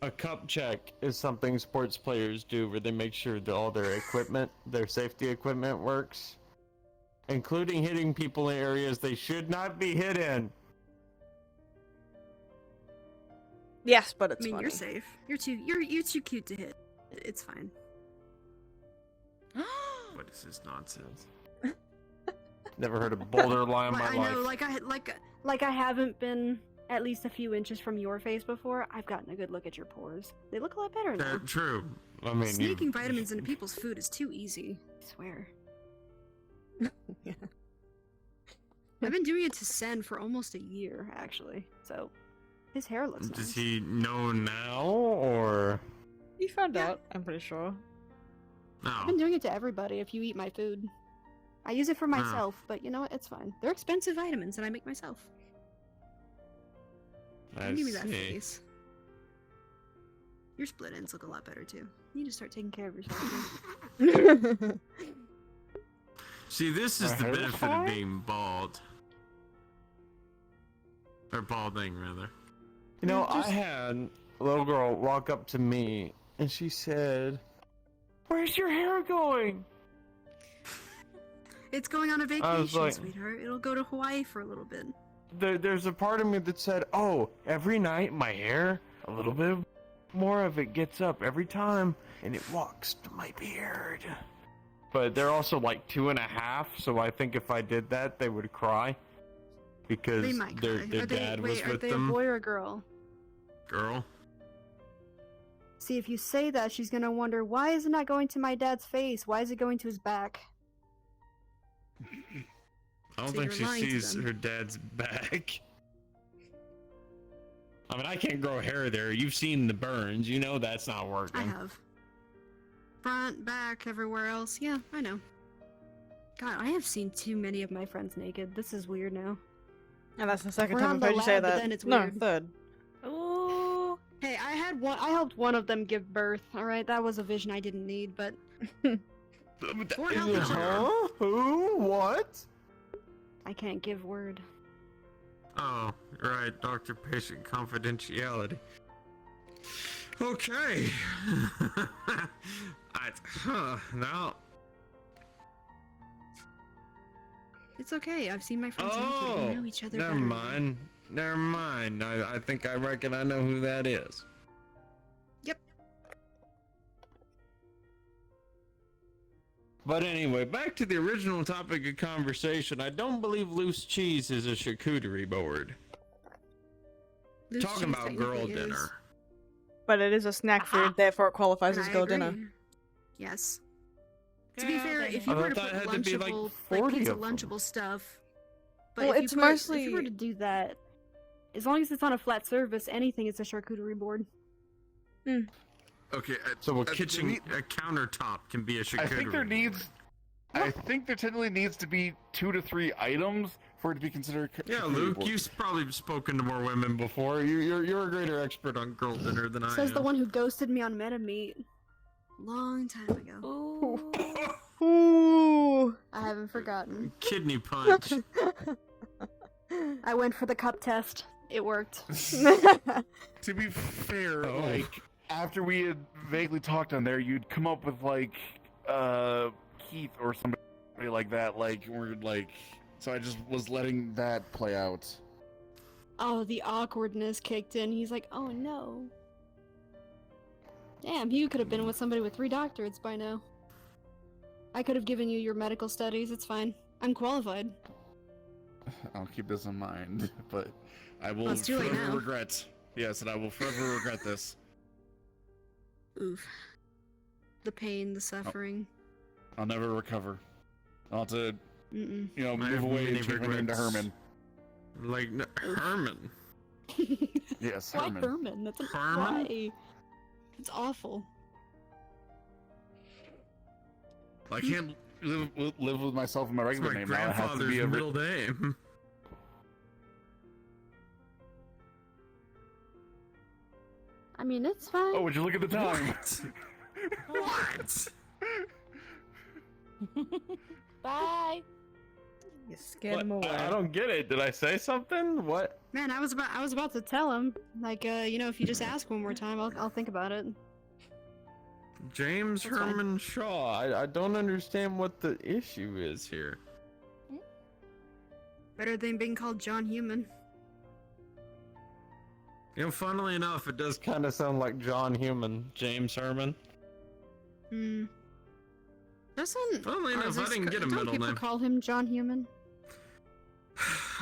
A cup check is something sports players do where they make sure that all their equipment, their safety equipment works, including hitting people in areas they should not be hit in. Yes, but it's I mean, funny. you're safe. You're too cute to hit. It's fine. What is this nonsense? Never heard a boulder lie in my I life. know, like I haven't been at least a few inches from your face before. I've gotten a good look at your pores. They look a lot better now. True. I mean, Sneaking vitamins into people's food is too easy. I swear. I've been doing it to Sen for almost a year, actually. So, his hair looks Does nice. he know now, or? You found out, I'm pretty sure. I've been doing it to everybody if you eat my food. I use it for myself, but you know what? It's fine. They're expensive vitamins that I make myself. I Give me that see. face. Your split ends look a lot better too. You need to start taking care of yourself. Too. See, this is My the hair's benefit fine? of being bald. Or balding, rather. You know, I had a little girl walk up to me and she said, "Where's your hair going?" It's going on a I was vacation, like- sweetheart. It'll go to Hawaii for a little bit. There's a part of me that said, "Oh, every night my hair, a little bit more of it gets up every time, and it walks to my beard." But they're also like 2.5, so I think if I did that, they would cry because They might their cry. dad was Are with they them. a boy or a girl? Girl? See, if you say that, she's gonna wonder, why is it not going to my dad's face? Why is it going to his back? I don't So think you're she lying to sees them. her dad's back. I mean, I can't grow hair there. You've seen the burns. You know that's not working. I have. Front, back, everywhere else. Yeah, I know. God, I have seen too many of my friends naked. This is weird now. And that's the second We're time on I've the heard you say lab, but that. then it's No, weird. third. Ooh. Hey, I helped one of them give birth. All right, that was a vision I didn't need, but for health insurance, Huh? Who? What? I can't give word. Oh, right, doctor-patient confidentiality. Okay. Now. It's okay. I've seen my friends naked. Oh, We know each other never better. mind. Never mind. I think I reckon I know who that is. Yep. But anyway, back to the original topic of conversation. I don't believe loose cheese is a charcuterie board. Loose Talking cheese about girl technically is. dinner. But it is a snack food, therefore it qualifies And as I girl agree. dinner. Yes. To be fair, if I you were to thought put that had to be, like, lunchable, 40 pizza of them. lunchable stuff, but Well, if it's you put, mostly- if you were to do that, as long as it's on a flat surface, anything is a charcuterie board. Okay, So a kitchen, a countertop can be a charcuterie. I think there needs. I think there technically needs to be 2 to 3 items for it to be considered. Yeah, charcuterie Luke, board. you've probably spoken to more women before. You're a greater expert on girl dinner than I Says am. the one who ghosted me on MetaMeet. Long time ago. Ooh. I haven't forgotten. Kidney punch. I went for the cup test. It worked. To be fair, Oh. like after we had vaguely talked on there, you'd come up with like Keith or somebody like that, like we're like. So I just was letting that play out. Oh, the awkwardness kicked in. He's like, oh no. Damn, you could have been with somebody with 3 doctorates by now. I could have given you your medical studies. It's fine. I'm qualified. I'll keep this in mind, but I will Well, it's too late forever now. regret. Yes, and I will forever regret this. Oof. The pain, the suffering. I'll never recover. I'll have to, Mm-mm. you know, I move have away many and change my name to regrets. Herman. Like Herman. Yes, Why Herman. Herman? That's a Herman? why? It's awful. I can't live with myself in my It's regular my name now. It has to grandfather's be a middle name. I mean, it's fine. Oh, would you look at the time? What? Bye. You scared him What? away. I don't get it. Did I say something? What? Man, I was about to tell him. Like, you know, if you just ask one more time, I'll think about it. James That's fine. Herman Shaw, I don't understand what the issue is here. Better than being called John Human. You know, funnily enough, it does Kind of sound like John Human, James Herman. Hmm. Doesn't Funnily enough, I others didn't get a don't middle people name. call him John Human?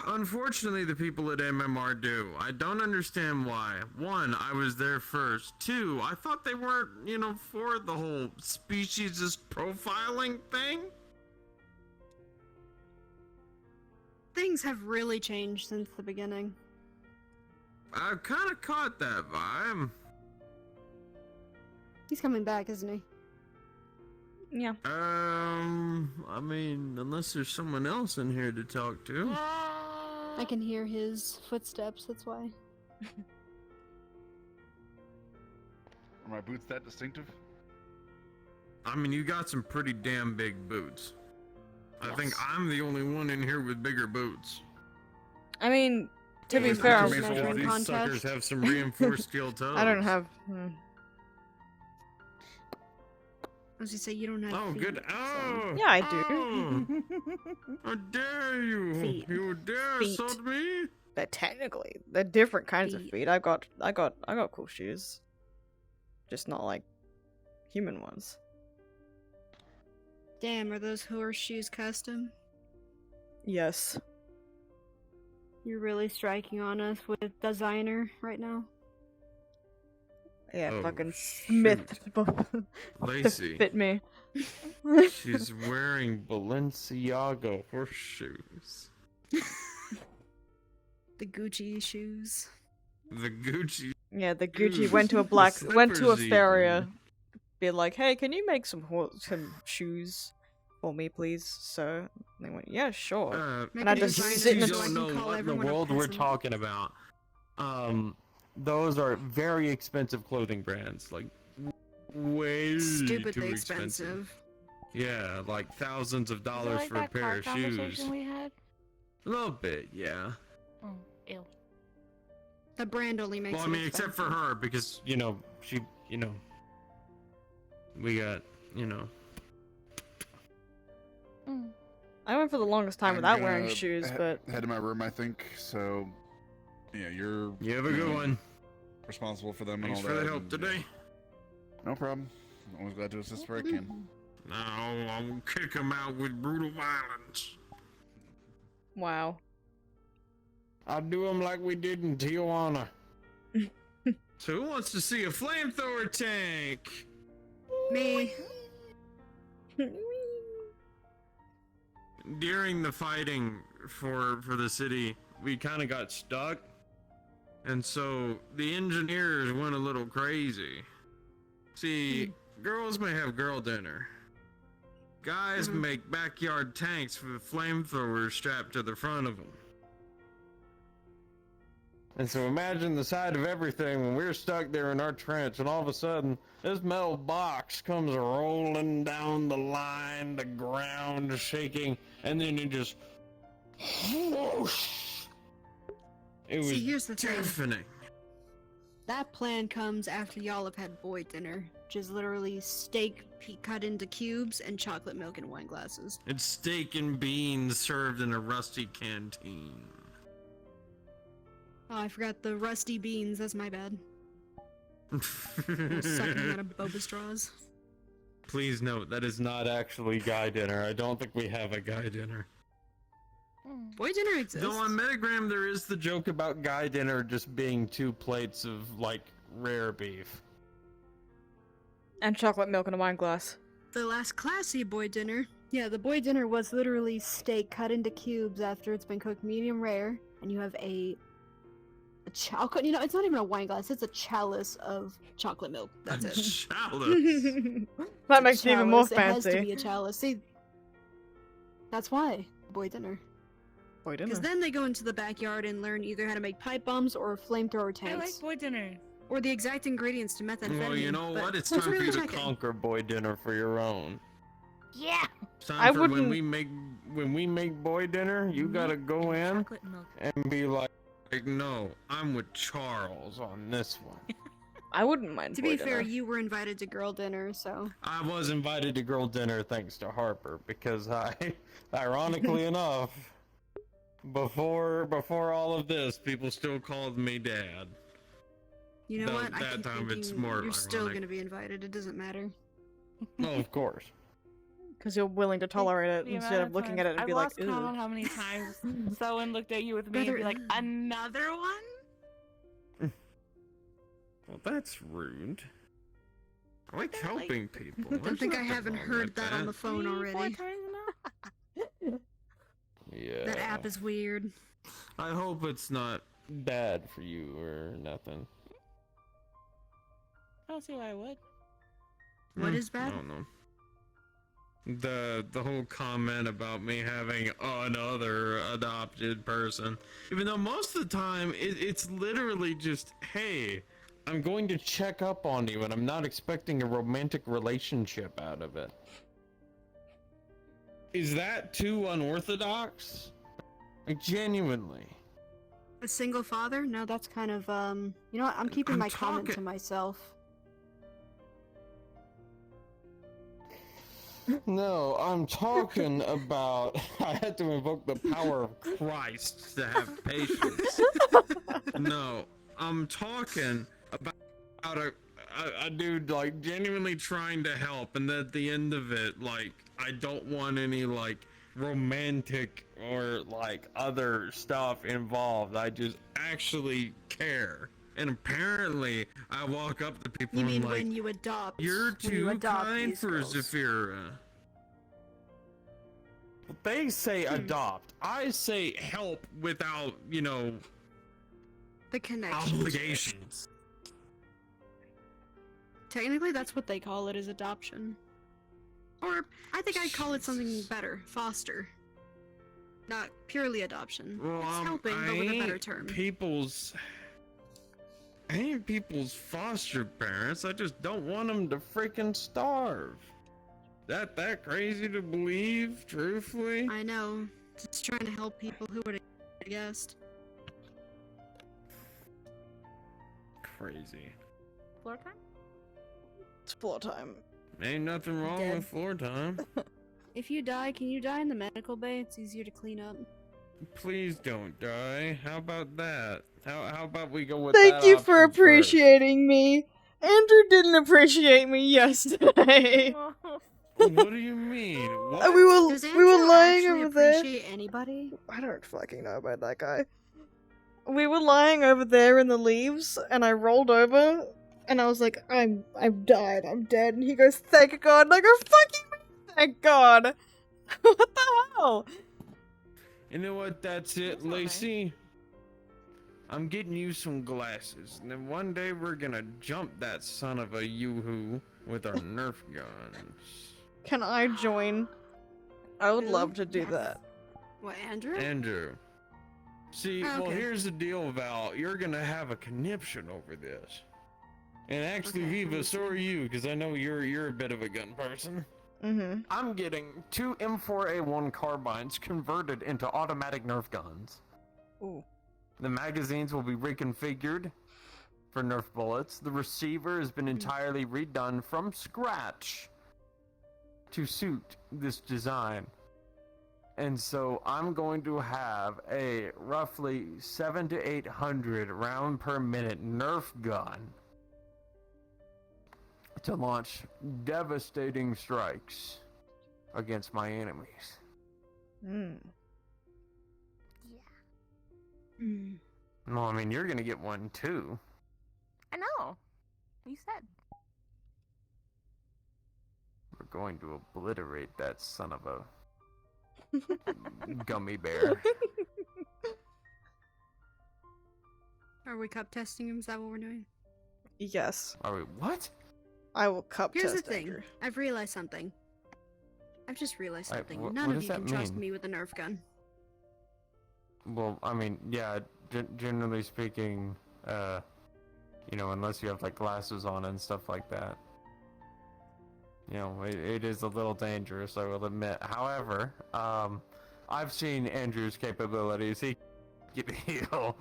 Unfortunately, the people at MMR do. I don't understand why. 1, I was there first. 2, I thought they weren't, you know, for the whole speciesist profiling thing. Things have really changed since the beginning. I kind of caught that vibe. He's coming back, isn't he? Yeah. I mean, unless there's someone else in here to talk to. I can hear his footsteps, that's why. Are my boots that distinctive? I mean, you got some pretty damn big boots. I think Yes. I'm the only one in here with bigger boots. I mean, to be Yeah, fair, just measuring These contest. suckers have some reinforced steel toes. I don't have. I was gonna say, you don't have Oh, feet, good. so- Oh! Yeah, I do. Oh. How dare you! Feet. You dare Feet. assault me? They're technically they're different kinds of Feet. feet. I got cool shoes, just not like human ones. Damn, are those horseshoes custom? Yes. You're really striking on us with designer right now. Yeah, Oh, fucking shoot. Smith Lacey. to fit me. She's wearing Balenciaga horseshoes. The Gucci shoes. The Gucci. Yeah, the Gucci shoes. went to a The went to a slippers farrier. even. Be like, hey, can you make some shoes for me, please, sir? And they went, yeah, sure. Make and I a just design sit in of the it so I don't can know call what in the everyone a world we're peasant. talking about. Those are very expensive clothing brands, like way Stupidly too expensive. Yeah, like thousands of Is it dollars like for a that pair car of shoes. conversation we had? A little bit, yeah. Oh, ew. The brand only makes Well, I it mean, except for expensive. her, because she, we got, I went for the longest time I'm without wearing gonna shoes, but head to my room, I think. So, yeah, you have a good one. Responsible for them Thanks and for all the that. help and, today. No problem. Always glad to assist where I can. Now I'll kick him out with brutal violence. wow. I'll do him like we did in Tijuana. So who wants to see a flamethrower tank? Me. During the fighting for the city, we kind of got stuck, and so the engineers went a little crazy. See, girls may have girl dinner. Guys make backyard tanks with flamethrowers strapped to the front of them. And so imagine the side of everything when we're stuck there in our trench, and all of a sudden, this metal box comes rolling down the line, the ground shaking, and then it just whoosh. It was See, here's the thing. deafening. That plan comes after y'all have had boy dinner, which is literally steak cut into cubes and chocolate milk in wine glasses. It's steak and beans served in a rusty canteen. Oh, I forgot the rusty beans. That's my bad. I was sucking out of boba straws. Please note, that is not actually guy dinner. I don't think we have a guy dinner. Boy dinner exists. Though on Metagram there is the joke about guy dinner just being 2 plates of, like, rare beef. And chocolate milk in a wine glass. The last classy boy dinner. Yeah, the boy dinner was literally steak cut into cubes after it's been cooked medium rare, and you have a chocolate. You know, it's not even a wine glass; it's a chalice of chocolate milk. That's it. Chalice. That makes it even more It has to fancy. be a chalice. See, that's why boy dinner. Boy dinner. Because then they go into the backyard and learn either how to make pipe bombs or flamethrower I like tanks, boy dinner. or the exact ingredients to methamphetamine. Well, you know but what? It's who's time for really you to checking? conquer boy dinner for your own. Yeah. It's time I for when wouldn't- we make boy dinner, you gotta go in Chocolate milk. and be like, no, I'm with Charles on this one. I wouldn't mind To boy be fair, dinner. you were invited to girl dinner, so I was invited to girl dinner thanks to Harper because ironically enough, before all of this, people still called me dad. you know Though what? I that keep time it's thinking more you're still ironic. gonna be invited. It doesn't matter. Well, of course. Because you're willing to tolerate it The instead amount of looking times- at it and I've be like, lost count on ew. how many times someone looked at you with me and Brother, be like, another one? Well, that's rude. I like helping people. I There's think I nothing haven't wrong heard with that on the phone 3, 4 already. times now? Yeah. That app is weird. I hope it's not bad for you or nothing. I don't see why I would. What is bad? I don't know. The whole comment about me having another adopted person, even though most of the time it's literally just, hey, I'm going to check up on you and I'm not expecting a romantic relationship out of it. Is that too unorthodox? Like, genuinely. A single father? No, that's kind of you know what? I'm keeping I'm my comment talking- to myself. No, I'm talking about. I had to invoke the power of Christ to have patience. No, I'm talking about a dude like genuinely trying to help, and at the end of it, like, I don't want any like romantic or like other stuff involved. I just actually care. And apparently, I walk up to people You and mean I'm like, when you adopt? "You're when you too adopt kind these for girls. Zafira." They say adopt. I say help without, The connection. obligations. Technically, that's what they call it, is adoption. Or, I think I'd call it something better. Foster. Not purely adoption. Well, It's helping, I but with a better ain't term. I ain't people's foster parents. I just don't want them to freaking starve. That crazy to believe, truthfully? I know. Just trying to help people who would have guessed. Crazy. Floor time? It's floor time. Ain't nothing wrong Dead. with floor time. If you die, can you die in the medical bay? It's easier to clean up. Please don't die. How about that? How about we go with Thank that you for option first? appreciating me. Andrew didn't appreciate me yesterday. What do you mean? What? We were Does we were Andrew lying actually over there. appreciate anybody? I don't fucking know about that guy. We were lying over there in the leaves, and I rolled over, and I was like, I've died, I'm dead. And he goes, thank God. And I go, fucking thank God. What the hell? You know what? That's it, Lacey. I'm getting you some glasses, and then one day we're gonna jump that son of a yoo-hoo with our Nerf guns. Can I join? I would Really? love to do that. What, Andrew? Andrew. See, Oh, well, okay. here's the deal, Val. You're gonna have a conniption over this. And actually, Okay, Viva, so are you, because I know you're a bit of a gun person. Mm-hmm. I'm getting 2 M4A1 carbines converted into automatic Nerf guns. Ooh. The magazines will be reconfigured for Nerf bullets. The receiver has been entirely redone from scratch to suit this design. And so I'm going to have a roughly 700 to 800 round per minute Nerf gun to launch devastating strikes against my enemies. Mm. Mm. Well, I mean, you're gonna get one too. I know. You said. We're going to obliterate that son of a gummy bear. Are we cup testing him? Is that what we're doing? Yes. Are we what? I will cup Here's test the thing. Andrew. I've realized something. I've just realized Wait, something. what None of does you that can trust mean? me with a Nerf gun. Well, I mean, yeah, generally speaking, unless you have like glasses on and stuff like that. It is a little dangerous, I will admit. However, I've seen Andrew's capabilities. He can heal.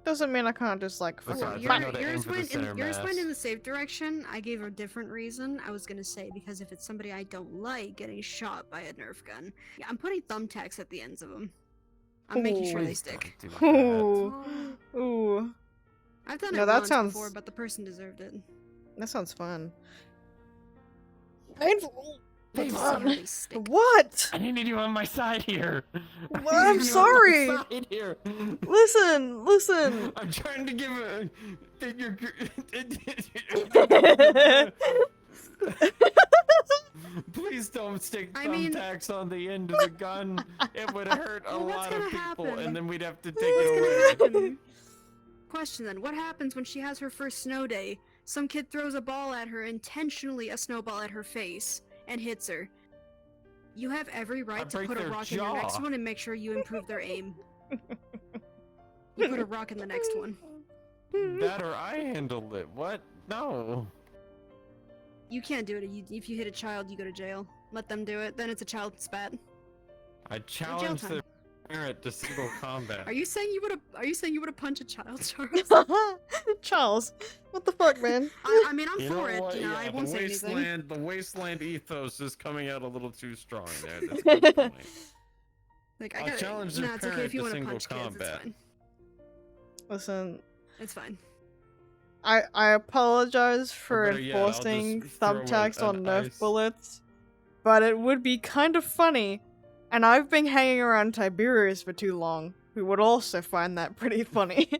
Doesn't mean I can't just like Besides, fucking I know to aim Yours for the went center yours went mass. in the safe direction. I gave a different reason. I was gonna say because if it's somebody I don't like getting shot by a Nerf gun, yeah, I'm putting thumbtacks at the ends of them. I'm making sure they Please stick. don't do Ooh. Ooh. I've done No, it that once sounds- before, but the person deserved it. That sounds fun. Painful. But But to see how fun. they stick. What? I need you on my side here. Well, I'm sorry. Side here. Listen. I'm trying to give a. Please don't stick I mean- thumbtacks on the end of the gun. It would hurt a Well, what's lot of gonna people, happen? and then we'd have to take What's it gonna away. happen? Question then, what happens when she has her first snow day? Some kid throws a ball at her, intentionally a snowball at her face, and hits her. You have every right to break put a their rock in your next jaw. one and make sure you improve their aim. You put a rock in the next one. That or I handle it. What? No. You can't do it. If you hit a child, you go to jail. Let them do it. Then it's a child spat. I challenge time. the parent to single combat. Are you saying you would have punched a child, Charles? Charles, what the fuck, man? I mean, I'm You for know it. what? You know, Yeah, I won't the say anything. wasteland, the wasteland ethos is coming out a little too strong there. That's a good point. Like, I'll I got challenge the No, it's okay parent if you to want to single punch kids. It's combat. fine. Listen, It's fine. I apologize for better yet, I'll enforcing just throw thumbtacks on an Nerf ice- bullets, but it would be kind of funny, and I've been hanging around Tiberius for too long. who would also find that pretty funny.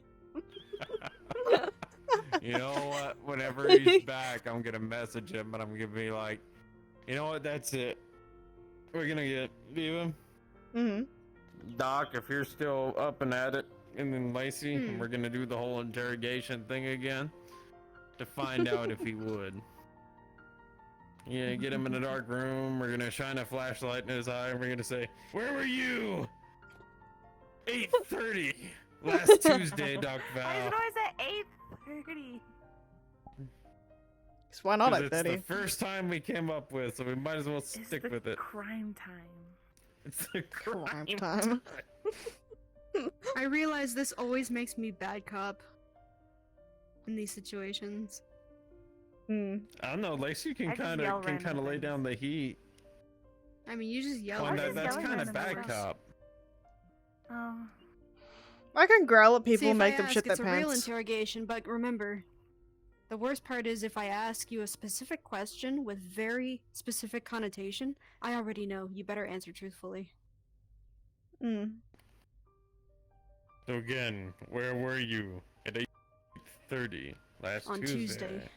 You know what? Whenever he's back, I'm gonna message him and I'm gonna be like, you know what? That's it. We're gonna get Veeva. Mm-hmm. Doc, if you're still up and at it, and then Lacey, and we're gonna do the whole interrogation thing again to find out if he would. Yeah, get him in a dark room. We're gonna shine a flashlight in his eye, and we're gonna say, "Where were you? 8:30 last Tuesday, Doc Val." I was always at 8:30. So why not 'Cause at it's 30? the first time we came up with, so we might as well stick with it. Crime time. It's the crime time. I realize this always makes me bad cop in these situations. Hmm. I don't know. Lacey can I just kind yell of random lay down the heat. I mean, you just yell. Well, at that's them. kind of bad cop. Oh. I can growl at See, people if and make I them ask, shit their it's a real pants. interrogation, but remember, the worst part is if I ask you a specific question with very specific connotation, I already know. You better answer truthfully. Mm. So again, where were you at 8:30 last On Tuesday.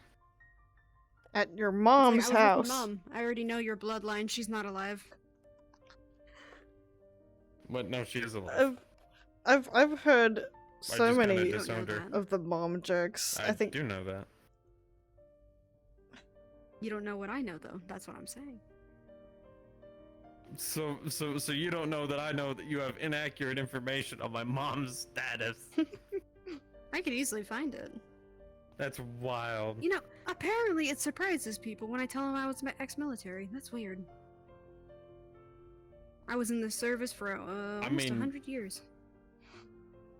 At your It's mom's like, I was house. with my mom. I already know your bloodline. She's not alive. But no, she is alive. I've heard so just kinda many disowned her. of the mom jokes. I think do know that. You don't know what I know, though. That's what I'm saying. So you don't know that I know that you have inaccurate information on my mom's status. I could easily find it. That's wild. You know, apparently it surprises people when I tell them I was ex-military. That's weird. I was in the service for almost 100 years.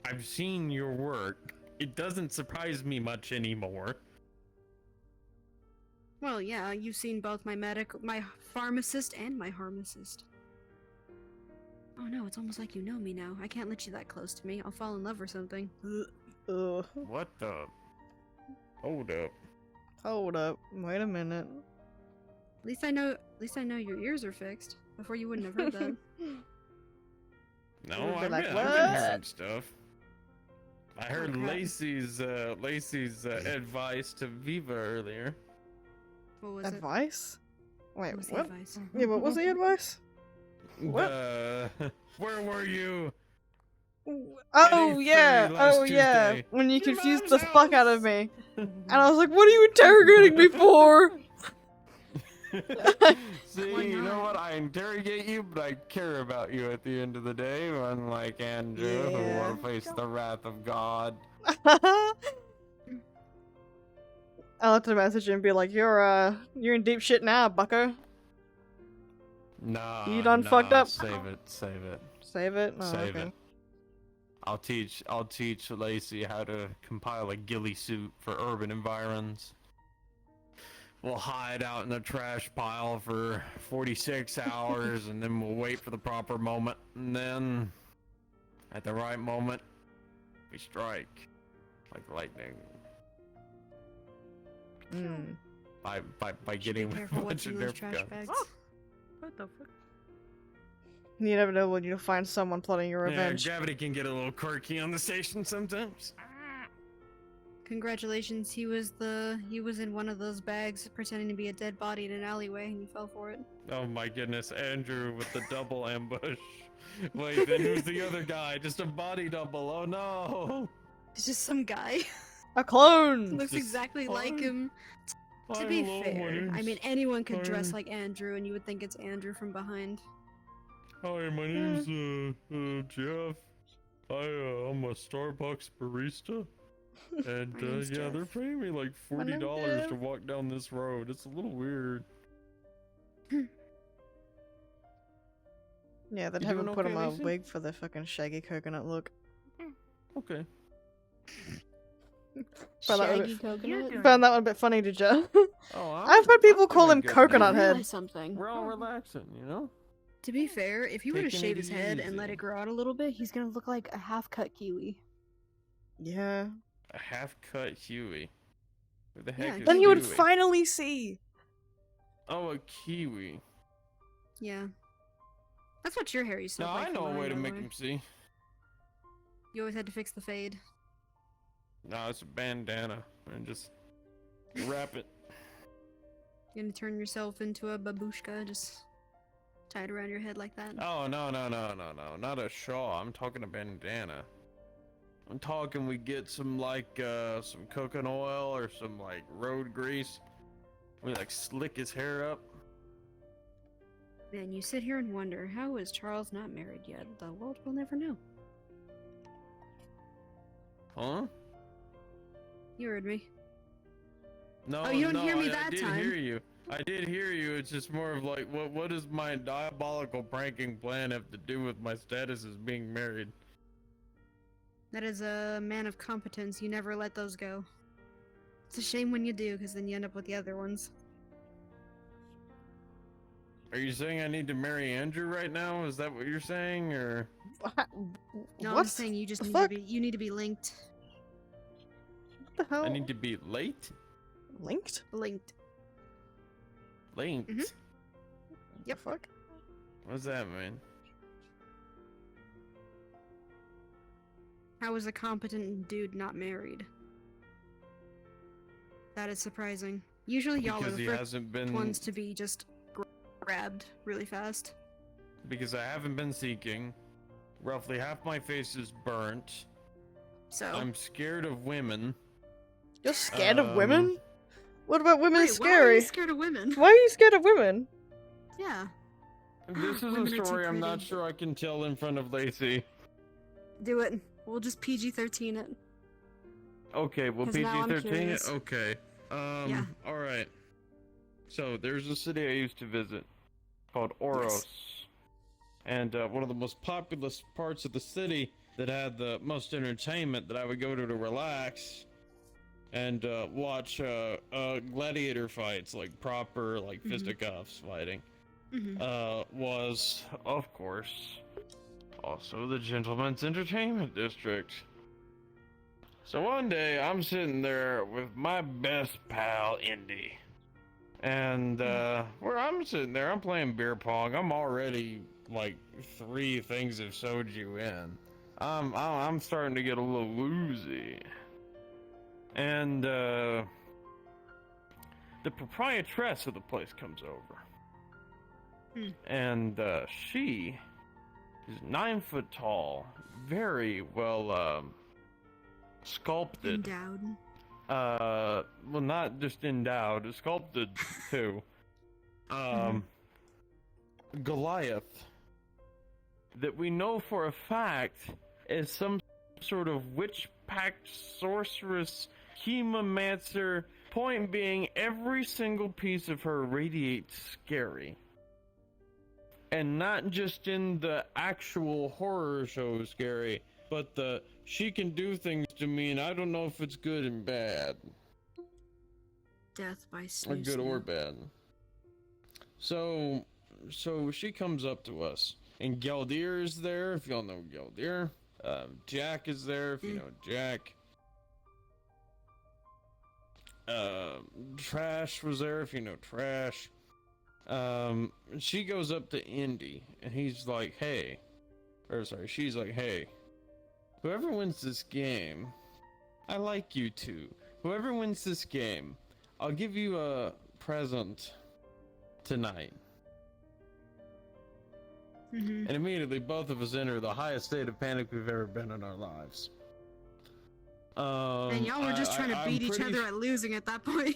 I've seen your work. It doesn't surprise me much anymore. Well, yeah, you've seen both my pharmacist, and my pharmacist. Oh no, it's almost like you know me now. I can't let you that close to me. I'll fall in love or something. What the? Hold up. Hold up. Wait a minute. At least I know your ears are fixed. Before you wouldn't have heard that. No, Would've I've been like, been hearing stuff. I heard crap. Lacey's advice to Veeva earlier. What was Advice? Wait, What was the what? advice? Yeah, what was the advice? What? Where were you? Oh yeah, last oh yeah. Tuesday. When you confused the fuck out of me, and I was like, "What are you interrogating me for?" See, you know what? I interrogate you, but I care about you at the end of the day, unlike Andrew, who Yeah. will face the wrath of God. I'll have to message him and be like, "You're in deep shit now, bucko. Nah, You done fucked up? Save it. Save it. Oh, Save okay. it. I'll teach Lacey how to compile a ghillie suit for urban environs. We'll hide out in the trash pile for 46 hours, and then we'll wait for the proper moment, and then, at the right moment, we strike like lightning. Mm. By getting a Careful bunch what's of in those Nerf trash guns. bags. What the fuck? You never know when you'll find someone plotting your Yeah, revenge. gravity can get a little quirky on the station sometimes. Congratulations, he was in one of those bags pretending to be a dead body in an alleyway and you fell for it. Oh my goodness, Andrew with the double ambush. Wait, then who's the other guy? Just a body double. Oh no. It's just some guy. A clone. Looks Just exactly like hi. him. To Hi, be hello, my fair, I name's- mean anyone could dress hi. like Andrew and you would think it's Andrew from behind. Hi, my name's Jeff. I'm a Starbucks barista. And My name's yeah, Jeff. they're paying me like My name's $40 Jeff. to walk down this road. It's a little weird. Yeah, they'd You have him doing put okay, him a Lacey? wig for the fucking shaggy coconut look. Okay. Found that, one a Shaggy bit, coconut. found that one a bit funny, did you? Oh, I've heard people call him good Coconut I Head. realized something. We're all relaxing, you know? To be fair, if you were to Taking shave it his head and let easy. it grow out a little bit, he's gonna look like a half-cut kiwi. Yeah. A half-cut Huey. Who the Yeah, heck is Then you would Huey? finally see. Oh, a kiwi. Yeah. That's what your hair used to No, look like I from know a way behind, to by the make way. him see. You always had to fix the fade. No, it's a bandana. And just wrap it. You're gonna turn yourself into a babushka, just tie it around your head like that. Oh, no. Not a shawl. I'm talking a bandana. I'm talking we get some, like, some cooking oil or some, like, road grease. We, like, slick his hair up. Man, you sit here and wonder, how is Charles not married yet? The world will never know. Huh? You heard me. No, Oh, you didn't hear me I that did time. hear you. I did hear you. It's just more of like, what does my diabolical pranking plan have to do with my status as being married? That is a man of competence. You never let those go. It's a shame when you do, because then you end up with the other ones. Are you saying I need to marry Andrew right now? Is that what you're saying, or? No, I'm saying you just need to be linked. What the hell? I need to be late? Linked? Linked. Linked? Yep. Fuck. What does that mean? How is a competent dude not married? That is surprising. Usually y'all Because are he the hasn't been. ones to be just grabbed really fast. Because I haven't been seeking. Roughly half my face is burnt. So I'm scared of women. You're scared of women? What about women Wait, scary? Why are you scared of women? Why are you scared of women? Yeah. This is Women are a too story I'm not pretty. sure I can tell in front of Lacey. Do it. We'll just PG-13 it. Okay, well 'Cause now I'm PG-13. curious. Okay. Yeah. All right. So there's a city I used to visit called Oros, and one of the most populous parts of the city that had the most entertainment that I would go to relax and watch gladiator fights, like proper like fisticuffs fighting. Was of course also the Gentleman's Entertainment District. So one day I'm sitting there with my best pal Indy, and where I'm sitting there, I'm playing beer pong. I'm already like 3 things of soju in. I'm starting to get a little woozy, and the proprietress of the place comes over, and she is 9 foot tall, very well sculpted. Endowed. Well, not just endowed, sculpted too. Goliath, that we know for a fact is some sort of witch-packed sorceress, chemomancer. Point being, every single piece of her radiates scary. And not just in the actual horror show scary, but she can do things to me, and I don't know if it's good and bad. Death by Or snoo good or bad. So she comes up to us, and Galdir is there, if y'all know Galdir. Jack is there, if you know Jack. Trash was there, if you know Trash. She goes up to Indy, and he's like, hey. Or sorry, she's like, hey. Whoever wins this game, I like you two. Whoever wins this game, I'll give you a present tonight. And immediately both of us enter the highest state of panic we've ever been in our lives. And y'all were just trying to beat each other at losing at that point.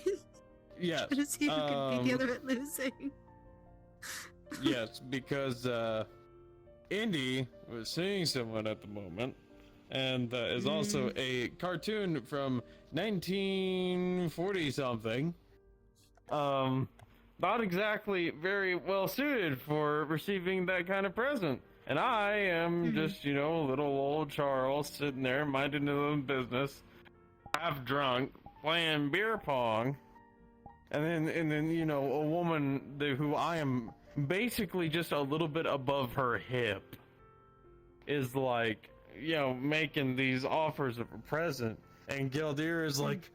Yes. Trying to see who could beat the other at losing. Yes, because Indy was seeing someone at the moment, and is also a cartoon from 1940 something. Not exactly very well suited for receiving that kind of present. And I am just, you know, little old Charles sitting there minding his own business, half drunk, playing beer pong. And then you know, a woman who I am basically just a little bit above her hip is like, you know, making these offers of a present. And Galdir is like,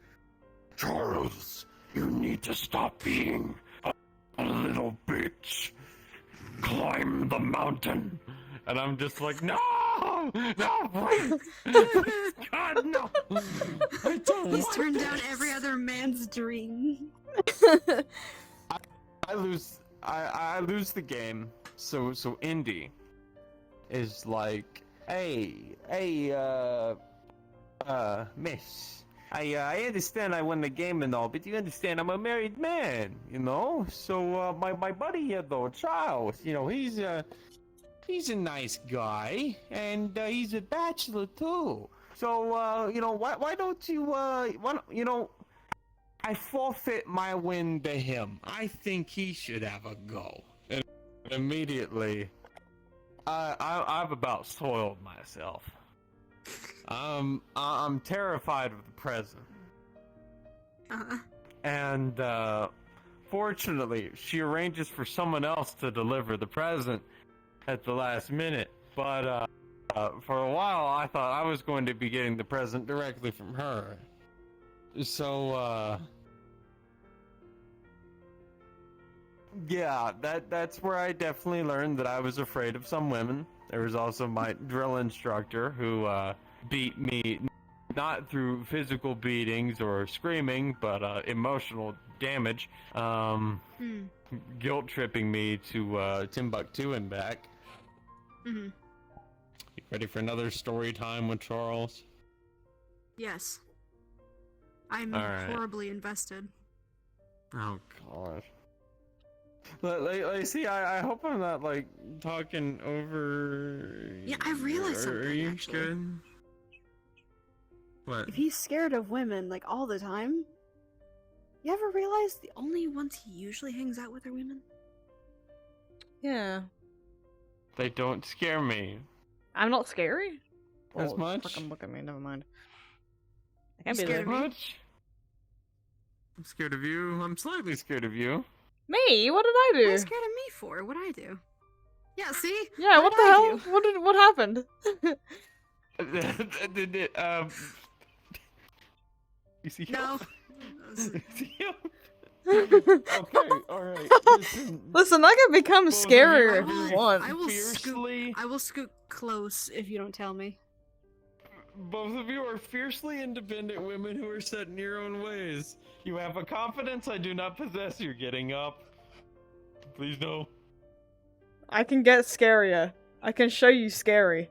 Charles, you need to stop being a little bitch. Climb the mountain. And I'm just like, no! No, no, please. God, no. I don't He's want turned down this. every other man's dream. I lose the game. So Indy is like, hey, miss. I understand I won the game and all, but you understand I'm a married man, you know? So my buddy here though, Charles, you know, he's a nice guy, and he's a bachelor too. So you know, why don't you I forfeit my win to him. I think he should have a go. And immediately, I've about soiled myself. I'm terrified of the present. And fortunately, she arranges for someone else to deliver the present at the last minute. But for a while, I thought I was going to be getting the present directly from her. So yeah, that's where I definitely learned that I was afraid of some women. There was also my drill instructor who beat me, not through physical beatings or screaming, but emotional damage, guilt tripping me to Timbuktu and back. Mm-hmm. You ready for another story time with Charles? Yes. I'm All right. horribly invested. Oh gosh. See, I hope I'm not like talking over. Yeah, I realized something. Are you actually. good? What? If he's scared of women like all the time, you ever realize the only ones he usually hangs out with are women? Yeah. They don't scare me I'm not scary? as Oh, much. fucking look at me, never mind. I can't You be scared there. of me? Much? I'm scared of you. I'm slightly scared of you. Me? What did I What are do? you scared of me for? What'd I do? Yeah, see? Yeah, what the did I hell? do? What happened? You see? No. Okay, alright. Listen, I can become Both of you scarier are if you very want. I will scoot close if you don't tell me. Both of you are fiercely independent women who are set in your own ways. You have a confidence I do not possess. You're getting up. Please no. I can get scarier. I can show you scary.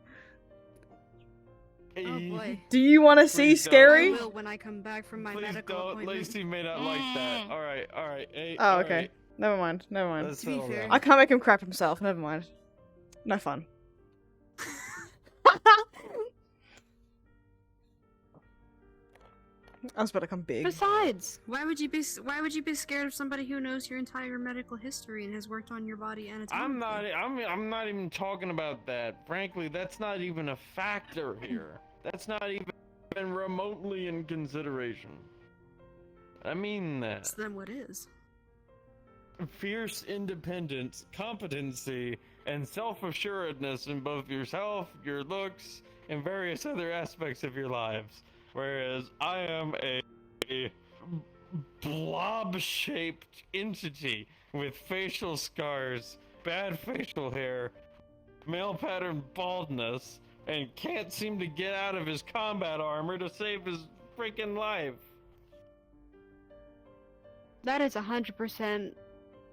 Oh boy. Do you want to see Please don't. scary? I will when I come back from my Please medical don't. appointment. Lacey may not like that. Alright, alright. Hey, Oh, okay. alright. Never mind. Never mind. Let's settle down. I can't make him crap himself. Never mind. No fun. I was about to come big. Besides, why would you be scared of somebody who knows your entire medical history and has worked on your body anatomically? I'm not even talking about that. Frankly, that's not even a factor here. That's not even remotely in consideration. I mean that. So then what is? Fierce independence, competency, and self-assuredness in both yourself, your looks, and various other aspects of your lives. Whereas I am a blob-shaped entity with facial scars, bad facial hair, male pattern baldness, and can't seem to get out of his combat armor to save his freaking life. That is 100%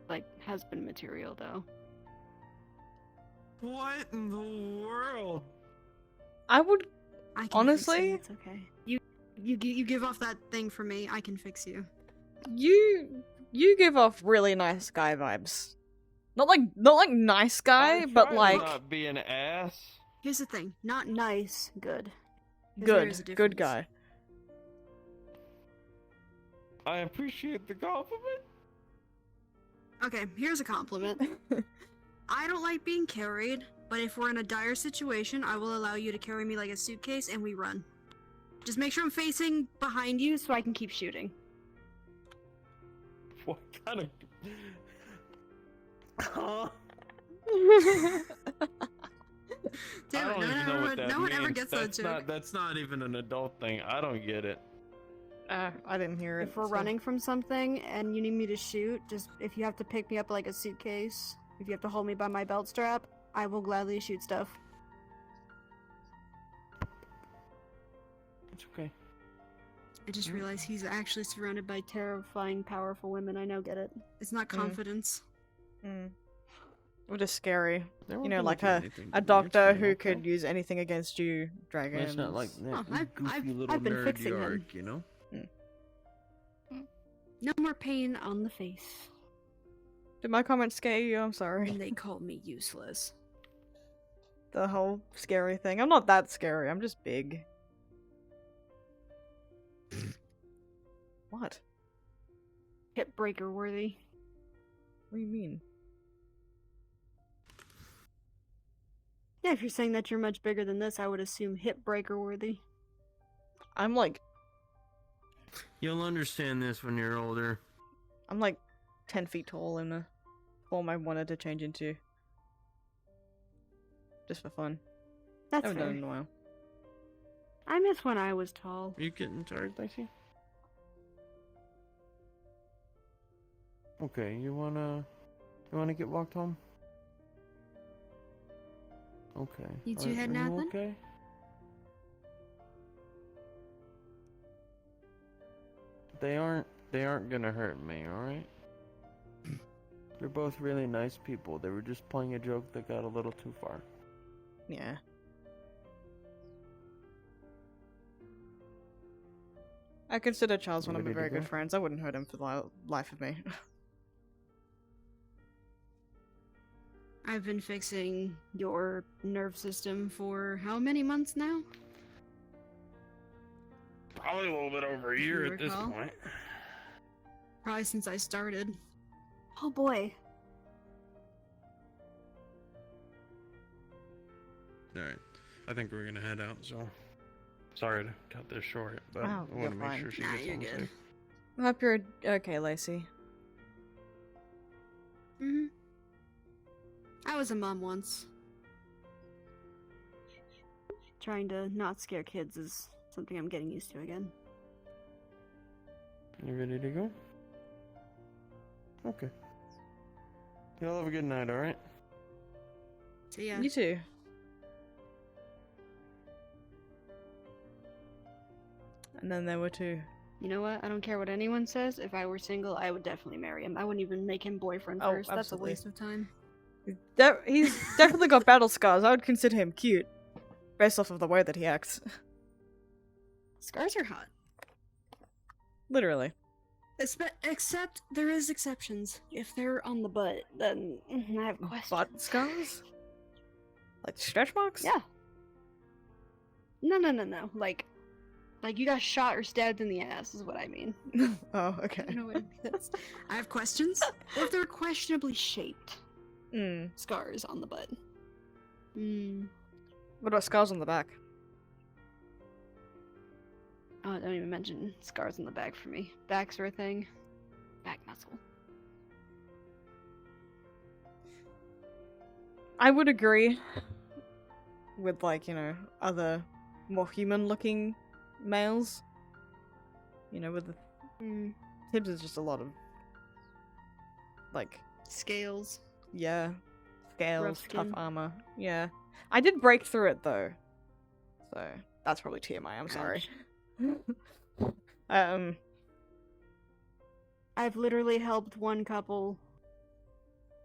like husband material, though. What in the world? I would I can honestly. fix you, it's okay. You give off that thing for me. I can fix you. You give off really nice guy vibes. Not like nice guy, but Try to like not be an ass. Here's the thing: not nice, good. 'Cause there is a good difference. guy. I appreciate the compliment. Okay, here's a compliment. I don't like being carried, but if we're in a dire situation, I will allow you to carry me like a suitcase and we run. Just make sure I'm facing behind you so I can keep shooting. What kind of... Huh? Damn I it, don't even know what that no one ever means. gets That's that joke. That's not even an adult thing. I don't get it. I didn't hear it. If we're so- running from something and you need me to shoot, just if you have to pick me up like a suitcase, if you have to hold me by my belt strap, I will gladly shoot stuff. It's okay. I just realized he's actually surrounded by terrifying, powerful women. I now get it. It's not confidence. Or just scary. They You won't know, do like anything to a me, doctor it's fine, who okay? could use anything against you, dragons. It's not like that Oh, goofy little I've been nerd fixing him. yark, you know? No more pain on the face. Did my comments scare you? I'm sorry. And they called me useless. The whole scary thing. I'm not that scary. I'm just big. What? Hip breaker worthy. What do you mean? Yeah, if you're saying that you're much bigger than this, I would assume hip breaker worthy. I'm like You'll understand this when you're older. I'm like 10 feet tall in the form I wanted to change into. Just for fun. That's I haven't done fair. it in a while. I miss when I was tall. Are you getting tired, Lacey? Okay, you wanna get walked home? Okay. You two Are heading you out then? okay? They aren't gonna hurt me, alright? They're both really nice people. They were just playing a joke that got a little too far. Yeah. I consider Charles one of my Ready to very good go? friends. I wouldn't hurt him for the life of me. I've been fixing your nerve system for how many months now? Probably a little bit over a If you year at this recall. point. Probably since I started. Oh boy. Alright. I think we're gonna head out, so sorry to cut this short, but Oh, I you're wanna make fine. sure she Nah, gets you're home good. safe. I hope you're okay, Lacey. I was a mom once. Trying to not scare kids is something I'm getting used to again. You ready to go? Okay. Y'all have a good night, alright? See ya. You too. And then there were two. You know what? I don't care what anyone says. If I were single, I would definitely marry him. I wouldn't even make him boyfriend Oh, first. That's a absolutely. waste of time. He's definitely got battle scars. I would consider him cute. Based off of the way that he acts. Scars are hot. Literally. Except there is exceptions. If they're on the butt, then I have questions. Butt scars? Like stretch marks? Yeah. No. Like you got shot or stabbed in the ass is what I mean. Oh, okay. You know what it is. I have questions. Or if they're questionably shaped. Scars on the butt. What about scars on the back? Oh, don't even mention scars on the back for me. Backs are a thing. Back muscle. I would agree with, like, you know, other more human-looking males. You know, with the Tibbs is just a lot of, like... Scales. Yeah. Scales, Rough tough skin. armor. Yeah. I did break through it, though. So, that's probably TMI, I'm sorry. I've literally helped one couple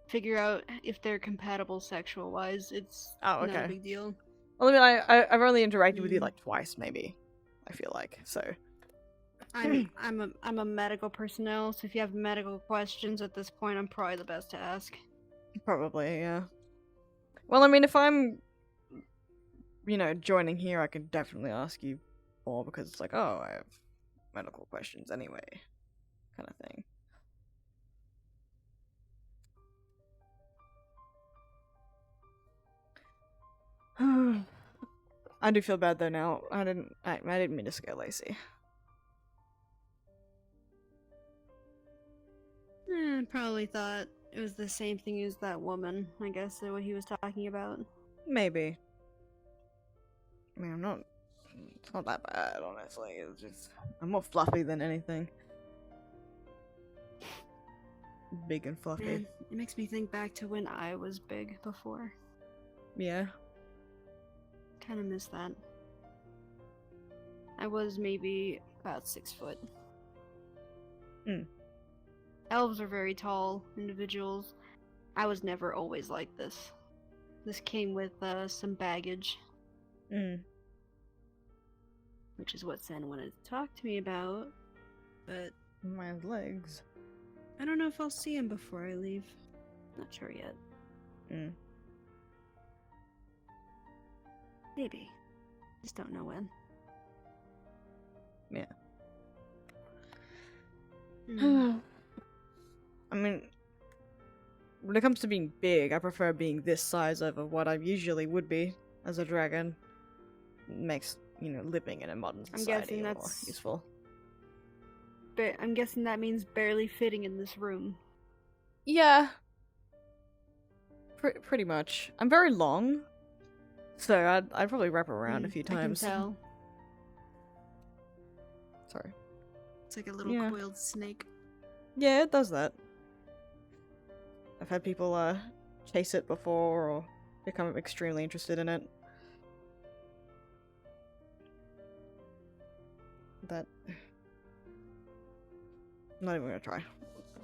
figure out if they're compatible sexual-wise. It's Oh, not a okay. big deal. Well, I mean, I've only interacted with you, like, twice, maybe. I feel like, so... I'm a medical personnel, so if you have medical questions at this point, I'm probably the best to ask. Probably, yeah. Well, I mean, if I'm, you know, joining here, I can definitely ask you more, because it's like, oh, I have medical questions anyway, kind of thing. I do feel bad though now. I didn't mean to scare Lacey. Probably thought it was the same thing as that woman, I guess, what he was talking about. Maybe. I mean, it's not that bad, honestly. It's just, I'm more fluffy than anything. Big and fluffy. Man, it makes me think back to when I was big before. Yeah. Kinda miss that. I was maybe about 6 foot. Mm. Elves are very tall individuals. I was never always like this. This came with some baggage. Mm. Which is what Sen wanted to talk to me about. But My legs. I don't know if I'll see him before I leave. Not sure yet. Mm. Maybe. Just don't know when. Yeah. Mm. I mean, when it comes to being big, I prefer being this size over what I usually would be as a dragon. Makes, living in a modern I'm society guessing more that's useful. I'm guessing that means barely fitting in this room. Yeah. Pretty much. I'm very long, so I'd probably wrap around a few times. I can tell. Sorry. It's like a little Yeah. coiled snake. Yeah, it does that. I've had people chase it before or become extremely interested in it. That... I'm not even gonna try.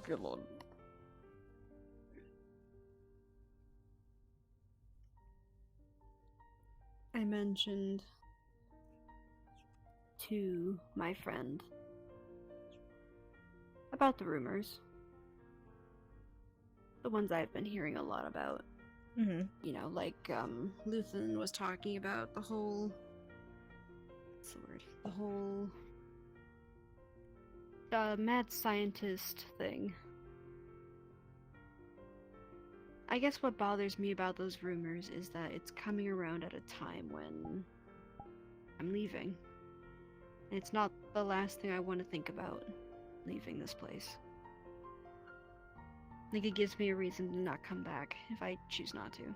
Good lord. I mentioned to my friend about the rumors. The ones I've been hearing a lot about. Mm-hmm. Like, Luthen was talking about the whole... What's the word? The whole... mad scientist thing. I guess what bothers me about those rumors is that it's coming around at a time when I'm leaving. And it's not the last thing I want to think about, leaving this place. I think it gives me a reason to not come back if I choose not to.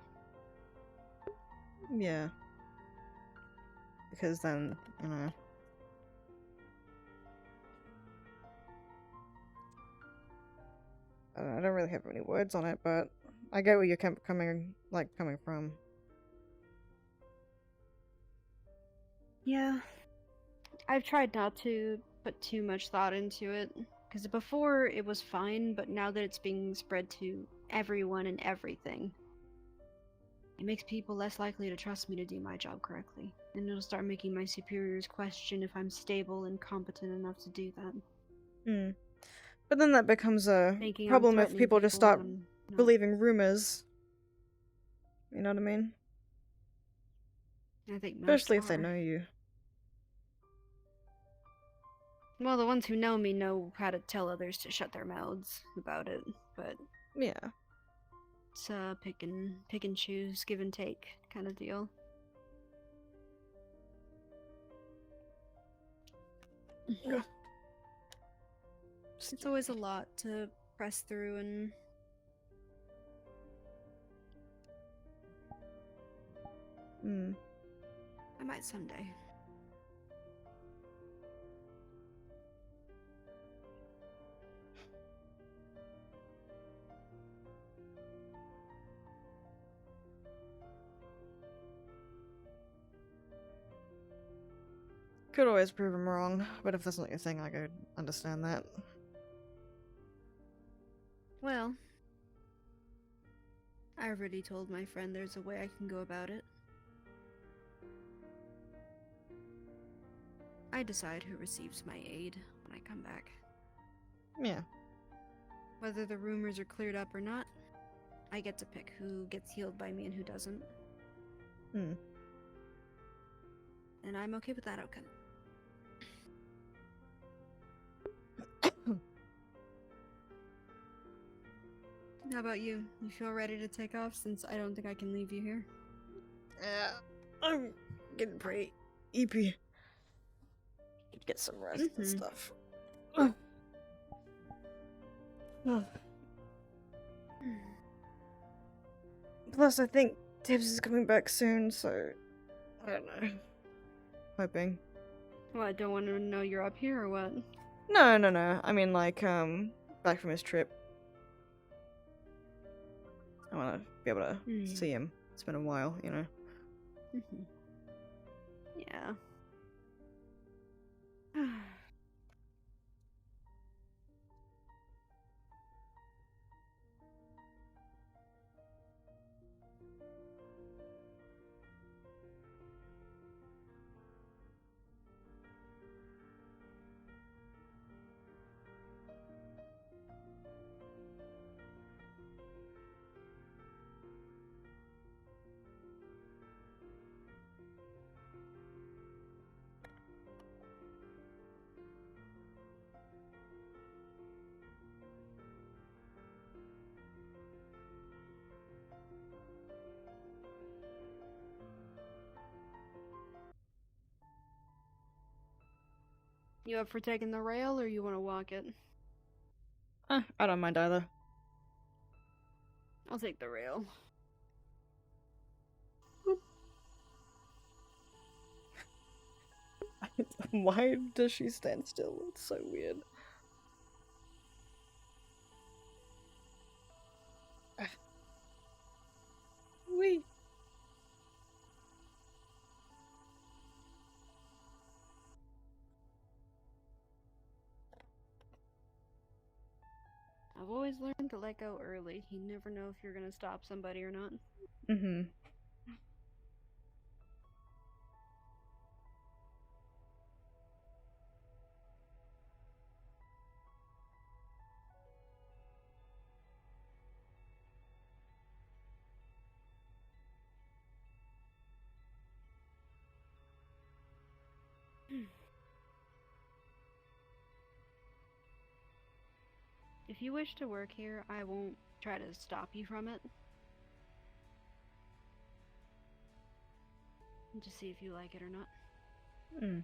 Yeah. Because then, I don't really have any words on it, but I get where you're coming from. Yeah. I've tried not to put too much thought into it, because before it was fine, but now that it's being spread to everyone and everything, it makes people less likely to trust me to do my job correctly. And it'll start making my superiors question if I'm stable and competent enough to do that. Hmm. But then that becomes a Thinking I'm problem if threatening people just start when I'm not. believing rumors. You know what I mean? I think most Especially if they are. know you. Well, the ones who know me know how to tell others to shut their mouths about it, but Yeah. it's pick and choose, give and take kind of deal. It's always a lot to press through, and I might someday. Could always prove them wrong, but if that's not your thing, I could understand that. Well, I already told my friend there's a way I can go about it. I decide who receives my aid when I come back. Yeah. Whether the rumors are cleared up or not, I get to pick who gets healed by me and who doesn't. Hmm. And I'm okay with that outcome. How about you? You feel ready to take off since I don't think I can leave you here? Yeah, I'm getting pretty eepy. Get some rest and stuff. Plus, I think Tibbs is coming back soon, so I don't know. Hoping. Well, I don't want to know you're up here or what? No. I mean, like, back from his trip. I want to be able to see him. It's been a while, you know. Yeah. You up for taking the rail, or you want to walk it? I don't mind either. I'll take the rail. Why does she stand still? It's so weird. Wee. I've always learned to let go early. You never know if you're gonna stop somebody or not. Mm-hmm. If you wish to work here, I won't try to stop you from it. Just see if you like it or not. Mm.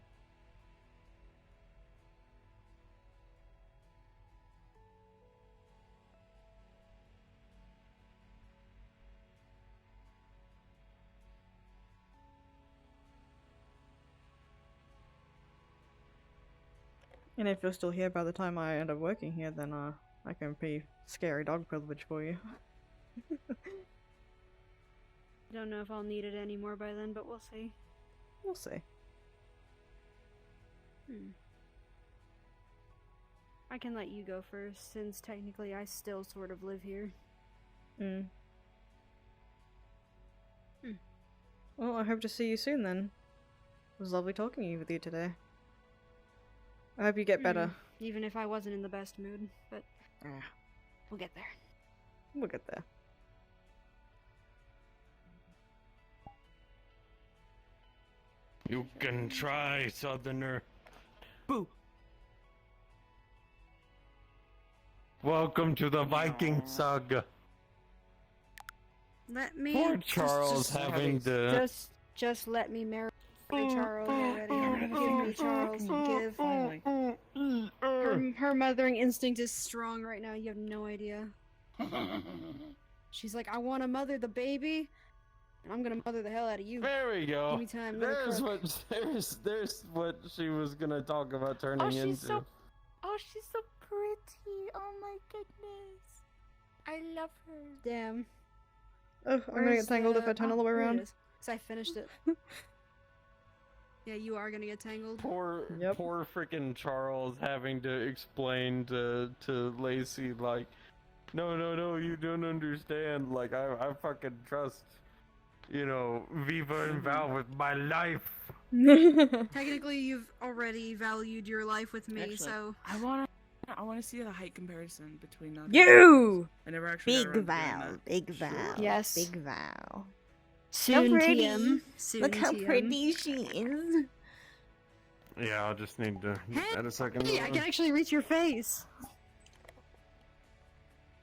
And if you're still here by the time I end up working here, then I can be scary dog privilege for you. Don't know if I'll need it anymore by then, but we'll see. We'll see. I can let you go first, since technically I still sort of live here. Mm. Well, I hope to see you soon then. It was lovely talking with you today. I hope you get better. Even if I wasn't in the best mood, but we'll get there. We'll get there. You can try, Southerner. Boo. Welcome to the Viking saga. Let me. Poor Charles having to. Just let me marry Charles already. Give me Charles. Give. Her mothering instinct is strong right now. You have no idea. She's like, I want to mother the baby, and I'm gonna mother the hell out of you. There we go. Give me time. There's what she was gonna talk about turning into. Oh, she's so pretty. Oh my goodness. I love her. Damn. Oh, I'm gonna get tangled if I turn all the way around. Because I finished it. Yeah, you are gonna get tangled. Poor freaking Charles having to explain to Lacey, like, no, you don't understand. Like, I fucking trust, Viva and Val with my life. Technically, you've already valued your life with me, Actually, so I wanna see the height comparison between that. You! I never actually Big Val, Big Val. Yes. Big Val. soon How pretty. TM. Soon Look how TM. pretty she is. Yeah, I'll just need to add a second. Hey, I can actually reach your face.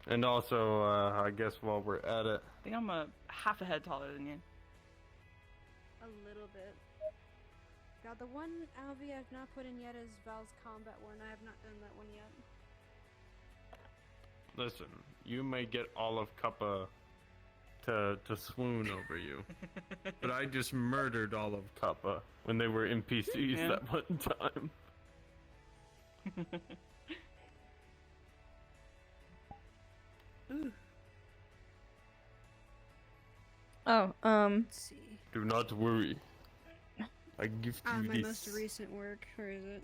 And also, I guess while we're at it, I think I'm half a head taller than you. A little bit. God, the one Alvi I've not put in yet is Val's combat one. I have not done that one yet. listen, you may get all of Kappa to swoon over you, but I just murdered all of Kappa when they were NPCs Yeah. that one time. Ooh. Oh, Let's see. Do not worry. I gift you My this. most recent work, or is it?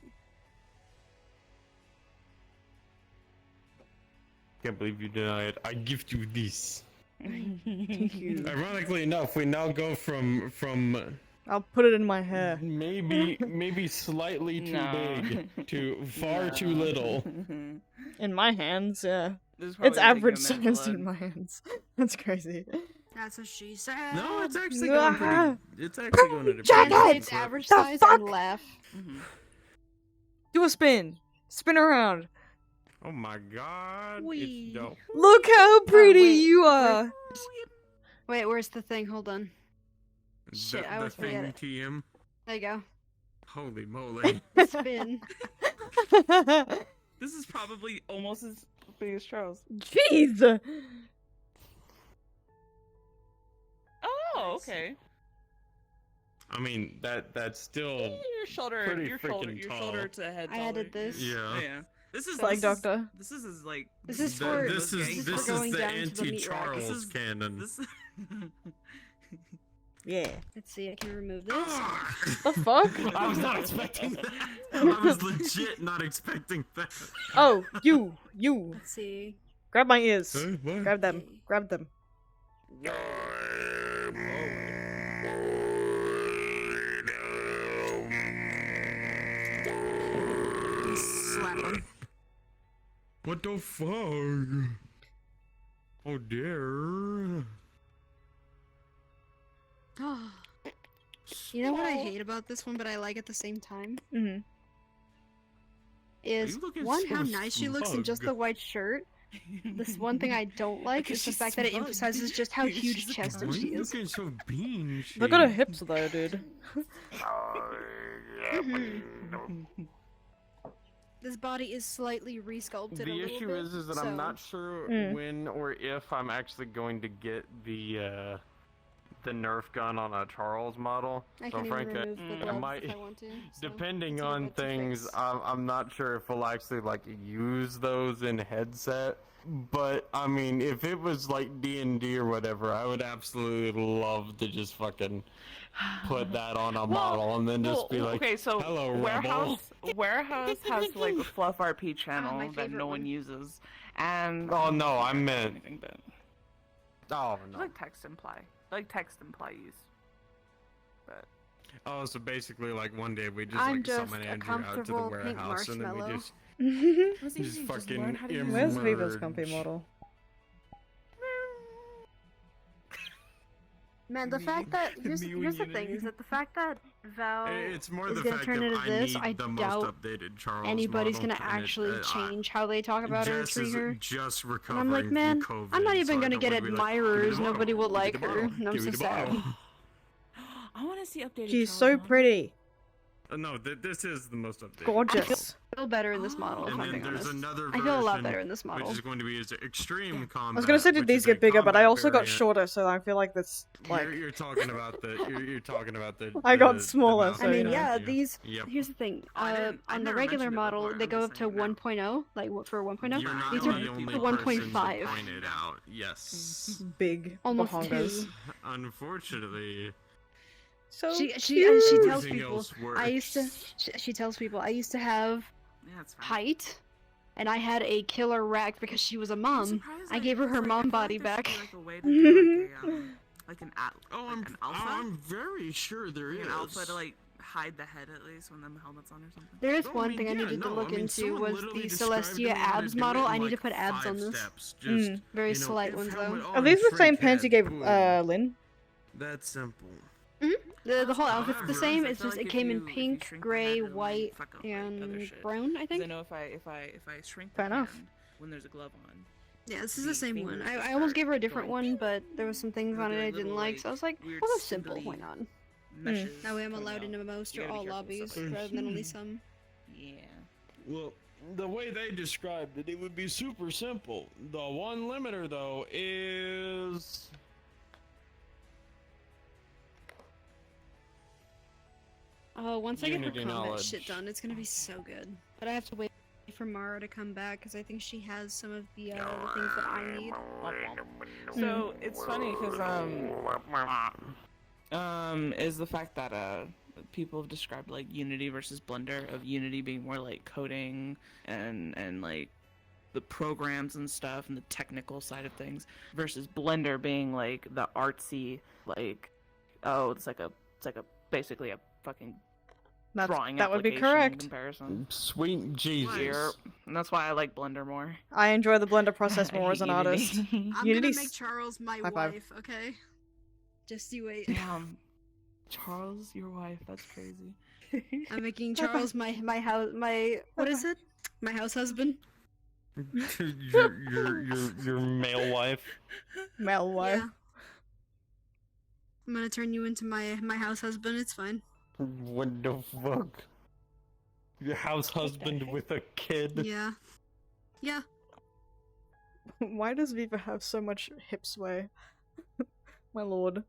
can't believe you deny it. I gift you this. Thank you. Ironically enough, we now go from I'll put it in my hair. maybe slightly too big to far too little. In my hands, yeah. This is probably It's taking average a sized mental in my hands. That's crazy. That's what she said. No, it's actually going pretty. It's actually going at a Jack pretty it! It's clip. average The size fuck? and laugh. Do a spin. Spin around. Oh my god. Wee. It's dope. Look how pretty wait, you are. Wait, where's the thing? Hold on. The, Shit, I the always forget thing it. TM. There you go. Holy moly. Spin. This is probably almost as big as Charles. Jeez. Oh, okay. I mean, that's still Your shoulder, pretty your freaking tall. shoulder to head. I added taller. this. Yeah. Yeah. This is Like this Doctor. This is like. This is for This is for going the down to the meat rack. anti-Charles canon. This Yeah. Let's see. I can remove this. The fuck? I was not expecting that. I was legit not expecting that. Oh, you. Let's see. Grab my ears. What? Grab them. Grab them. Slap him. What the fuck? Oh dear. You know what I hate about this one, but I like at the same time? Mm-hmm. Is you looking one, so how nice she looks in just smug? the white shirt. This one thing I don't like is the she's fact that it smug. emphasizes just how She's huge a chested Why she are you is. looking so beansy? Look at her hips though, dude. This body is slightly resculpted a The little issue bit, is that so... I'm not sure when or if I'm actually going to get the Nerf gun on a Charles model. I So can even frankly, remove the I gloves might, if I want to. So depending it's a on bit to things, fix. I'm not sure if we'll actually like use those in headset. But I mean, if it was like D&D or whatever, I would absolutely love to just fucking put that on a model and then just be like, okay, so "Hello, Warehouse rebel." Warehouse has like a Fluff RP my channel that favorite no one one. uses, and Oh no, I meant. anything but Oh no. like text imply use. But Oh, so basically, like one day we just I'm like just summon a Andrew out to the comfortable pink warehouse, and then we marshmallow. just It's just easy, fucking learn how to use Where's it. Viva's comfy emerge. model? Man, the fact that here's Me the and thing Unity. is that the fact that Val It's more is the gonna fact turn that into I this, need I the most doubt updated Charles anybody's model, gonna and actually change how they talk about her or Jess treat is her. just And recovering I'm like, man, from COVID, I'm not even so I gonna don't get wanna be like, admirers. "Give me the Nobody bottle, will like give me the her. bottle, And I'm give so me the sad. bottle." I want to see updated. She's Charles so model. pretty. No, this is the most updated. Gorgeous. I feel better in this model, if And I'm then being there's honest. another I feel a lot version, better in this model. which is going to be as extreme combat. I was gonna say, did which these is a get bigger, but I combat also got variant. shorter, so I feel like that's like. You're talking about the. You're talking about the. I got the smaller, mouse so I mean, you know. yeah, these. Yep. Here's the thing. I didn't- I On the never regular mentioned it model, before, they I'm go just up to saying now. 1.0, like for 1.0. You're not These the are only for person to 1.5. point it out. Yes. Big Almost bahongas. 2. Unfortunately. So She cute. tells Everything people else I used to. works. She tells people I used to have Yeah, it's fine. height, and I had a killer rack because she was a I'm mom. surprised, I gave her her like, I mom feel body like there should back. be, like, a way to do, like an Oh, like an alpha. I'm very sure there is. An alpha to like hide the head at least when the helmet's on or something. There is Oh, I one mean, thing I yeah, needed to no, look I mean, into someone was literally the described Celestia to me how to abs do it model. in, I need to like, put abs 5 on this. steps. Just, Very you know, slight if ones helmet though. on, Are these the freak same pants you head, gave boom. Lynn? That's simple. The whole outfit's the However, same. I It's feel just like it if came in you pink, shrink the gray, head, it'll, like, white, fuck up, like, other and shit. brown. I 'Cause think. I know if I shrink the Fair enough. hand when there's a glove on. Yeah, this is the same one. fingers I just almost start gave her a different going one, but there was some things There'll on be, it I like, didn't little, like, so I was like, weird "Well, simple. Why spindly not?" meshes That way I'm coming allowed out. into most You or gotta be all careful with lobbies stuff like rather than only some. Yeah. Well, the way they described it, it would be super simple. The one limiter, though, is... Oh, once I get her Unity combat knowledge. shit done, it's gonna be so good. But I have to wait for Mara to come back because I think she has some of the things that I need. So it's funny because is the fact that people have described like Unity versus Blender, of Unity being more like coding and like the programs and stuff and the technical side of things, versus Blender being like the artsy, like, oh, it's like a basically a fucking drawing that would be application in correct. comparison. Sweet Jesus. Yep. And that's why I like Blender more. I enjoy the Blender process I more as hate an artist. Unity. I'm gonna make Charles my High five. wife, okay? Just you wait. Damn. Charles, your wife, that's crazy. I'm making Charles my house what is it? My house husband. your male wife. Male wife. Yeah. I'm gonna turn you into my house husband. It's fine. What the fuck? Your house husband with a kid. Yeah. Yeah. Why does Viva have so much hip sway? My lord.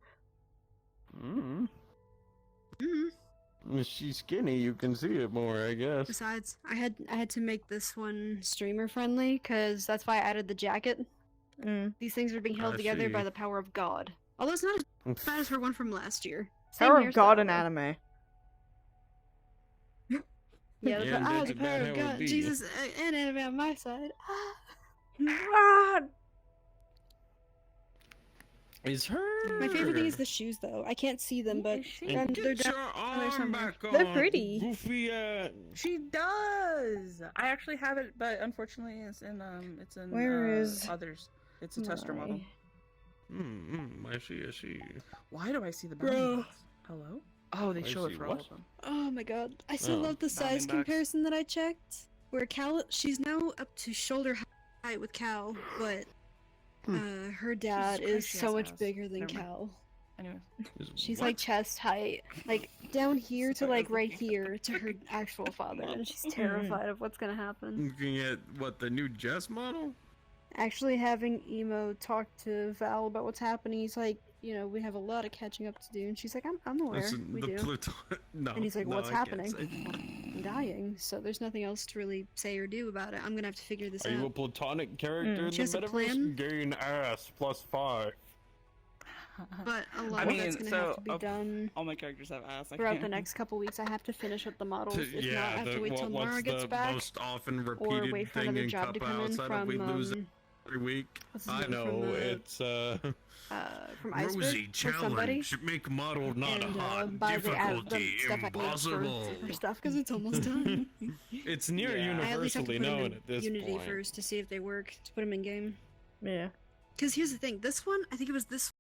She's skinny, you can see it more, I guess. Besides, I had to make this one streamer friendly because that's why I added the jacket. These things are being held I together by see. the power of God. Although it's not as bad as her one from last year. Power Same of God hairstyle, in though. anime. Yeah, Yeah, the that's power about of how it God. be. Jesus, and anime on my side. Is her? My favorite thing is the shoes, though. I can't see them, but And they're get your down there arm somewhere. back They're on, pretty. Goofy She does. I actually have it, but unfortunately, it's in Where is others. It's a tester model. I see. Why do I see the Bro. bounding box? Hello? Oh, they I show see it for all what? of them. Oh my god. I still Oh. love the size Bounding box. comparison that I checked. Where Cal, she's now up to shoulder height with Cal, but her dad Jesus is Christ, she so has much ass. bigger than Never mind. Cal. Anyways. She's like chest height, like down here to like right here to her actual father, and she's terrified of what's gonna happen. Looking at what, the new Jess model? Actually having Emo talk to Val about what's happening, he's like, you know, we have a lot of catching up to do, and she's like, I'm aware, Listen, we the do. Pluton. No. And he's like, no, what's I can't happening? say. I'm dying, so there's nothing else to really say or do about it. I'm gonna have to figure this Are you a out. platonic character in She the has a metaverse? plan? Gain ass +5. But a lot I of mean, that's gonna so, have to be done all my characters have ass. I throughout can't- the next couple weeks. I have to finish up the models. If not, I have to wait till what's Mara gets the back, most often or repeated wait for thing another in job to Cup come in outside of from we lose every week? what's his I name, know, from, it's from Iceberg Rosie or somebody. challenge. Make model not And hard. buy the Difficulty stuff I need impossible. for stuff because it's almost done. It's near I at least have to universally put 'em known in at this Unity point. first to see if they work to put them in game. Yeah. Because here's the thing, this one, I think it was this